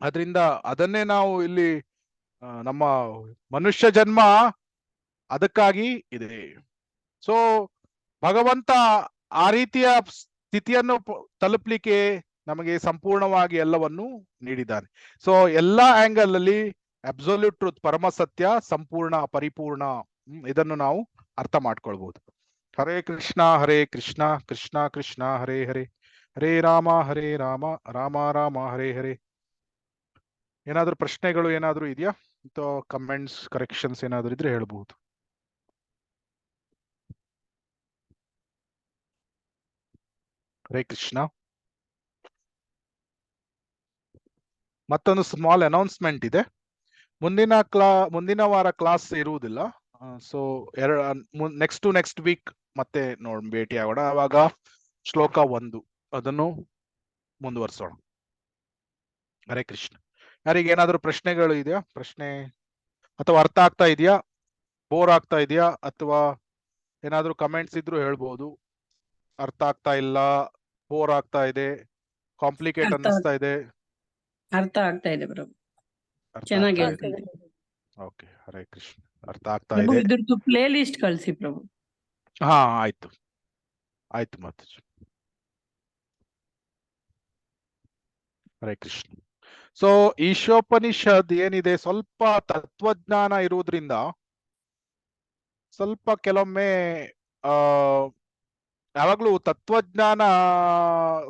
ಅದರಿಂದ ಅದನ್ನೇ ನಾವು ಇಲ್ಲಿ ನಮ್ಮ ಮನುಷ್ಯ ಜನ್ಮ ಅದಕ್ಕಾಗಿ ಇದೆ. ಸೊ ಭಗವಂತ ಆ ರೀತಿಯ ಸ್ಥಿತಿಯನ್ನು ತಲುಪಲಿಕ್ಕೆ ನಮಗೆ ಸಂಪೂರ್ಣವಾಗಿ ಎಲ್ಲವನ್ನು ನೀಡಿದ್ದಾನೆ. ಸೊ ಎಲ್ಲಾ ಆಂಗಲ್ ಅಲ್ಲಿ ಅಬ್ಸಲ್ಯೂಟ್ ಟ್ರೂತ್, ಪರಮ ಸತ್ಯ, ಸಂಪೂರ್ಣ, ಪರಿಪೂರ್ಣ, ಇದನ್ನು ನಾವು ಅರ್ಥ ಮಾಡ್ಕೊಳ್ಬಹುದು. ಹರೇ ಕೃಷ್ಣ ಕೃಷ್ಣ ಕೃಷ್ಣ ಹರೇ ಹರೇ, ಹರೇ ರಾಮ ರಾಮ ರಾಮ ಹರೇ ಹರೇ. ಏನಾದ್ರೂ ಪ್ರಶ್ನೆಗಳು ಏನಾದ್ರೂ ಇದೆಯಾ ಅಥವಾ ಕಮೆಂಟ್ಸ್, ಕರೆಕ್ಷನ್ಸ್ ಏನಾದ್ರೂ ಇದ್ರೆ ಹೇಳ್ಬಹುದು. ಹರೇ ಕೃಷ್ಣ. ಮತ್ತೊಂದು ಸ್ಮಾಲ್ ಅನೌನ್ಸ್ಮೆಂಟ್ ಇದೆ. ಮುಂದಿನ ವಾರ ಕ್ಲಾಸ್ ಇರುವುದಿಲ್ಲ. ಸೊ ನೆಕ್ಸ್ಟ್ ವೀಕ್ ಮತ್ತೆ ಭೇಟಿ ಆಗೋಣ. ಅವಾಗ ಶ್ಲೋಕ 1 ಅದನ್ನು ಮುಂದುವರಿಸೋಣ. ಹರೇ ಕೃಷ್ಣ. ಯಾರಿಗೆ ಏನಾದ್ರೂ ಪ್ರಶ್ನೆಗಳು ಇದೆಯಾ? ಪ್ರಶ್ನೆ ಅಥವಾ ಅರ್ಥ ಆಗ್ತಾ ಇದೆಯಾ, ಬೋರ್ ಆಗ್ತಾ ಇದೆಯಾ, ಅಥವಾ ಏನಾದ್ರೂ ಕಮೆಂಟ್ಸ್ ಇದ್ರು ಹೇಳ್ಬಹುದು. ಅರ್ಥ ಆಗ್ತಾ ಇಲ್ಲ, ಬೋರ್ ಆಗ್ತಾ ಇದೆ, ಕಾಂಪ್ಲಿಕೇಟ್ ಅನ್ನಿಸ್ತಾ ಇದೆ. ಅರ್ಥ ಆಗ್ತಾ ಇದೆ ಪ್ರಭು, ಅರ್ಥ ಚೆನ್ನಾಗಿ ಆಗ್ತಾ ಇದೆ. ಹೇಳ್ತಿದೆ. ಓಕೆ, ಹರೇ ಕೃಷ್ಣ. ಅರ್ಥ ಆಗ್ತಾ ಪ್ರಭು, ಇದೆ. ಇದ್ರದ್ದು ಪ್ಲೇ ಲಿಸ್ಟ್ ಕಳಿಸಿ ಪ್ರಭು. ಹಾ, ಆಯ್ತು ಮಾತಾಜಿ. ಹರೇ ಕೃಷ್ಣ. ಸೊ ಈಶೋಪನಿಷದ್ ಏನಿದೆ, ಸ್ವಲ್ಪ ತತ್ವಜ್ಞಾನ ಇರುವುದ್ರಿಂದ ಸ್ವಲ್ಪ ಕೆಲವೊಮ್ಮೆ ಯಾವಾಗ್ಲೂ ತತ್ವಜ್ಞಾನ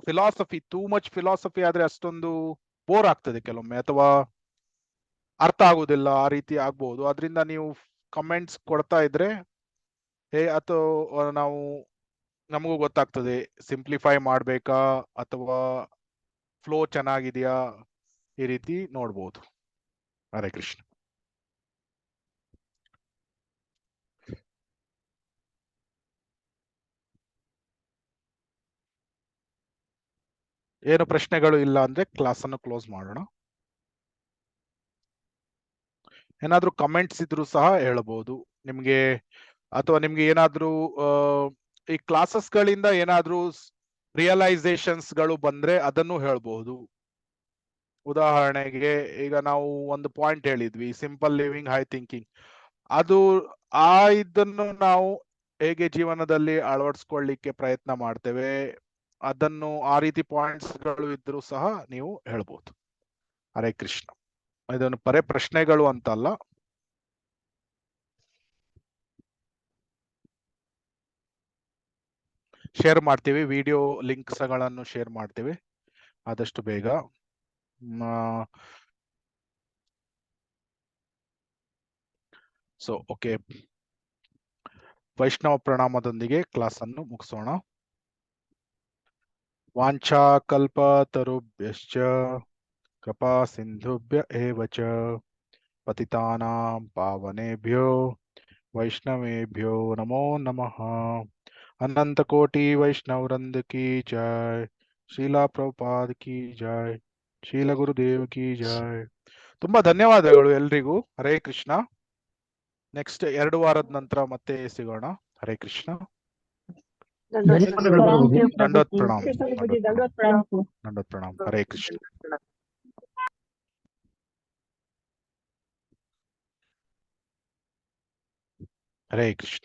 ಫಿಲಾಸಫಿ, ಟೂ ಮಚ್ ಫಿಲಾಸಫಿ ಆದ್ರೆ ಅಷ್ಟೊಂದು ಬೋರ್ ಆಗ್ತದೆ ಕೆಲವೊಮ್ಮೆ, ಅಥವಾ ಅರ್ಥ ಆಗುದಿಲ್ಲ, ಆ ರೀತಿ ಆಗ್ಬಹುದು. ಅದರಿಂದ ನೀವು ಕಮೆಂಟ್ಸ್ ಕೊಡ್ತಾ ಇದ್ರೆ ಅಥವಾ ನಮಗೂ ಗೊತ್ತಾಗ್ತದೆ ಸಿಂಪ್ಲಿಫೈ ಮಾಡ್ಬೇಕಾ ಅಥವಾ ಫ್ಲೋ ಚೆನ್ನಾಗಿದೆಯಾ, ಈ ರೀತಿ ನೋಡ್ಬೋದು. ಹರೇ ಕೃಷ್ಣ. ಏನು ಪ್ರಶ್ನೆಗಳು ಇಲ್ಲ ಅಂದ್ರೆ ಕ್ಲಾಸ್ ಅನ್ನು ಕ್ಲೋಸ್ ಮಾಡೋಣ. ಏನಾದ್ರೂ ಕಮೆಂಟ್ಸ್ ಇದ್ರು ಸಹ ಹೇಳಬಹುದು ನಿಮ್ಗೆ, ಅಥವಾ ನಿಮ್ಗೆ ಏನಾದ್ರೂ ಈ ಕ್ಲಾಸಸ್ ಗಳಿಂದ ಏನಾದ್ರೂ ರಿಯಲೈಸೇಷನ್ಸ್ ಗಳು ಬಂದ್ರೆ ಅದನ್ನು ಹೇಳ್ಬಹುದು. ಉದಾಹರಣೆಗೆ ಈಗ ನಾವು ಒಂದು ಪಾಯಿಂಟ್ ಹೇಳಿದ್ವಿ, ಸಿಂಪಲ್ ಲಿವಿಂಗ್, ಹೈ ಥಿಂಕಿಂಗ್. ಅದು ಇದನ್ನು ನಾವು ಹೇಗೆ ಜೀವನದಲ್ಲಿ ಅಳವಡಿಸ್ಕೊಳ್ಳಿಕ್ಕೆ ಪ್ರಯತ್ನ ಮಾಡ್ತೇವೆ, ಅದನ್ನು ಆ ರೀತಿ ಪಾಯಿಂಟ್ಸ್ ಗಳು ಇದ್ರು ಸಹ ನೀವು ಹೇಳ್ಬೋದು. ಹರೇ ಕೃಷ್ಣ. ಇದನ್ನು ಪ್ರಶ್ನೆಗಳು ಅಂತಲ್ಲ. ಶೇರ್ ಮಾಡ್ತೀವಿ, ವಿಡಿಯೋ ಲಿಂಕ್ಸ್ ಗಳನ್ನು ಶೇರ್ ಮಾಡ್ತೀವಿ ಆದಷ್ಟು ಬೇಗ. ಸೊ ಓಕೆ, ವೈಷ್ಣವ ಪ್ರಣಾಮದೊಂದಿಗೆ ಕ್ಲಾಸ್ ಅನ್ನು ಮುಗಿಸೋಣ. ವಾಂಛಾ ಕಲ್ಪತರುಭ್ಯಶ್ಚ ಕೃಪಾ ಸಿಂಧುಭ್ಯ ಏವ ಚ ಪತಿತಾನಾಂ ಪಾವನೇಭ್ಯೋ ವೈಷ್ಣವೇಭ್ಯೋ ನಮೋ ನಮಃ. अनंत कोटि वैष्णव वृंद की जय. ಶ್ರೀಲಾ ಪ್ರಭುಪಾದ್ ಕಿ ಜೈ. ಶ್ರೀಲ ಗುರುದೇವ್ ಕಿ ಜೈ. ತುಂಬಾ ಧನ್ಯವಾದಗಳು ಎಲ್ರಿಗೂ. ಹರೇ ಕೃಷ್ಣ. ನೆಕ್ಸ್ಟ್ 2 ವಾರದ ನಂತರ ಮತ್ತೆ ಸಿಗೋಣ. ಹರೇ ಕೃಷ್ಣ. ದಂಡೋತ್ ಪ್ರಣಾಮ್. ದಂಡೋತ್ ಪ್ರಣಾಮ್. ಹರೇ ಕೃಷ್ಣ. ಹರೇ ಕೃಷ್ಣ.